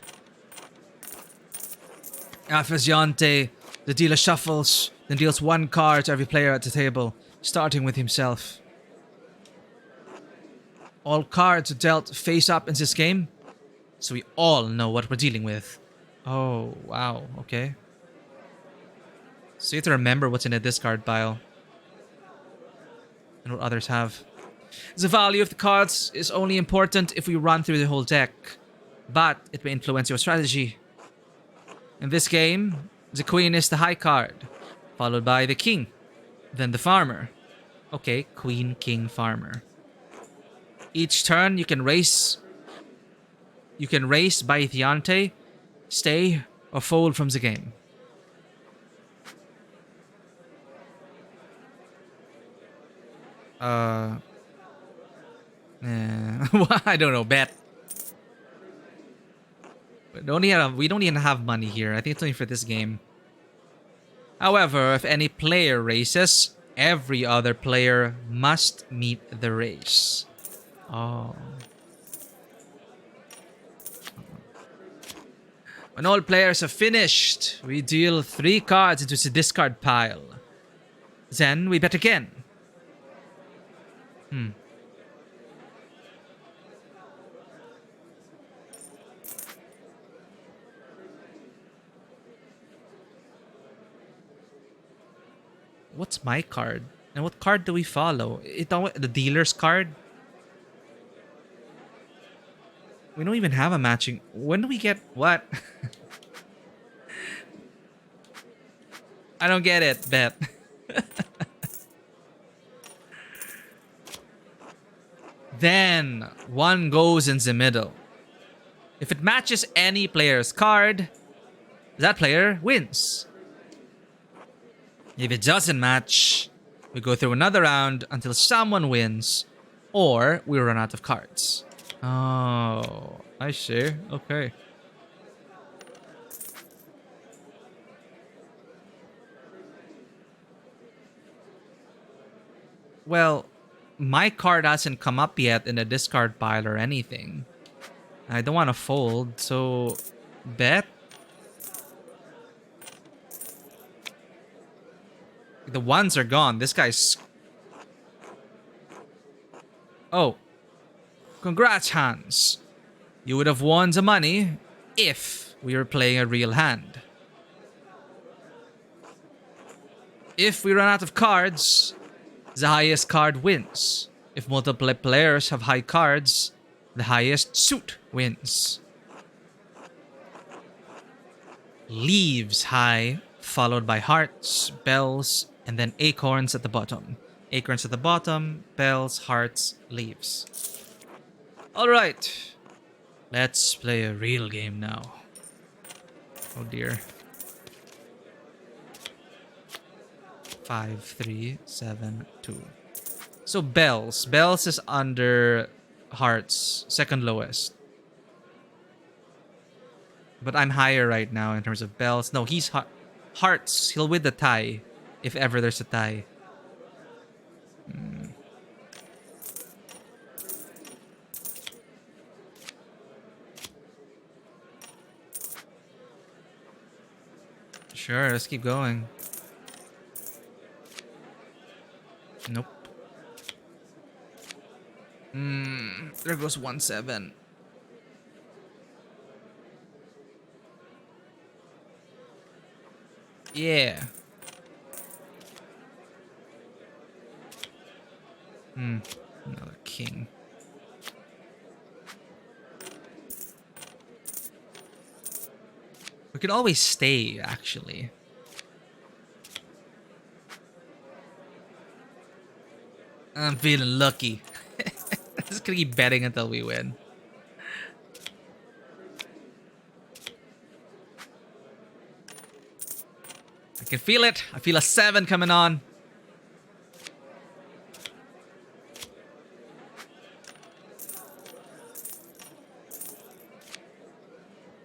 After the ante, the dealer shuffles, then deals 1 card to every player at the table, starting with himself. All cards are dealt face up in this game, so we all know what we're dealing with. Oh, wow, okay. So you have to remember what's in a discard pile and what others have. The value of the cards is only important if we run through the whole deck, but it may influence your strategy. In this game, the queen is the high card, followed by the king, then the farmer. Okay, queen, king, farmer. Each turn you can race by the ante, stay, or fold from the game. I don't know, bet. We don't even have money here. I think it's only for this game. However, if any player races, every other player must meet the race. Oh. When all players are finished, we deal 3 cards into the discard pile. Then we bet again. What's my card? And what card do we follow? The dealer's card? We don't even have a matching. When do we get what? I don't get it, bet. Then 1 goes in the middle. If it matches any player's card, that player wins. If it doesn't match, We go through another round until someone wins, or we run out of cards. Oh, I see. Okay. Well, my card hasn't come up yet in the discard pile or anything. I don't want to fold, so bet. The ones are gone. This guy's... Oh. Congrats, Hans. You would have won the money if we were playing a real hand. If we run out of cards, the highest card wins. If multiple players have high cards, the highest suit wins. Leaves high, followed by hearts, bells, and then acorns at the bottom. Acorns at the bottom, bells, hearts, leaves. Alright. Let's play a real game now. Oh dear. 5, 3, 7, 2. So bells. Bells is under hearts. Second lowest. But I'm higher right now in terms of bells. No, he's hearts. He'll win the tie. If ever there's a tie. Sure, let's keep going. Nope. There goes 1-7. Yeah. Another king. We could always stay, actually. I'm feeling lucky. Just gonna keep betting until we win. I can feel it. I feel a 7 coming on.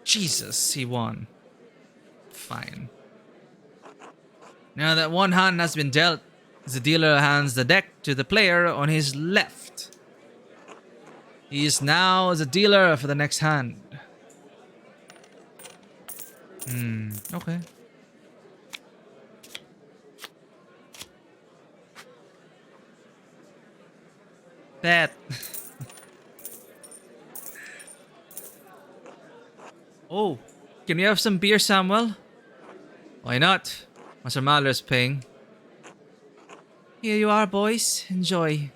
Jesus, he won. Fine. Now that one hand has been dealt, the dealer hands the deck to the player on his left. He is now the dealer for the next hand. Okay. Bet. Oh, can we have some beer, Samuel? Why not? Master Mahler's paying. Here you are, boys. Enjoy.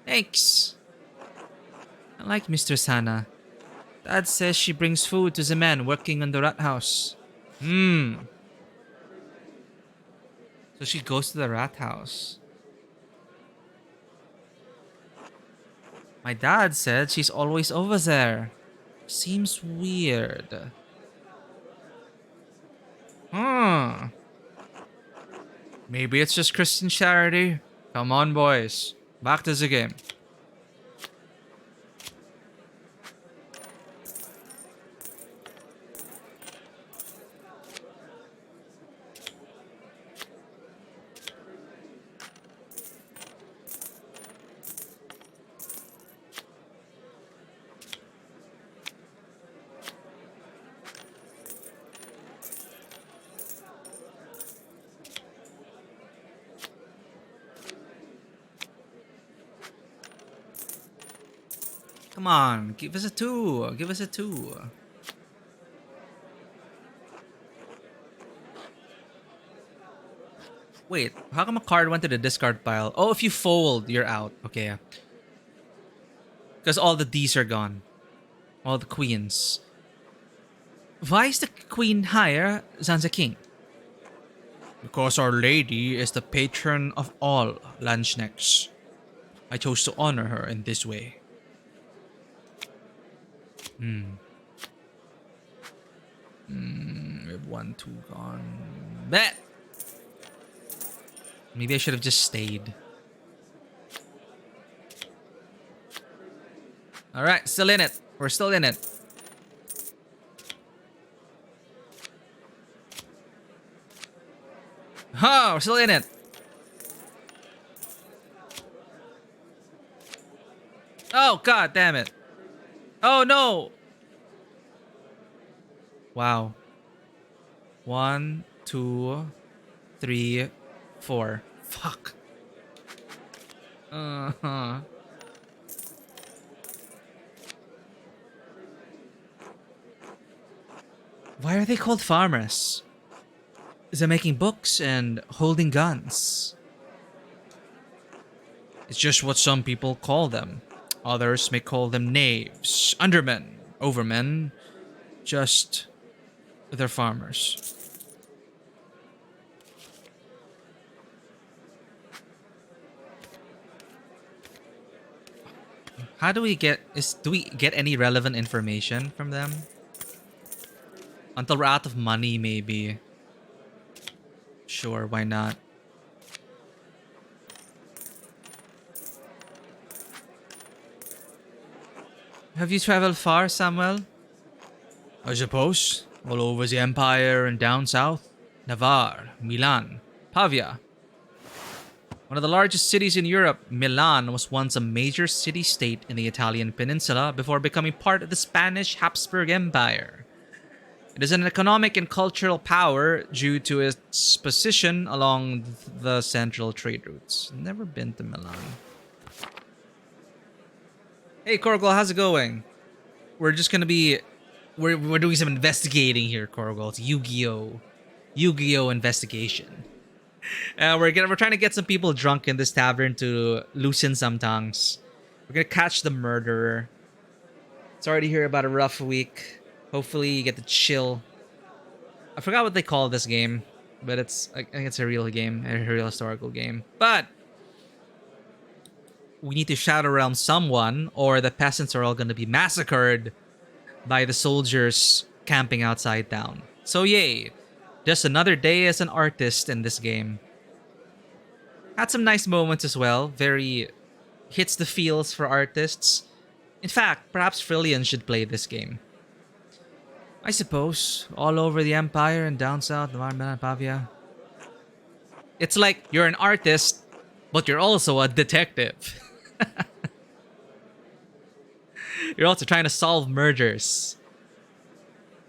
Thanks. I like Mr. Sana. Dad says she brings food to the men working on the rat house. So she goes to the rat house. My dad said she's always over there. Seems weird. Maybe it's just Christian charity. Come on, boys. Back to the game. Come on, give us a 2. Give us a 2. Wait, how come a card went to the discard pile? Oh, if you fold, you're out. Okay. Because all the Ds are gone. All the queens. Why is the queen higher than the king? Because Our Lady is the patron of all Landsknechts. I chose to honor her in this way. We have 1, 2 gone. Bet! Maybe I should have just stayed. Alright, still in it. We're still in it. Oh, we're still in it. Oh, god damn it. Oh, no. Wow. 1, 2, 3, 4. Fuck. Uh-huh. Why are they called farmers? Is it making books and holding guns? It's just what some people call them. Others may call them knaves, undermen, overmen. Just they're farmers. How do we get do we get any relevant information from them? Until we're out of money, maybe. Sure, why not? Have you traveled far, Samuel? I suppose. All over the Empire and down south. Navarre, Milan, Pavia. One of the largest cities in Europe, Milan was once a major city-state in the Italian peninsula before becoming part of the Spanish Habsburg Empire. It is an economic and cultural power due to its position along the central trade routes. Never been to Milan. Hey, Korgol, how's it going? We're just gonna be... We're doing some investigating here, Korgol. It's Yu-Gi-Oh! Yu-Gi-Oh! Investigation. We're trying to get some people drunk in this tavern to loosen some tongues. We're gonna catch the murderer. Sorry to hear about a rough week. Hopefully you get to chill. I forgot what they call this game, but I think it's a real game, a real historical game. But we need to shadow realm someone, or the peasants are all gonna be massacred by the soldiers camping outside town. So yay. Just another day as an artist in this game. Had some nice moments as well. Very hits the feels for artists. In fact, perhaps Frillian should play this game. I suppose. All over the Empire and down south, Navarre and Pavia. It's like you're an artist, but you're also a detective. You're also trying to solve murders,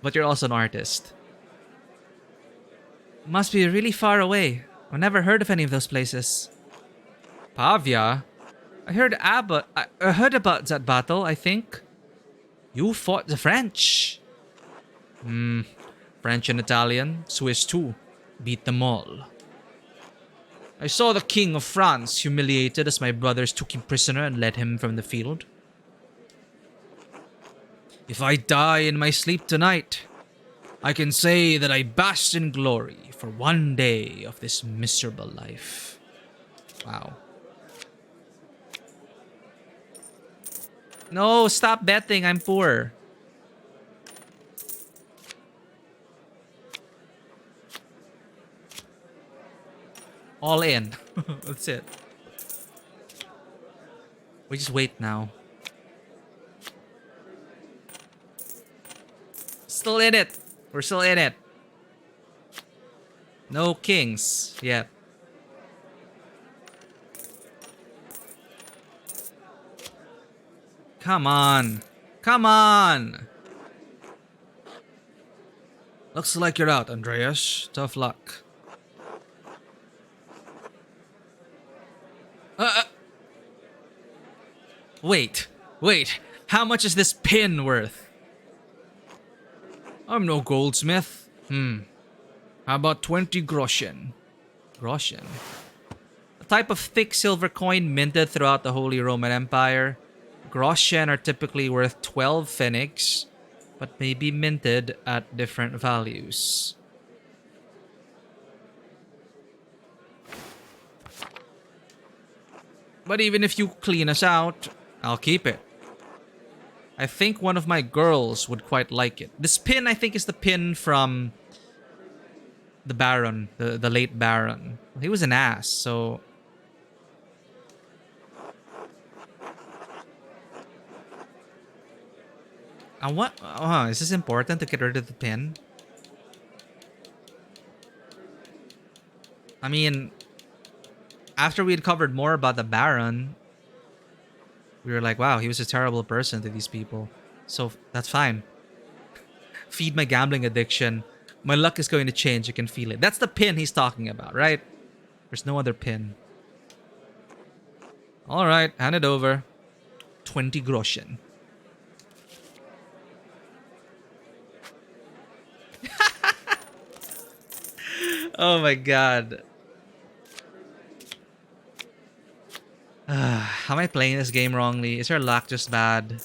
but you're also an artist. Must be really far away. I've never heard of any of those places. Pavia? I heard about that battle, I think. You fought the French. French and Italian, Swiss too. Beat them all. I saw the King of France humiliated as my brothers took him prisoner and led him from the field. If I die in my sleep tonight, I can say that I basked in glory for one day of this miserable life. Wow. No, stop betting. I'm poor. All in. That's it. We just wait now. Still in it. We're still in it. No kings yet. Come on. Come on. Looks like you're out, Andreas. Tough luck. Wait. How much is this pin worth? I'm no goldsmith. How about 20 groschen? Groschen? A type of thick silver coin minted throughout the Holy Roman Empire. Groschen are typically worth 12 pfennigs, but may be minted at different values. But even if you clean us out, I'll keep it. I think one of my girls would quite like it. This pin, I think, is the pin from the Baron, the late Baron. He was an ass, so... what? Oh, is this important to get rid of the pin? I mean, after we had covered more about the Baron, we were like, wow, he was a terrible person to these people. So that's fine. Feed my gambling addiction. My luck is going to change. You can feel it. That's the pin he's talking about, right? There's no other pin. All right, hand it over. 20 groschen. Oh my god. How am I playing this game wrongly? Is our luck just bad?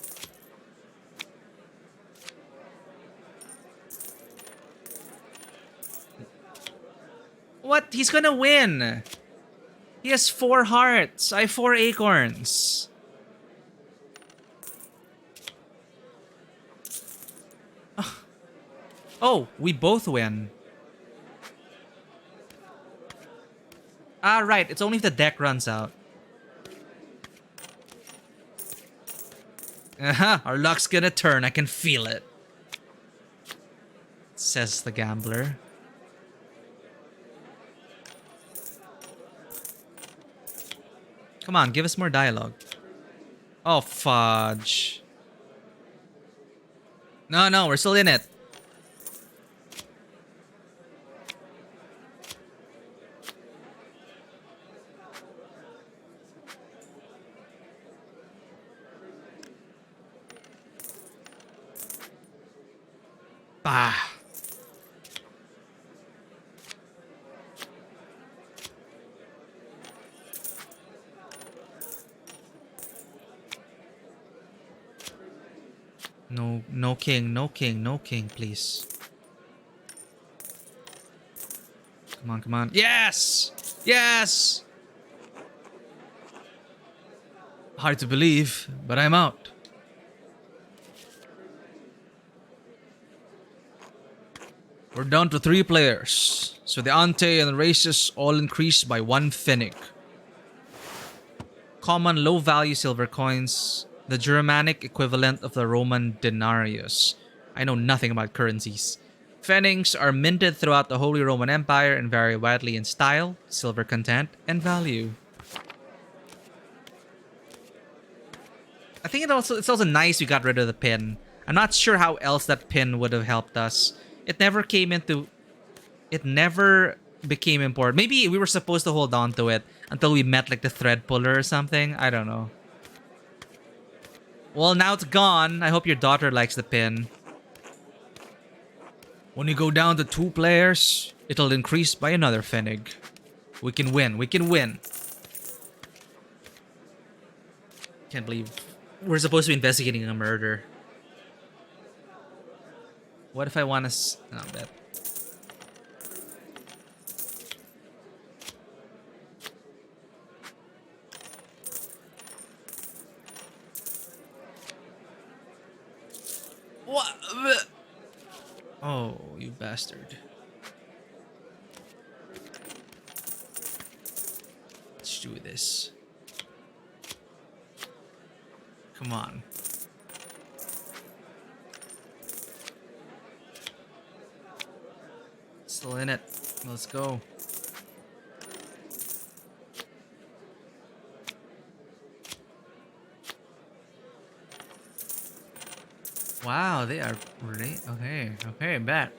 What? He's gonna win! He has 4 hearts. I have 4 acorns. Oh, we both win. Ah, right. It's only if the deck runs out. Our luck's gonna turn. I can feel it. Says the gambler. Come on, give us more dialogue. Oh, fudge. No, we're still in it. Ah. No king, no king, no king, please. Come on. Yes! Yes! Hard to believe, but I'm out. We're down to 3 players. So the ante and the races all increased by 1 pfennig. Common low-value silver coins. The Germanic equivalent of the Roman denarius. I know nothing about currencies. Pfennigs are minted throughout the Holy Roman Empire and vary widely in style, silver content, and value. I think it's also nice we got rid of the pin. I'm not sure how else that pin would have helped us. It never became important. Maybe we were supposed to hold on to it until we met like the thread puller or something. I don't know. Well, now it's gone. I hope your daughter likes the pin. When you go down to 2 players, it'll increase by another pfennig. We can win. We can win. Can't believe we're supposed to be investigating a murder. What if I want to... Not bet. What? Oh, you bastard. Let's do this. Come on. Still in it. Let's go. Wow, they are really... Okay, bet.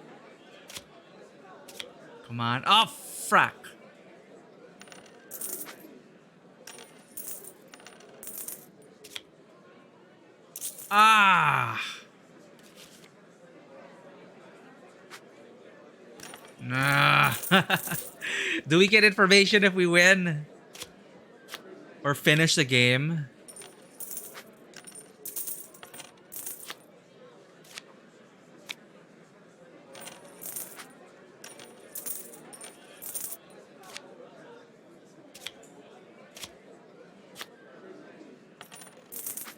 Come on. Oh, frack. Ah. Nah. Do we get information if we win? Or finish the game?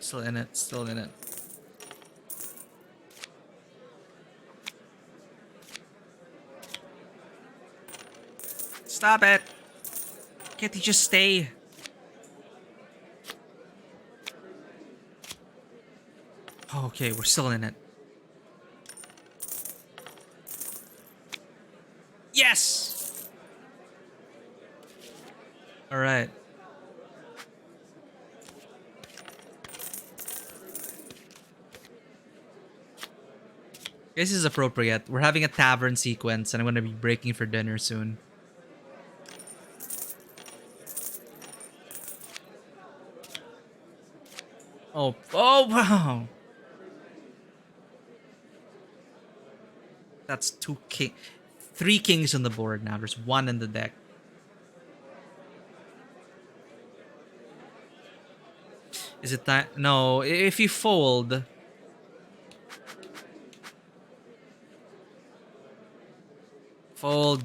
Still in it, still in it. Stop it! Can't you just stay? Okay, we're still in it. Yes! Alright. This is appropriate. We're having a tavern sequence and I'm gonna be breaking for dinner soon. Oh, wow! That's three kings on the board now. There's one in the deck. Is it time? No, if you fold... Fold.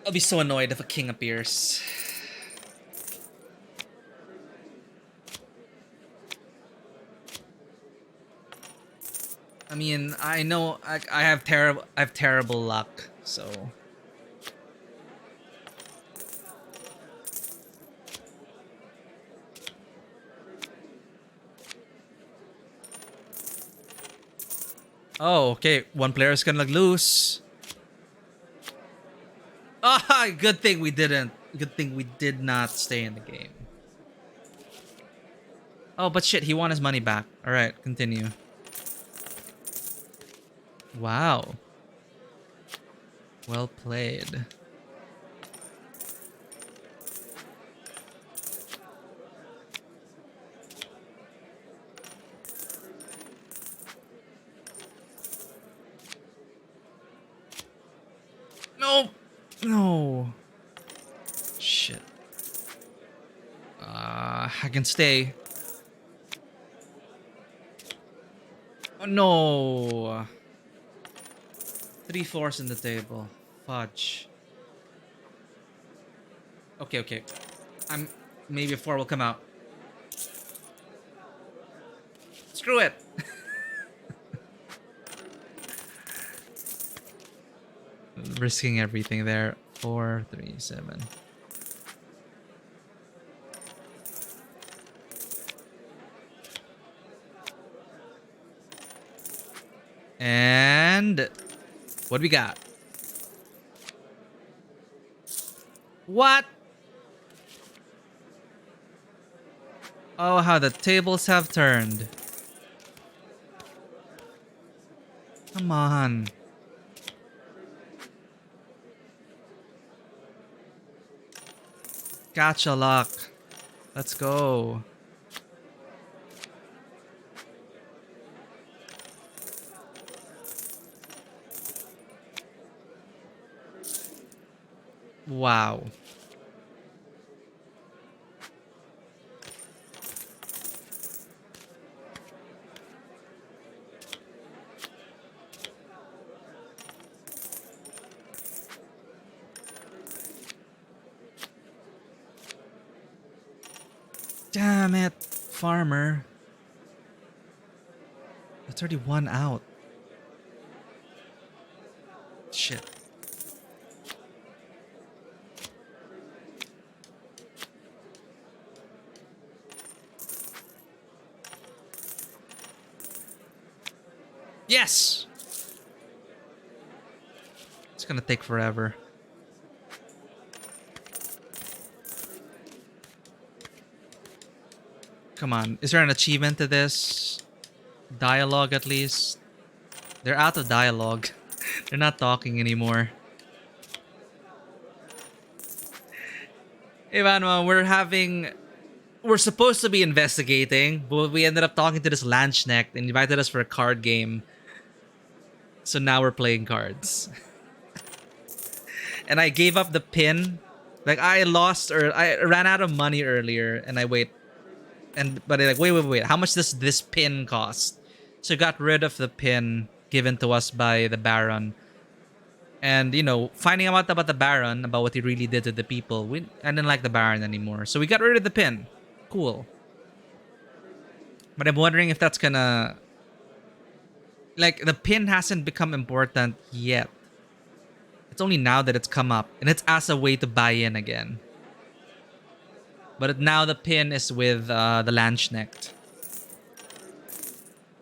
I'll be so annoyed if a king appears. I mean, I know I have terrible luck, so... Oh, okay. One player is gonna lose. Ah, good thing we didn't. Good thing we did not stay in the game. Oh, but shit, he won his money back. Alright, continue. Wow. Well played. No! No! Shit. I can stay. Oh no! 3/4 in the table. Fudge. Okay, okay. Maybe a 4 will come out. Screw it! Risking everything there. 4, 3, 7. And what do we got? What? Oh, how the tables have turned. Come on. Gotcha luck. Let's go. Wow. Damn it, farmer. That's already one out. Shit. Yes! It's gonna take forever. Come on, is there an achievement to this? Dialogue at least? They're out of dialogue. They're not talking anymore. Hey Manuel, we're supposed to be investigating, but we ended up talking to this Lanchneck and invited us for a card game. So now we're playing cards. And I gave up the pin. Like I ran out of money earlier and but like wait, how much does this pin cost? So I got rid of the pin given to us by the Baron. And you know, finding out about the Baron, about what he really did to the people, I didn't like the Baron anymore. So we got rid of the pin. Cool. But I'm wondering if that's gonna Like, the pin hasn't become important yet. It's only now that it's come up, and it's as a way to buy in again. But now the pin is with the Landsknecht.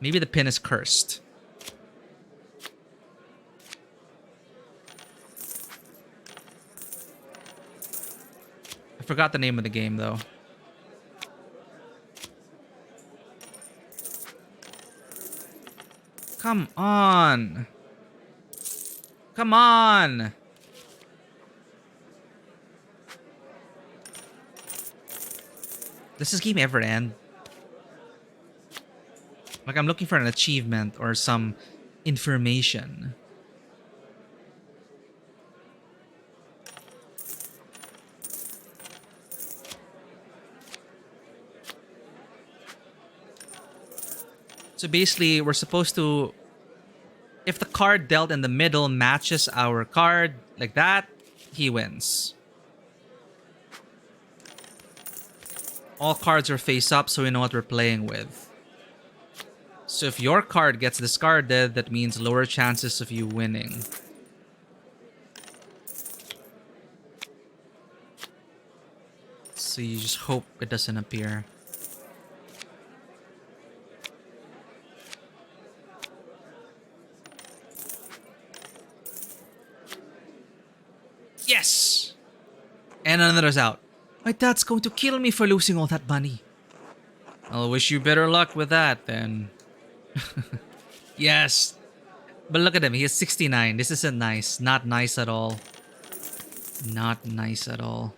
Maybe the pin is cursed. I forgot the name of the game, though. Come on. Come on. Does this game ever end? Like, I'm looking for an achievement or some information. So basically, we're supposed to... If the card dealt in the middle matches our card, like that, he wins. All cards are face up, so we know what we're playing with. So if your card gets discarded, that means lower chances of you winning. So you just hope it doesn't appear. Yes! And another's out. My dad's going to kill me for losing all that money. I'll wish you better luck with that then. Yes. But look at him, he has 69. This isn't nice. Not nice at all. Not nice at all.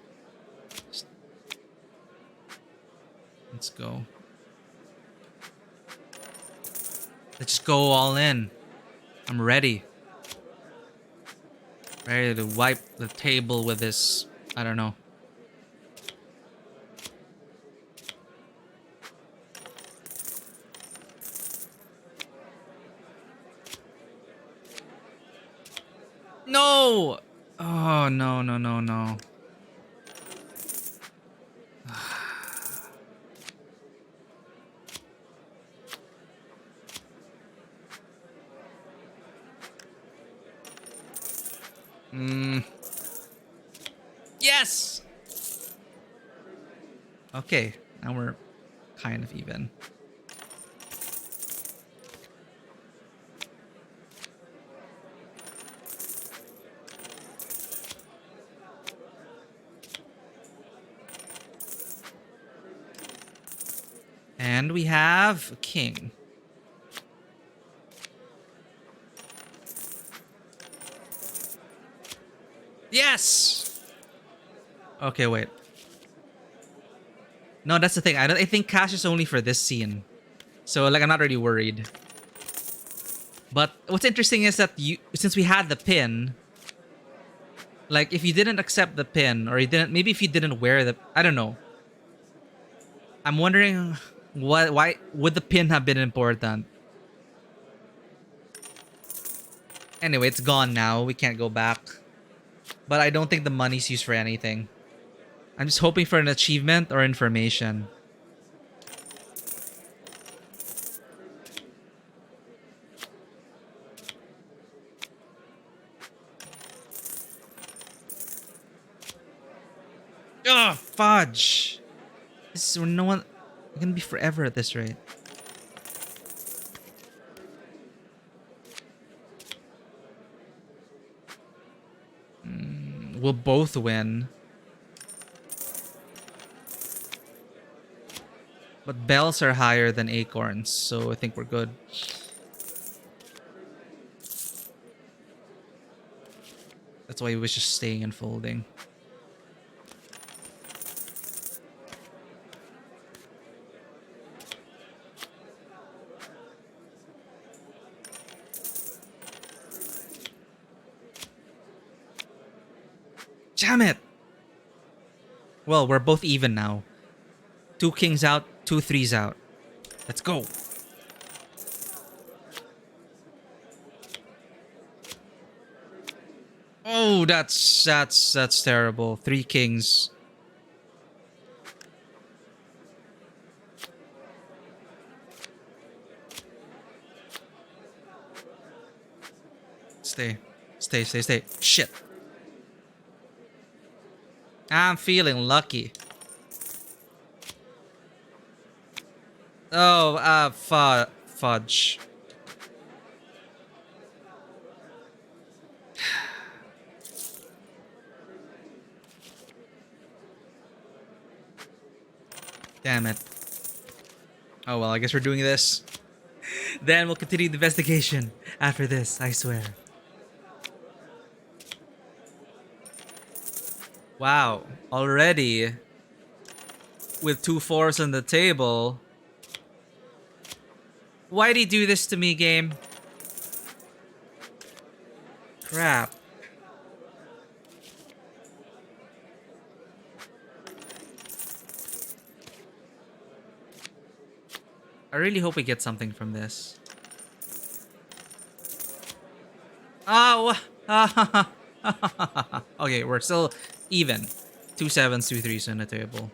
Let's go. Let's just go all in. I'm ready. Ready to wipe the table with this. I don't know. No! Oh, no, no, no, no. Yes! Okay, now we're kind of even. And we have a king. Yes! Okay, wait. No, that's the thing. I think cash is only for this scene. So, like, I'm not really worried. But what's interesting is that since we had the pin, like, if you didn't accept the pin, or you didn't, maybe if you didn't wear the, I don't know. I'm wondering why would the pin have been important? Anyway, it's gone now. We can't go back. But I don't think the money's used for anything. I'm just hoping for an achievement or information. Ugh, fudge. This is no one. We're gonna be forever at this rate. We'll both win. But bells are higher than acorns, so I think we're good. That's why he was just staying and folding. Damn it! Well, we're both even now. 2 kings out, 2 threes out. Let's go. Oh, that's terrible. 3 kings. Stay. Stay, stay, stay. Shit. I'm feeling lucky. Oh, fudge. Damn it. Oh well, I guess we're doing this. Then we'll continue the investigation after this, I swear. Wow, already with 2 4s on the table. Why'd he do this to me, game? Crap. I really hope we get something from this. Oh! Okay, we're still even. 2 7s, 2 3s on the table.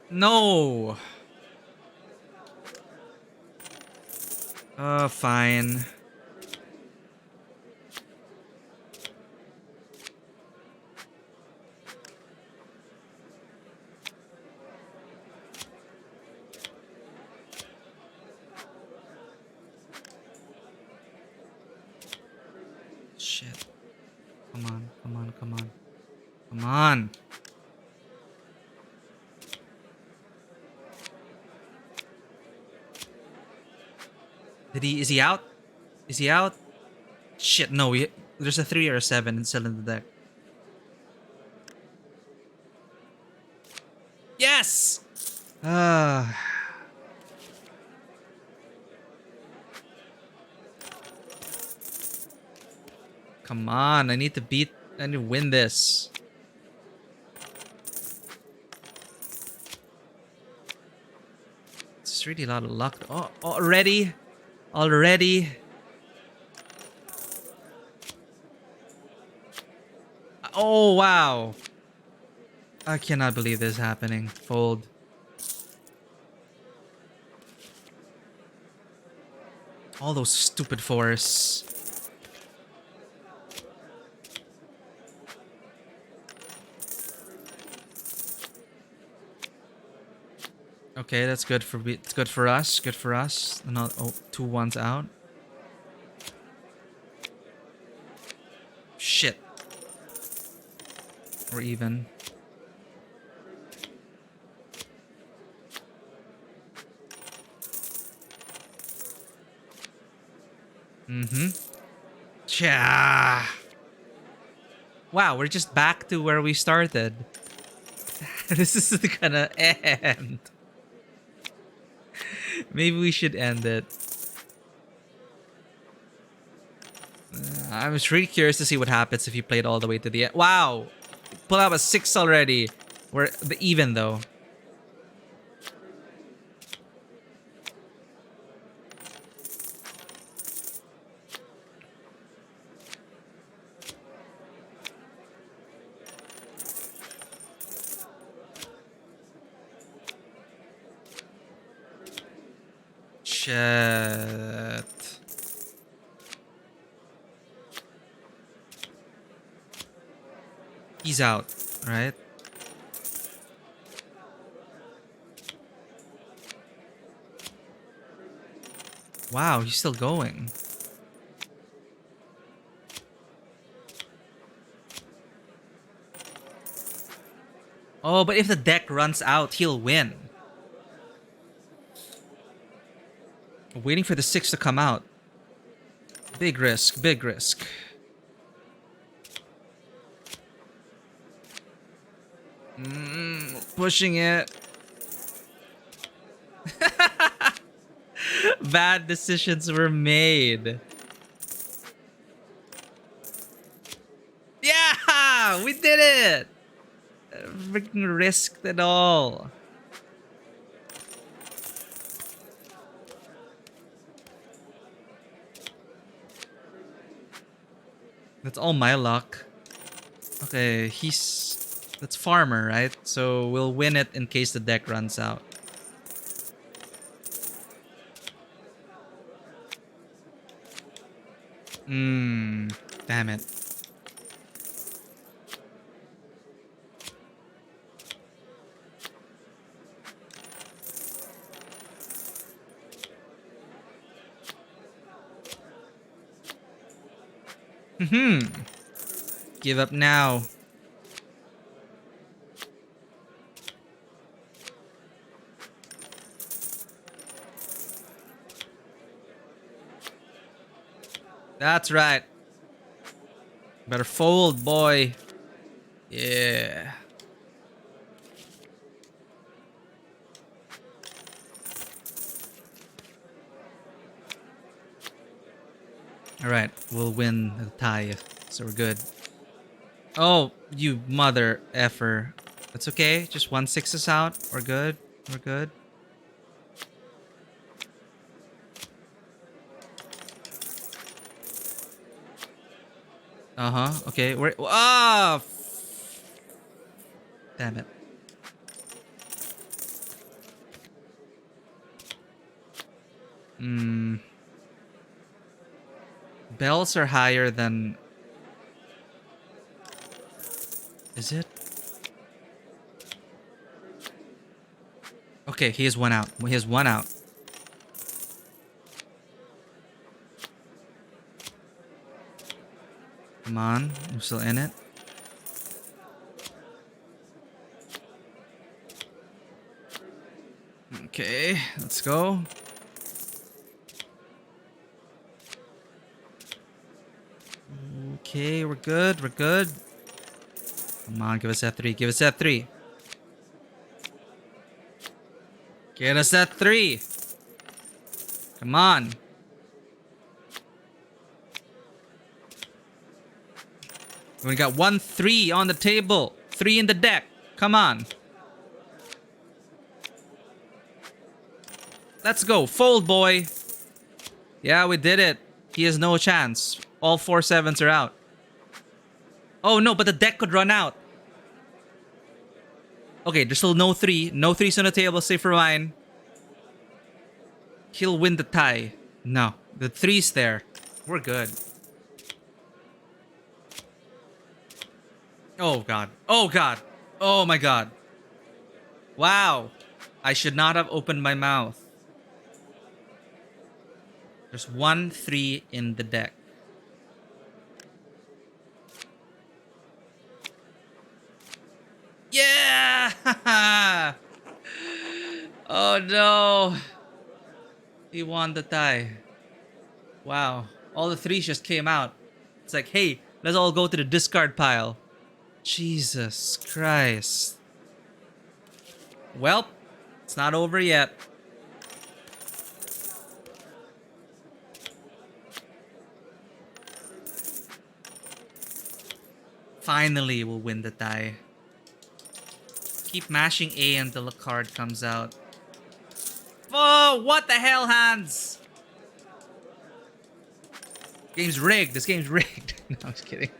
No! Fine. Shit. Come on, come on, come on. Come on! Is he out? Is he out? Shit, no, there's a 3 or a 7 and still in the deck. Yes! Come on, I need to win this. It's really a lot of luck. Oh, already? Already? Oh, wow. I cannot believe this is happening. Fold. All those stupid 4s. Okay, that's good for it's good for us. Good for us. Not 2 1s out. Shit. We're even. Mm-hmm. Cha. Wow, we're just back to where we started. This is gonna end. Maybe we should end it. I'm just really curious to see what happens if you play it all the way to the end. Wow! Pull out a 6 already. We're the even though. Shit. He's out, right? Wow, he's still going. Oh, but if the deck runs out, he'll win. Waiting for the 6 to come out. Big risk, big risk. Pushing it. Bad decisions were made. Yeah! We did it! freaking risked it all. That's all my luck. Okay, that's farmer, right? So we'll win it in case the deck runs out. Damn it. Give up now. That's right. Better fold, boy. Yeah. Alright, we'll win the tie, so we're good. Oh, you mother effer. That's okay. Just 1/6 us out. We're good. We're good. Okay. We're damn it. Bells are higher than. Is it? Okay, he has one out. He has one out. Come on, I'm still in it. Okay, let's go. Okay, we're good. We're good. Come on, give us that 3. Give us that 3. Get us that 3. Come on. We got 1 3 on the table. 3 in the deck. Come on. Let's go. Fold, boy. Yeah, we did it. He has no chance. All 4 7s are out. Oh, no, but the deck could run out. Okay, there's still no 3. No 3s on the table, save for mine. He'll win the tie. No, the 3's there. We're good. Oh, God. Oh, God. Oh, my God. Wow. I should not have opened my mouth. There's 1 3 in the deck. Yeah! Oh, no. He won the tie. Wow. All the 3s just came out. It's like, hey, let's all go to the discard pile. Jesus Christ. Well, it's not over yet. Finally, we'll win the tie. Keep mashing A until the card comes out. Oh, what the hell, hands? Game's rigged. This game's rigged. No, I'm just kidding.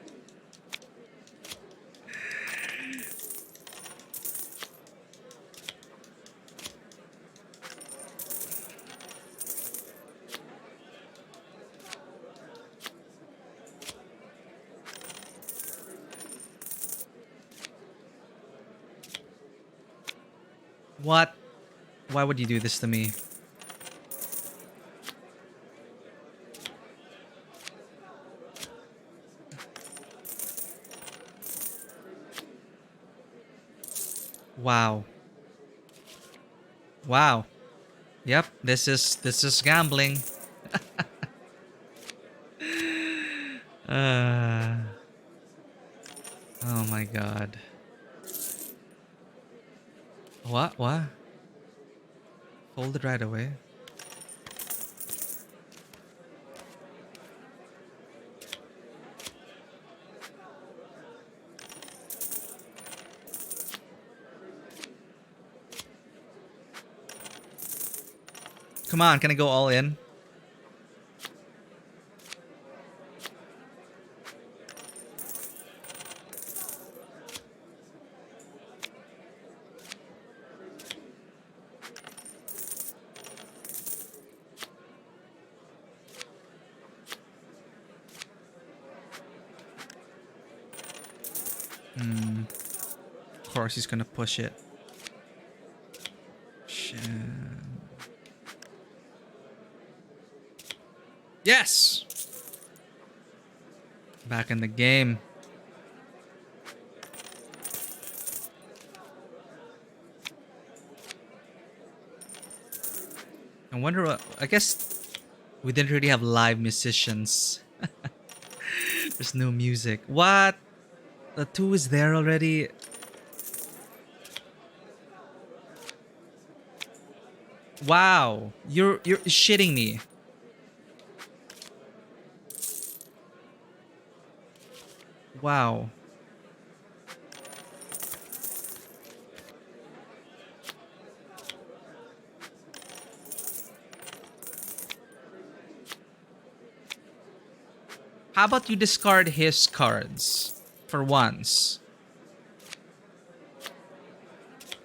What? Why would you do this to me? Wow. Wow. Yep, this is gambling. Oh my God. What? What? Fold it right away. Come on, can I go all in? Of course he's gonna push it. Shit. Yes! Back in the game. I wonder what... I guess we didn't really have live musicians. There's no music. What? The 2 is there already? Wow. You're shitting me. Wow. How about you discard his cards for once?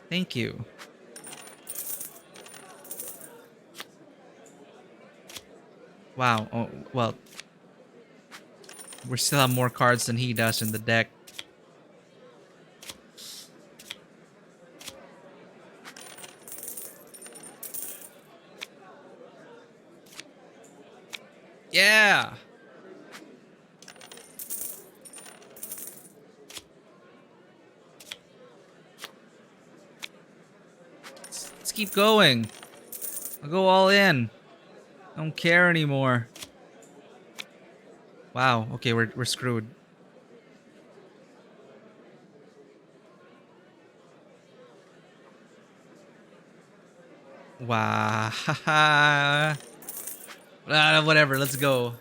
Thank you. Wow. Oh, well, we still have more cards than he does in the deck. Yeah. Let's keep going. I'll go all in. Don't care anymore. Wow. Okay, we're screwed. Wow. Whatever. Let's go.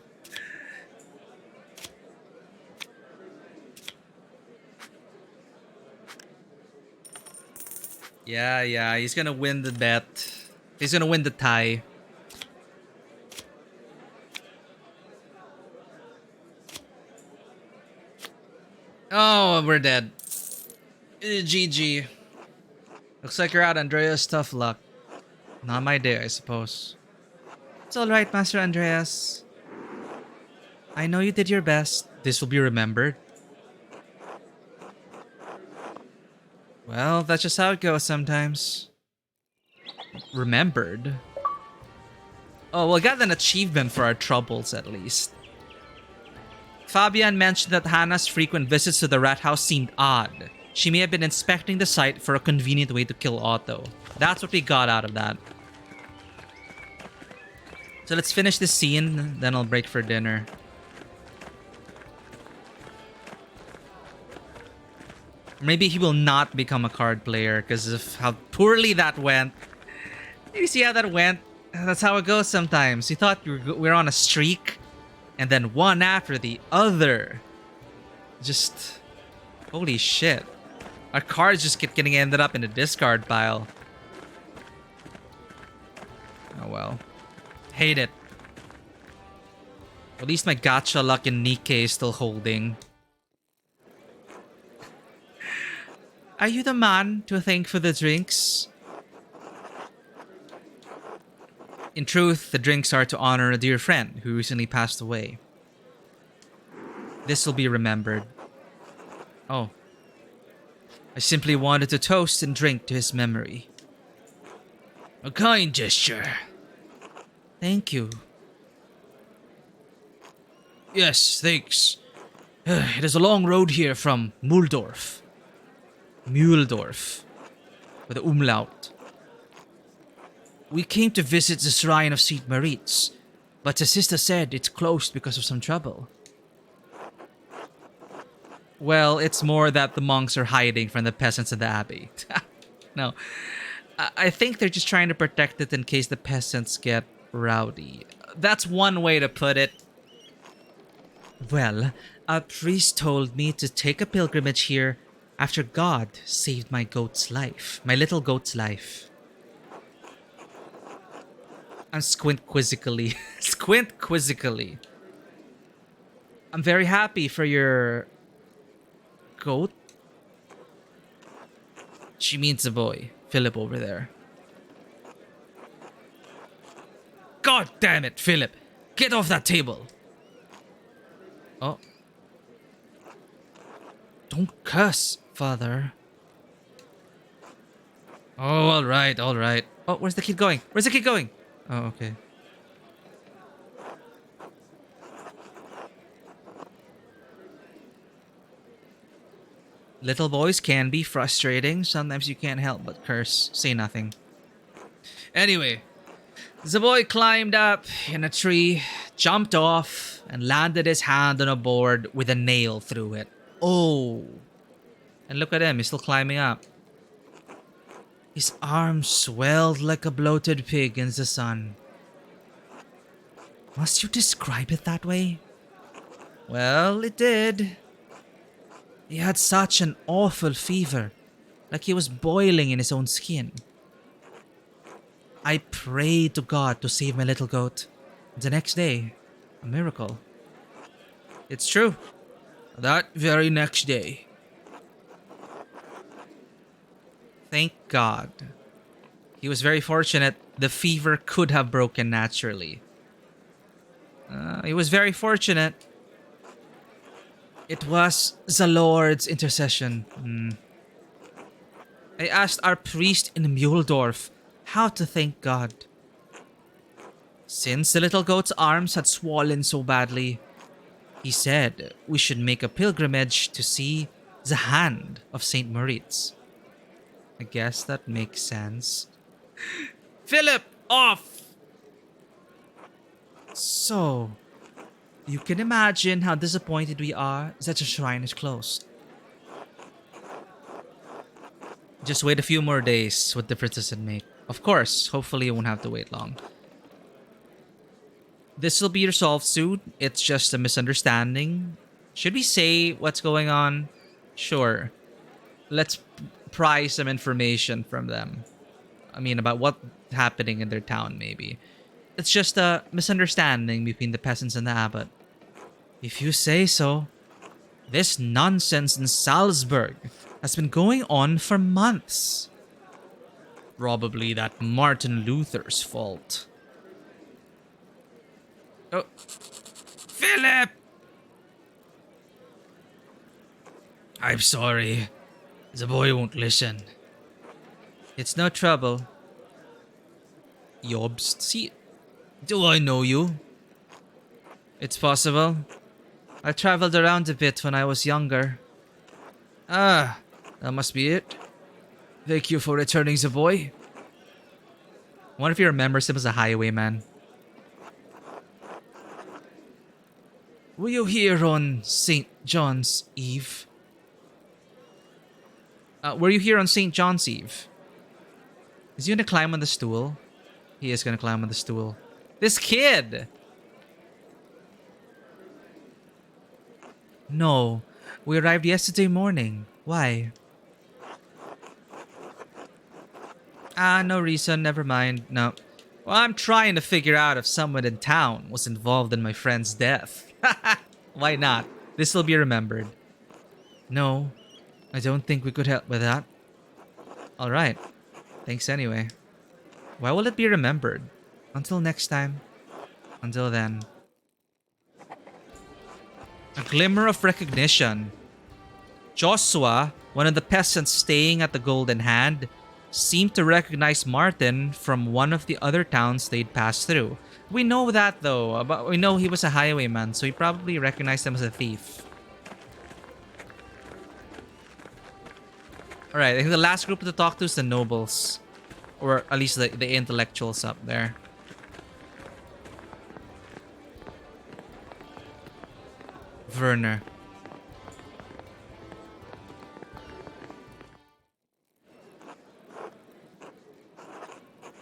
Yeah. He's gonna win the bet. He's gonna win the tie. Oh, we're dead. GG. Looks like you're out, Andreas. Tough luck. Not my day, I suppose. It's alright, Master Andreas. I know you did your best. This will be remembered. Well, that's just how it goes sometimes. Remembered? Oh, well, we got an achievement for our troubles, at least. Fabian mentioned that Hannah's frequent visits to the rat house seemed odd. She may have been inspecting the site for a convenient way to kill Otto. That's what we got out of that. So let's finish this scene, then I'll break for dinner. Maybe he will not become a card player because of how poorly that went. You see how that went? That's how it goes sometimes. You thought we're on a streak, and then one after the other. Just... holy shit. Our cards just kept getting ended up in the discard pile. Oh well. Hate it. At least my gacha luck in Nikkei is still holding. Are you the man to thank for the drinks? In truth, the drinks are to honor a dear friend who recently passed away. This will be remembered. Oh. I simply wanted to toast and drink to his memory. A kind gesture. Thank you. Yes, thanks. It is a long road here from Muhldorf. Muhldorf. With the umlaut. We came to visit the shrine of St. Moritz, but the sister said it's closed because of some trouble. Well, it's more that the monks are hiding from the peasants of the abbey. No. I think they're just trying to protect it in case the peasants get rowdy. That's one way to put it. Well, a priest told me to take a pilgrimage here after God saved my goat's life. My little goat's life. I'm squint quizzically. Squint quizzically. I'm very happy for your goat. She means the boy, Philip over there. God damn it, Philip! Get off that table! Oh. Don't curse, father. Oh, alright, alright. Oh, where's the kid going? Where's the kid going? Oh, okay. Little boys can be frustrating. Sometimes you can't help but curse. Say nothing. Anyway, the boy climbed up in a tree, jumped off, and landed his hand on a board with a nail through it. Oh. And look at him, he's still climbing up. His arm swelled like a bloated pig in the sun. Must you describe it that way? Well, it did. He had such an awful fever, like he was boiling in his own skin. I prayed to God to save my little goat. The next day, a miracle. It's true. That very next day. Thank God. He was very fortunate. The fever could have broken naturally. He was very fortunate. It was the Lord's intercession. I asked our priest in Muhldorf how to thank God. Since the little goat's arms had swollen so badly, he said we should make a pilgrimage to see the hand of St. Moritz. I guess that makes sense. Philip, off! So, you can imagine how disappointed we are that the shrine is closed. Just wait a few more days. What difference does it make? Of course, hopefully you won't have to wait long. This will be resolved soon. It's just a misunderstanding. Should we say what's going on? Sure. Let's pry some information from them. I mean, about what's happening in their town, maybe. It's just a misunderstanding between the peasants and the abbot. If you say so. This nonsense in Salzburg has been going on for months. Probably that Martin Luther's fault. Oh. Philip! I'm sorry. The boy won't listen. It's no trouble. Jobst, see, do I know you? It's possible. I traveled around a bit when I was younger. Ah, that must be it. Thank you for returning the boy. What if he remembers him as a highwayman? Were you here on St. John's Eve? Were you here on St. John's Eve? Is he gonna climb on the stool? He is gonna climb on the stool. This kid! No, we arrived yesterday morning. Why? No reason, never mind. No. Well, I'm trying to figure out if someone in town was involved in my friend's death. Why not? This will be remembered. No, I don't think we could help with that. Alright. Thanks anyway. Why will it be remembered? Until next time. Until then. A glimmer of recognition. Joshua, one of the peasants staying at the Golden Hand, seemed to recognize Martin from one of the other towns they'd passed through. We know that though, but we know he was a highwayman, so he probably recognized him as a thief. Alright, I think the last group to talk to is the nobles. Or at least the intellectuals up there. Werner.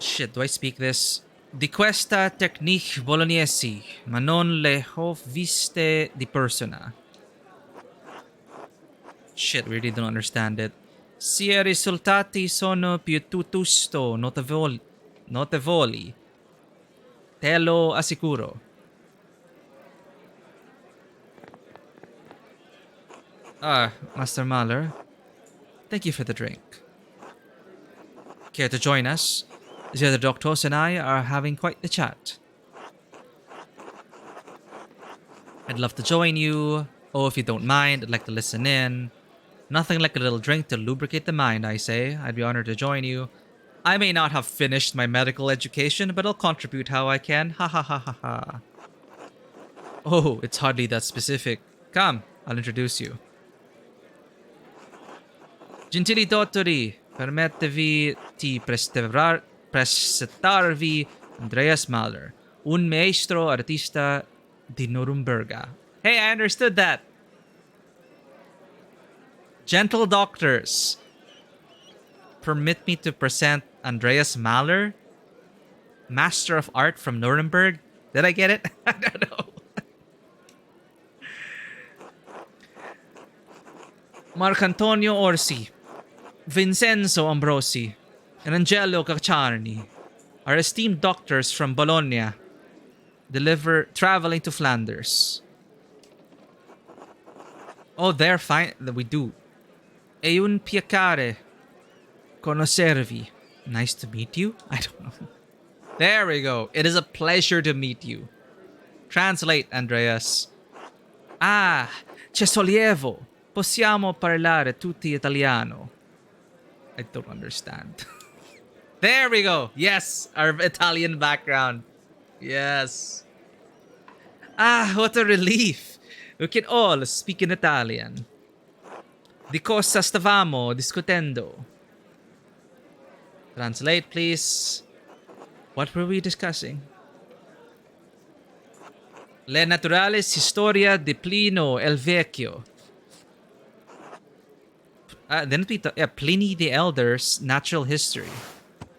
Shit, do I speak this? Di questa tecniche bolognesi, ma non le ho viste di persona. Shit, we really don't understand it. Se I risultati sono piuttosto notevoli. Te lo asicuro. Master Mahler, thank you for the drink. Care to join us? The other doctors and I are having quite the chat. I'd love to join you. Oh, if you don't mind, I'd like to listen in. Nothing like a little drink to lubricate the mind, I say. I'd be honored to join you. I may not have finished my medical education, but I'll contribute how I can. Ha ha ha ha ha. Oh, it's hardly that specific. Come, I'll introduce you. Gentili dottori, permettevi di presentarvi Andreas Mahler, un maestro artista di Norimberga. Hey, I understood that. Gentle doctors, permit me to present Andreas Mahler, Master of Art from Nuremberg. Did I get it? I don't know. Marcantonio Orsi, Vincenzo Ambrosi, and Angelo Cacciarni are esteemed doctors from Bologna, traveling to Flanders. Oh, they're fine. We do. È un piacere conoscervi. Nice to meet you? I don't know. There we go. It is a pleasure to meet you. Translate, Andreas. Ah, c'è sollievo. Possiamo parlare tutti italiano. I don't understand. There we go. Yes, our Italian background. Yes. Ah, what a relief. We can all speak in Italian. Di cosa stavamo discutendo? Translate, please. What were we discussing? Le naturales historia di Plino el Vecchio. Pliny the Elder's Natural History.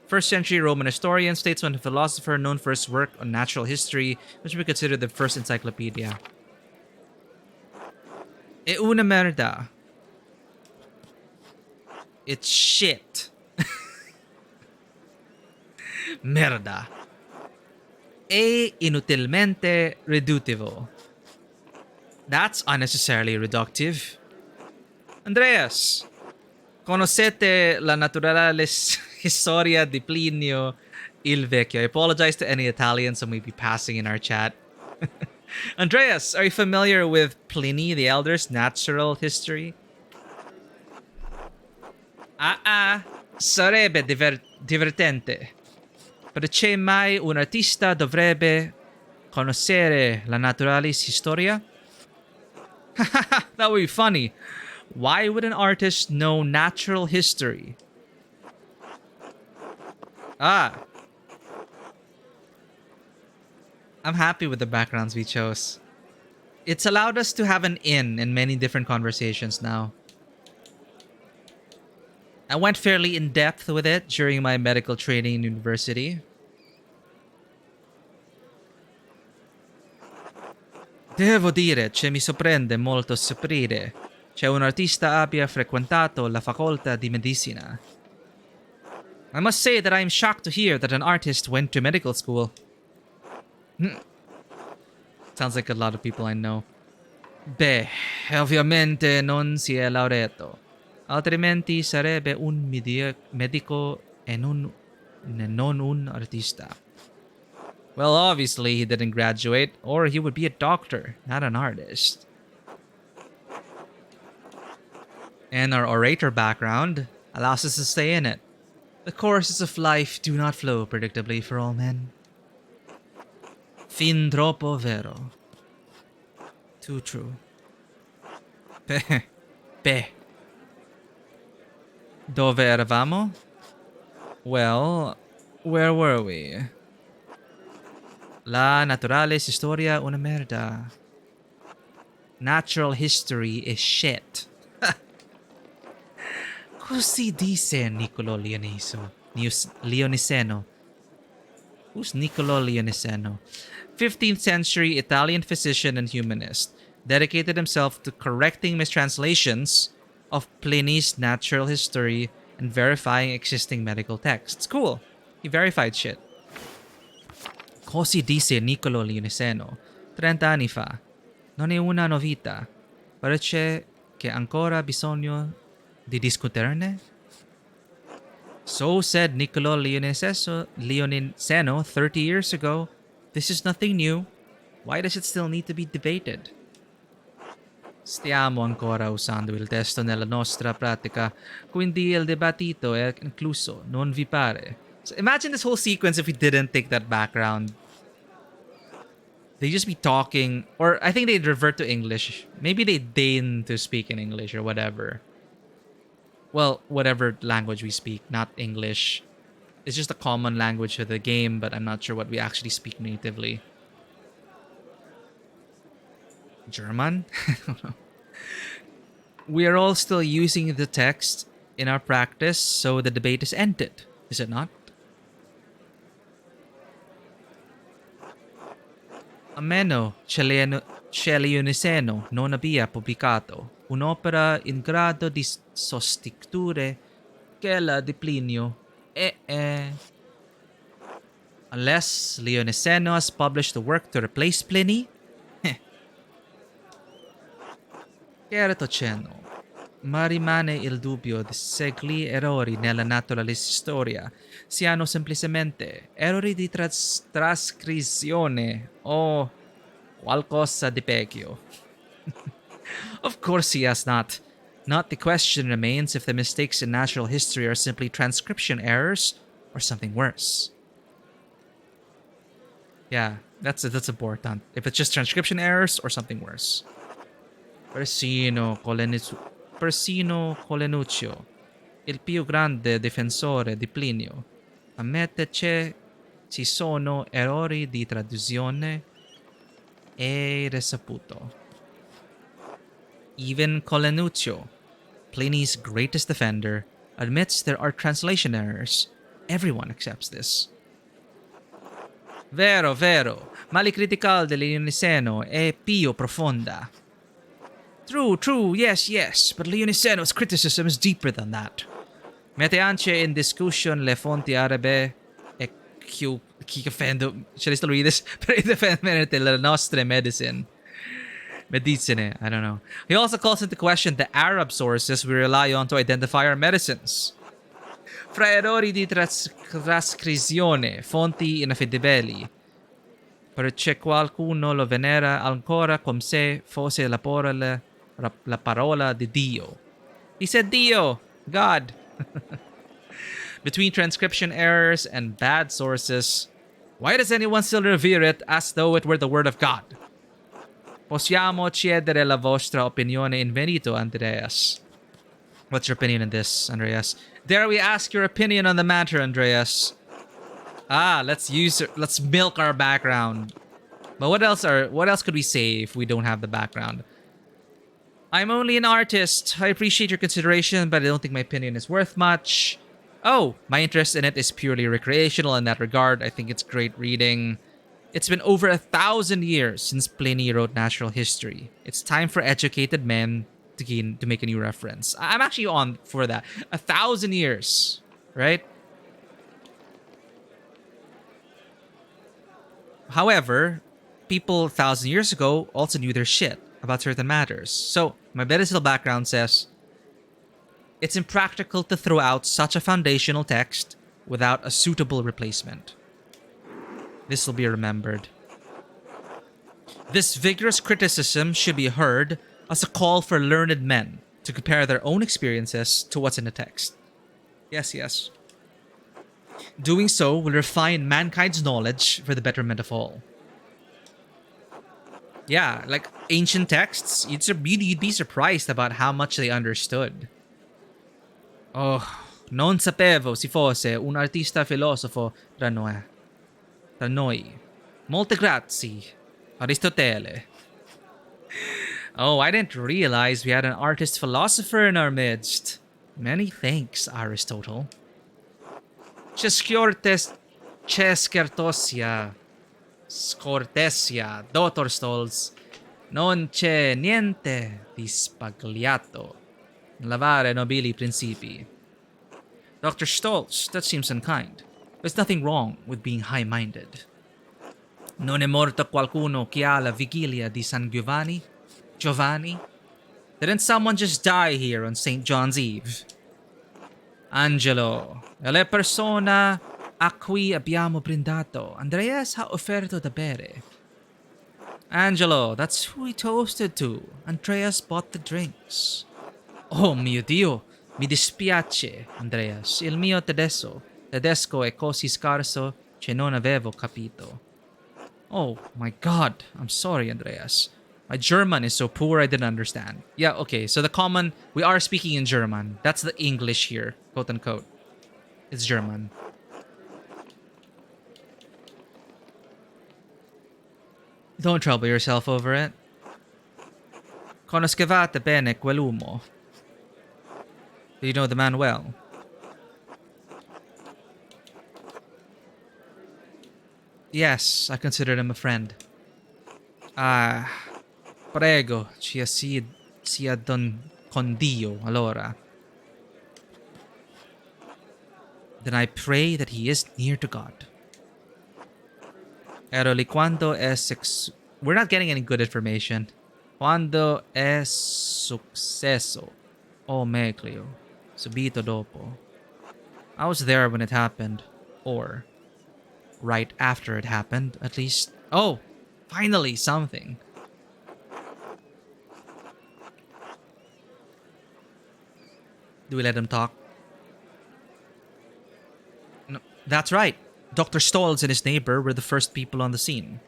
First century Roman historian, statesman, and philosopher known for his work on natural history, which we consider the first encyclopedia. È una merda. It's shit. Merda. È inutilmente riduttivo. That's unnecessarily reductive. Andreas, conoscete la naturale historia di Plinio il Vecchio? I apologize to any Italians who may be passing in our chat. Andreas, are you familiar with Pliny the Elder's natural history? Sarebbe divertente. Perché mai un artista dovrebbe conoscere la naturalis historia? That would be funny. Why would an artist know natural history? I'm happy with the backgrounds we chose. It's allowed us to have an in many different conversations now. I went fairly in depth with it during my medical training in university. Devo dire che mi sorprende molto scoprire che un artista abbia frequentato la facoltà di medicina. I must say that I am shocked to hear that an artist went to medical school. Sounds like a lot of people I know. Beh, ovviamente non si è laureato. Altrimenti sarebbe un medico e non un artista. Well, obviously he didn't graduate, or he would be a doctor, not an artist. And our orator background allows us to stay in it. The courses of life do not flow predictably for all men. Fin troppo vero. Too true. Beh. Dove eravamo? Well, where were we? La naturales historia una merda. Natural history is shit. Così dice Niccolo Leoniceno. Who's Niccolo Leoniceno? 15th century Italian physician and humanist. Dedicated himself to correcting mistranslations of Pliny's natural history and verifying existing medical texts. Cool. He verified shit. Così dice Niccolo Lioniseno, 30 anni fa. Non è una novità. Parece che ancora bisogno di discuterne? So said Niccolo Lioniseno 30 years ago. This is nothing new. Why does it still need to be debated? Stiamo ancora usando il testo nella nostra pratica, quindi il dibattito è incluso, non vi pare? So imagine this whole sequence if we didn't take that background. They just be talking, or I think they'd revert to English. Maybe they deign to speak in English or whatever. Well, whatever language we speak, not English. It's just a common language of the game, but I'm not sure what we actually speak natively. German? We are all still using the text in our practice, so the debate is ended, is it not? Almeno Celioniseno non abbia pubblicato un'opera in grado di sostituire quella di Plinio unless Leoniseno has published a work to replace Pliny? Certo cenno, ma rimane il dubbio se gli errori nella storia siano semplicemente errori di trascrizione o qualcosa di peggio. Of course he has not. Not the question remains if the mistakes in natural history are simply transcription errors or something worse. Yeah, that's important. If it's just transcription errors or something worse. Persino Colenuccio, il più grande difensore di Plinio, ammette che ci sono errori di traduzione e risaputo. Even Colenuccio, Pliny's greatest defender, admits there are translation errors. Everyone accepts this. Vero, ma la critica dell'Ioniseno è più profonda. True, yes, but Leoniseno's criticism is deeper than that. Mette anche in discussion le fonti arabe e chi offendo, should I still read this? Per difendere le nostre medicine, I don't know. He also calls into question the Arab sources we rely on to identify our medicines. Fra errori di trascrizione, fonti inaffidabili, perché qualcuno lo venera ancora come se fosse la parola di Dio. He said Dio, God. Between transcription errors and bad sources, why does anyone still revere it as though it were the word of God? Possiamo chiedere la vostra opinione in merito, Andreas. What's your opinion on this, Andreas? Dare we ask your opinion on the matter, Andreas? Let's milk our background. But what else could we say if we don't have the background? I'm only an artist. I appreciate your consideration, but I don't think my opinion is worth much. Oh, my interest in it is purely recreational in that regard. I think it's great reading. It's been over 1,000 years since Pliny wrote natural history. It's time for educated men to make a new reference. I'm actually on for that. 1,000 years, right? However, people 1,000 years ago also knew their shit about certain matters. So, my medicinal background says, it's impractical to throw out such a foundational text without a suitable replacement. This will be remembered. This vigorous criticism should be heard as a call for learned men to compare their own experiences to what's in the text. Yes. Doing so will refine mankind's knowledge for the betterment of all. Yeah, like ancient texts, you'd be surprised about how much they understood. Oh, non sapevo si fosse un artista filosofo tra noi. Molte grazie, Aristotele. Oh, I didn't realize we had an artist philosopher in our midst. Many thanks, Aristotle. Scortesia, Dr. Stolz. Non c'è niente di spagliato. Lavare nobili principi. Dr. Stolz, that seems unkind. There's nothing wrong with being high-minded. Non è morto qualcuno che ha la vigilia di San Giovanni? Giovanni? Didn't someone just die here on St. John's Eve? Angelo, le persona a cui abbiamo brindato, Andreas ha offerto da bere. Angelo, that's who we toasted to. Andreas bought the drinks. Oh mio Dio, mi dispiace, Andreas. Il mio tedesco è così scarso che non avevo capito. Oh my god, I'm sorry, Andreas. My German is so poor I didn't understand. Yeah, okay, so we are speaking in German. That's the English here, quote unquote. It's German. Don't trouble yourself over it. Conoscevate bene quell'uomo. Do you know the man well? Yes, I considered him a friend. Ah, prego, sia don con Dio, allora. Then I pray that he is near to God. Eroli, quando es We're not getting any good information. Quando è successo? Oh, meglio. Subito dopo. I was there when it happened. Or right after it happened, at least. Oh, finally something. Do we let him talk? No, that's right. Dr. Stolz and his neighbor were the first people on the scene.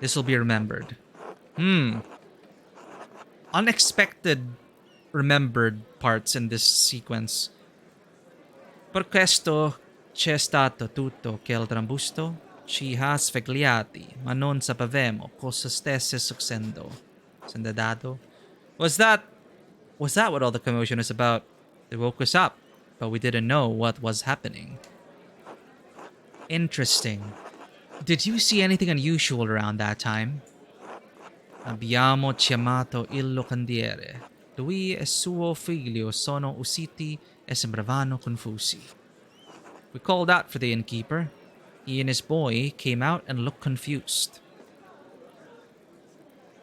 This will be remembered. Unexpected remembered parts in this sequence. Per questo c'è stato tutto quel trambusto. Ci ha svegliati, ma non sapevamo cosa stesse succedendo. Sendadato. Was that what all the commotion was about? They woke us up, but we didn't know what was happening. Interesting. Did you see anything unusual around that time? Abbiamo chiamato il locandiere. Lui e suo figlio sono usciti e sembravano confusi. We called out for the innkeeper. He and his boy came out and looked confused.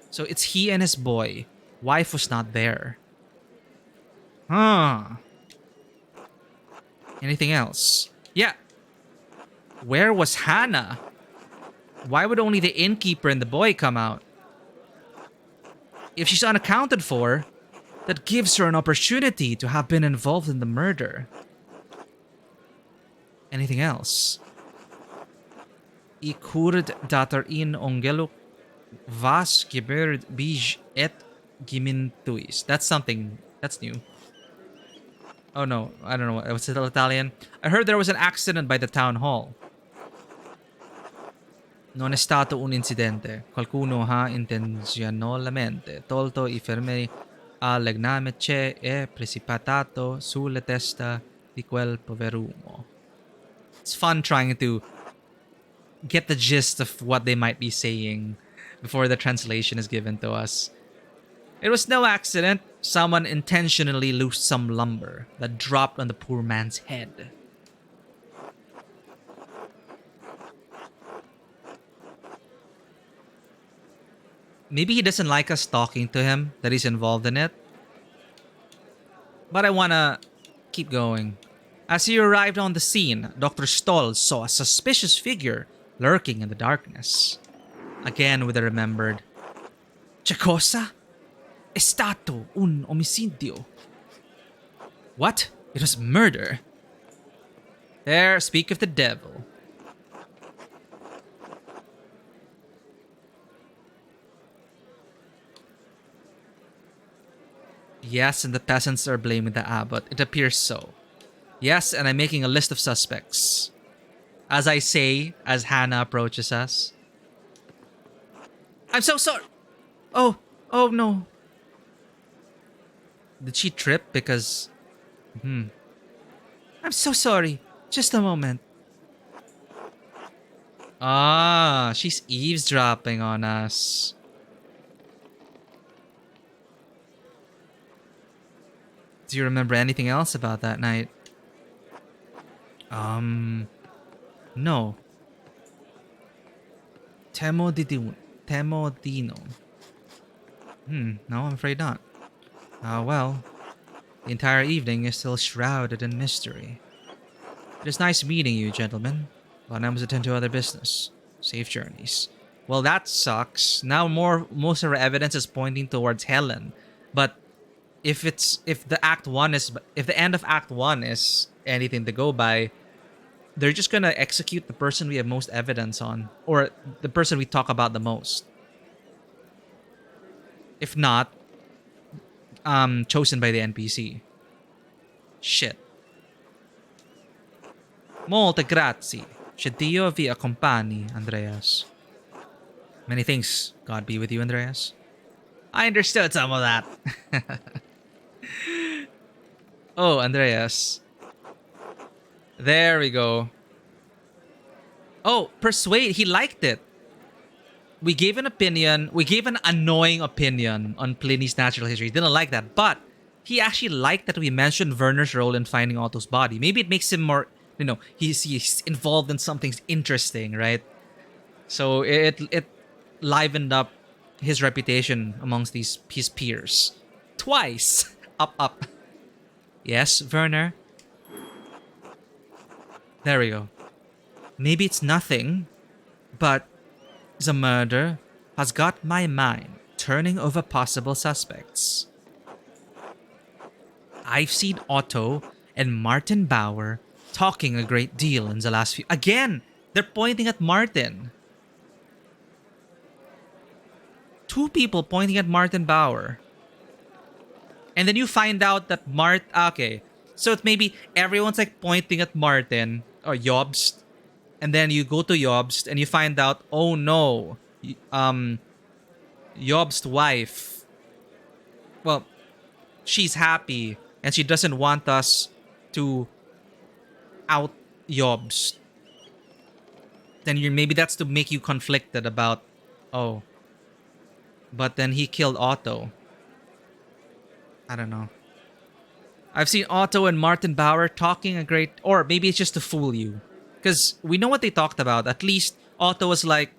So it's he and his boy. Wife was not there. Huh. Anything else? Yeah. Where was Hannah? Why would only the innkeeper and the boy come out? If she's unaccounted for, that gives her an opportunity to have been involved in the murder. Anything else? I kurd dater in ongeluk vas geberd bij et gimintuis. That's something. That's new. Oh no, I don't know. Was it Italian? I heard there was an accident by the town hall. Non è stato un incidente. Qualcuno ha intenzionalmente tolto I fermi al legname che è precipitato sulla testa di quel poveruomo. It's fun trying to get the gist of what they might be saying before the translation is given to us. It was no accident. Someone intentionally loosed some lumber that dropped on the poor man's head. Maybe he doesn't like us talking to him, that he's involved in it. But I wanna keep going. As he arrived on the scene, Dr. Stoll saw a suspicious figure lurking in the darkness. Again with the remembered. Che cosa? È stato un omicidio. What? It was murder. There, speak of the devil. Yes, and the peasants are blaming the abbot. It appears so. Yes, and I'm making a list of suspects. As I say, as Hannah approaches us. I'm so sorry. Oh no. Did she trip because... I'm so sorry. Just a moment. Ah, she's eavesdropping on us. Do you remember anything else about that night? No. Temodino. Temodino. No, I'm afraid not. Well, the entire evening is still shrouded in mystery. It is nice meeting you, gentlemen, but I must attend to other business. Safe journeys. Well, that sucks. Now most of our evidence is pointing towards Helen, but if the end of Act 1 is anything to go by, they're just gonna execute the person we have most evidence on, or the person we talk about the most. If not, chosen by the NPC. Shit. Molte grazie. Che Dio vi accompagni, Andreas. Many thanks. God be with you, Andreas. I understood some of that. Oh, Andreas. There we go. Oh, persuade. He liked it. We gave an opinion. We gave an annoying opinion on Pliny's natural history. He didn't like that. But he actually liked that we mentioned Werner's role in finding Otto's body. Maybe it makes him more, he's involved in something interesting, right? So it livened up his reputation amongst his peers. Twice. Up. Yes, Werner? There we go. Maybe it's nothing, but the murder has got my mind turning over possible suspects. I've seen Otto and Martin Bauer talking a great deal in the last few... Again, they're pointing at Martin. Two people pointing at Martin Bauer. And then you find out that okay, so it's maybe everyone's like pointing at Martin or Jobst, and then you go to Jobst and you find out, oh no, Jobst's wife, well, she's happy and she doesn't want us to out Jobst. Then maybe that's to make you conflicted about, oh, but then he killed Otto. I don't know. I've seen Otto and Martin Bauer talking a great... Or maybe it's just to fool you. Because we know what they talked about. At least Otto was like,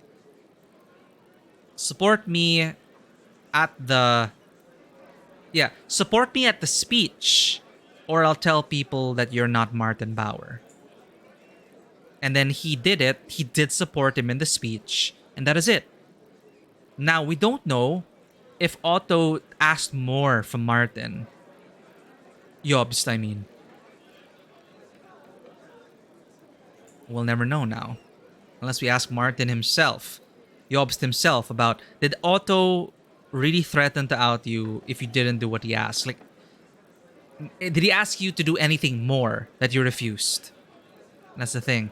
support me at the... Yeah, support me at the speech. Or I'll tell people that you're not Martin Bauer. And then he did it. He did support him in the speech. And that is it. Now, we don't know if Otto asked more from Martin. Jobst, I mean. We'll never know now. Unless we ask Martin himself. Jobst himself about, did Otto really threaten to out you if you didn't do what he asked? Like, did he ask you to do anything more that you refused? That's the thing.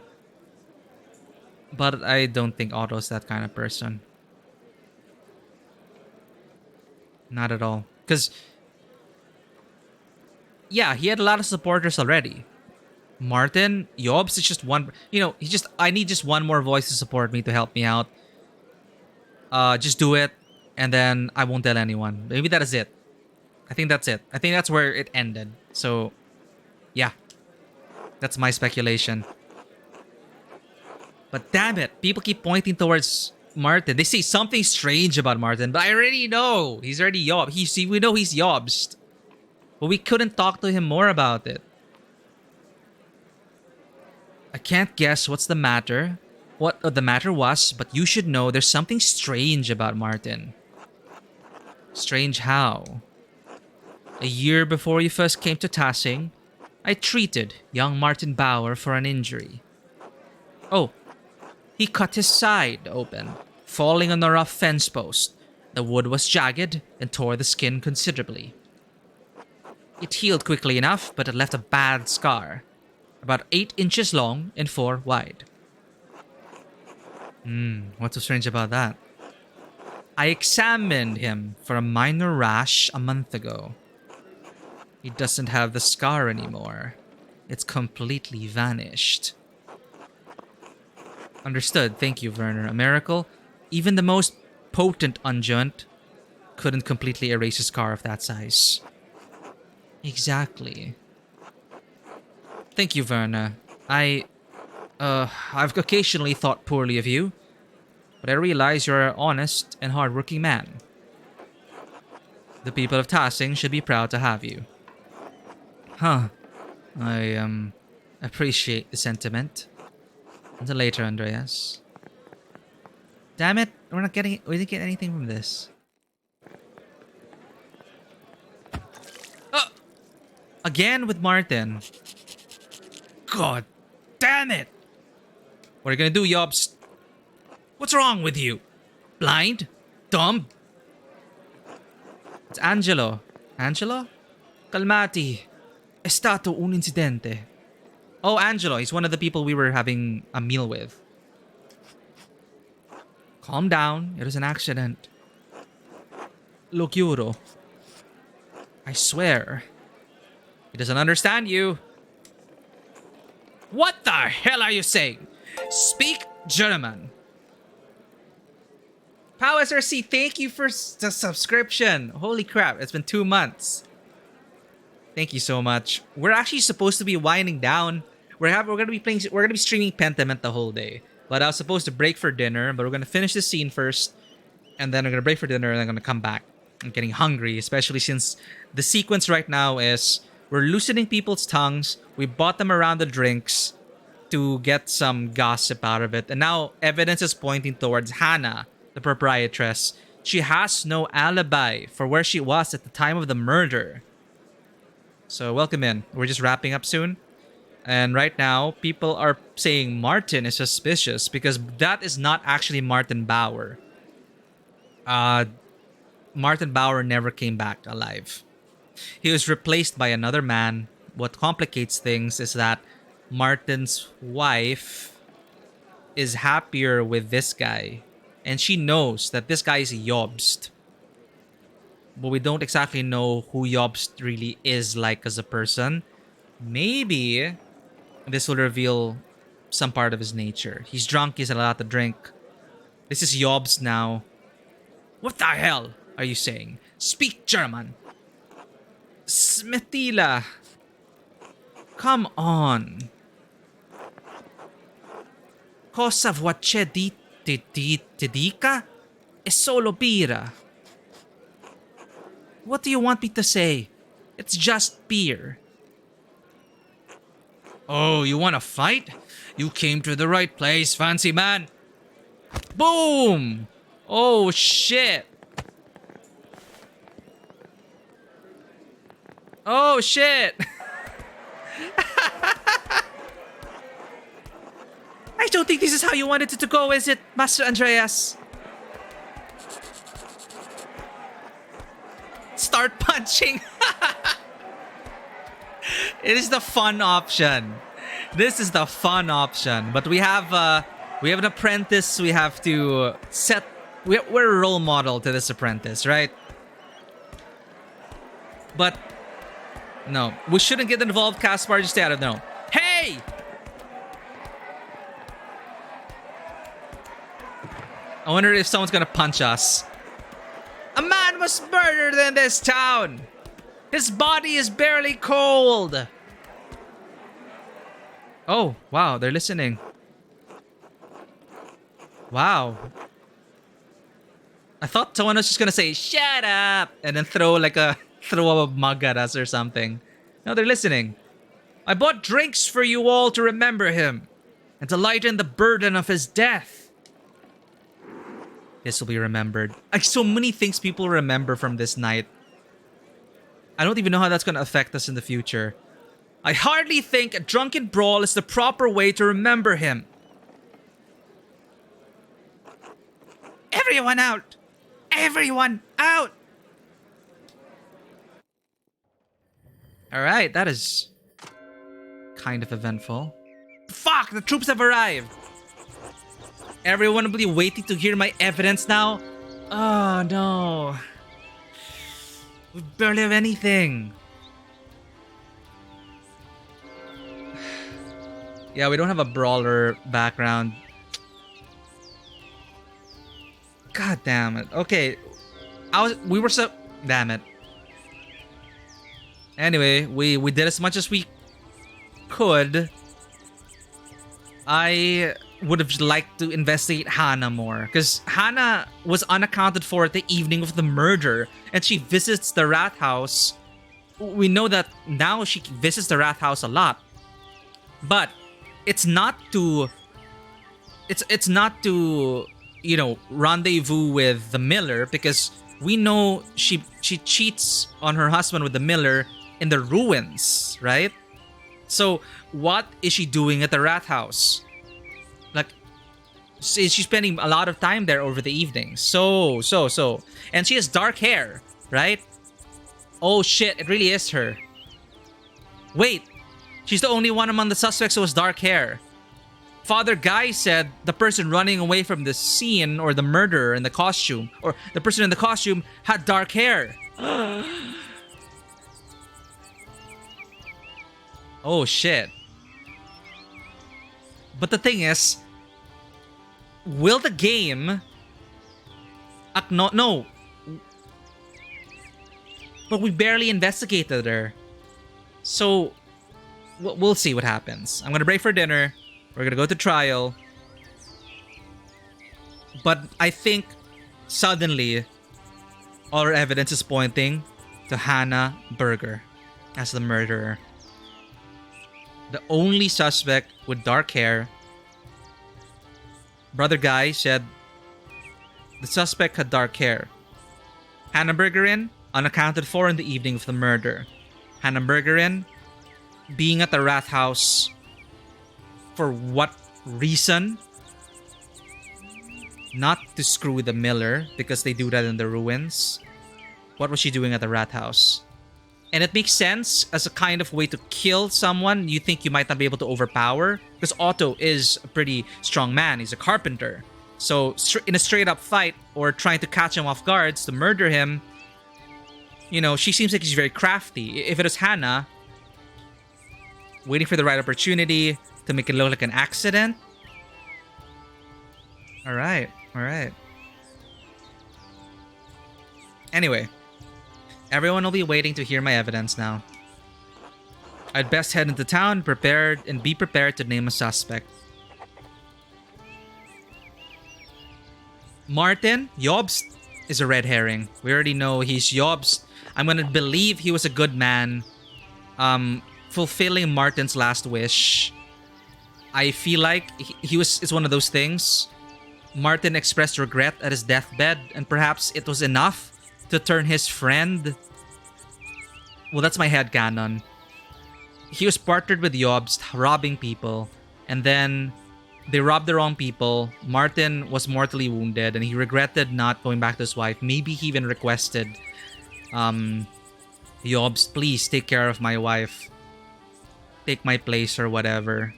But I don't think Otto's that kind of person. Not at all. Because, yeah, he had a lot of supporters already. Martin, Jobs is just one... I need just one more voice to support me to help me out. Just do it, and then I won't tell anyone. Maybe that is it. I think that's it. I think that's where it ended. So, yeah. That's my speculation. But damn it, people keep pointing towards Martin. They say something strange about Martin, but I already know. He's already Jobs. We know he's Jobs. But we couldn't talk to him more about it. I can't guess what's the matter. What the matter was, but you should know there's something strange about Martin. Strange how? A year before you first came to Tassing, I treated young Martin Bauer for an injury. Oh, he cut his side open, falling on a rough fence post. The wood was jagged and tore the skin considerably. It healed quickly enough, but it left a bad scar. About 8 inches long and 4 wide. What's so strange about that? I examined him for a minor rash a month ago. He doesn't have the scar anymore. It's completely vanished. Understood. Thank you, Werner. A miracle? Even the most potent unguent couldn't completely erase a scar of that size. Exactly. Thank you, Werner. I've occasionally thought poorly of you, but I realize you're an honest and hardworking man. The people of Tassing should be proud to have you. Huh. I, appreciate the sentiment. Until later, Andreas. Damn it, we didn't get anything from this. Oh! Again with Martin. God damn it! What are you gonna do, Yobs? What's wrong with you? Blind? Dumb? It's Angelo. Angelo? Calmati. È stato un incidente. Oh, Angelo. He's one of the people we were having a meal with. Calm down. It was an accident. Lo giuro. I swear. He doesn't understand you. What the hell are you saying? Speak German. Pow SRC, thank you for the subscription. Holy crap, it's been 2 months. Thank you so much. We're actually supposed to be winding down. We're gonna be streaming Pentiment the whole day. But I was supposed to break for dinner, but we're gonna finish the scene first, and then we're gonna break for dinner, and then I'm gonna come back. I'm getting hungry, especially since the sequence right now is we're loosening people's tongues. We bought them around the drinks to get some gossip out of it, and now evidence is pointing towards Hannah, the proprietress. She has no alibi for where she was at the time of the murder. So welcome in. We're just wrapping up soon. And right now, people are saying Martin is suspicious because that is not actually Martin Bauer. Martin Bauer never came back alive. He was replaced by another man. What complicates things is that Martin's wife is happier with this guy. And she knows that this guy is Jobst. But we don't exactly know who Jobst really is like as a person. Maybe this will reveal some part of his nature. He's drunk, he's allowed to drink. This is Jobst now. What the hell are you saying? Speak German. Smetila. Come on. Cosa vuoi ti dica? È solo birra. What do you want me to say? It's just beer. Oh, you want to fight? You came to the right place, fancy man. Boom! Oh, shit. Oh, shit. I don't think this is how you wanted it to go, is it, Master Andreas? Start punching. It is the fun option. This is the fun option. But we have an apprentice. We have to set. We're a role model to this apprentice, right? But no, we shouldn't get involved. Caspar, just stay out of the know. Hey! I wonder if someone's gonna punch us. A man was murdered in this town. His body is barely cold. Oh, wow, they're listening. Wow. I thought someone was just gonna say, shut up, and then throw a mug at us or something. No, they're listening. I bought drinks for you all to remember him and to lighten the burden of his death. This will be remembered. Like, so many things people remember from this night. I don't even know how that's going to affect us in the future. I hardly think a drunken brawl is the proper way to remember him. Everyone out! Everyone out! Alright, that is kind of eventful. Fuck! The troops have arrived! Everyone will be waiting to hear my evidence now? Oh no. We barely have anything. Yeah, we don't have a brawler background. God damn it. Okay. Damn it. Anyway, we did as much as we could. would have liked to investigate Hannah more, because Hannah was unaccounted for the evening of the murder, and she visits the rat house. We know that now she visits the rat house a lot, but it's not to rendezvous with the miller, because we know she cheats on her husband with the miller in the ruins, right? So what is she doing at the rat house? Like, is she spending a lot of time there over the evening? So and she has dark hair, right? Oh shit, it really is her. Wait, she's the only one among the suspects who has dark hair. Father Guy said the person running away from the scene, or the murderer in the costume, or the person in the costume, had dark hair. Oh shit. But the thing is, will the game no. But we barely investigated her. So we'll see what happens. I'm gonna break for dinner. We're gonna go to trial. But I think suddenly all our evidence is pointing to Hannah Berger as the murderer. The only suspect with dark hair. Brother Guy said the suspect had dark hair. Hannah Bergerin, unaccounted for in the evening of the murder. Hannah Bergerin being at the rat house. For what reason? Not to screw the miller, because they do that in the ruins. What was she doing at the rat house? And it makes sense as a kind of way to kill someone you think you might not be able to overpower, because Otto is a pretty strong man. He's a carpenter. So in a straight up fight, or trying to catch him off guards to murder him, she seems like she's very crafty. If it was Hannah, waiting for the right opportunity to make it look like an accident. All right. Anyway, everyone will be waiting to hear my evidence now. I'd best head into town be prepared to name a suspect. Martin Jobst is a red herring. We already know he's Jobst. I'm gonna believe he was a good man, fulfilling Martin's last wish. I feel like it's one of those things. Martin expressed regret at his deathbed, and perhaps it was enough to turn his friend. Well, that's my headcanon. He was partnered with Jobst, robbing people, and then they robbed the wrong people. Martin was mortally wounded, and he regretted not going back to his wife. Maybe he even requested, Jobst, please take care of my wife. Take my place or whatever.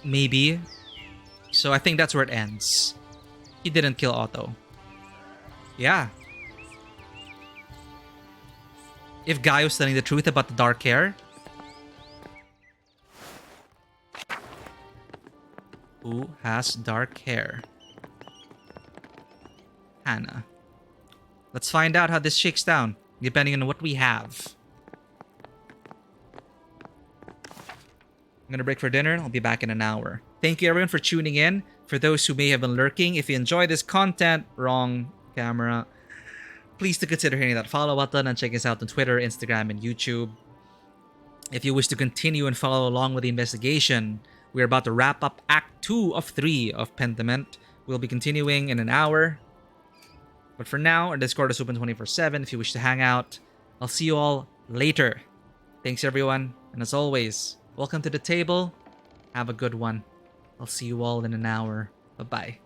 Maybe. So I think that's where it ends. He didn't kill Otto. Yeah. If Guy was telling the truth about the dark hair. Who has dark hair? Hannah. Let's find out how this shakes down, depending on what we have. I'm gonna break for dinner. I'll be back in an hour. Thank you everyone for tuning in. For those who may have been lurking, if you enjoy this content, wrong camera, please to consider hitting that follow button and check us out on Twitter, Instagram, and YouTube. If you wish to continue and follow along with the investigation, we're about to wrap up Act 2 of 3 of Pentiment. We'll be continuing in an hour. But for now, our Discord is open 24/7 if you wish to hang out. I'll see you all later. Thanks everyone, and as always, welcome to the table. Have a good one. I'll see you all in an hour. Bye-bye.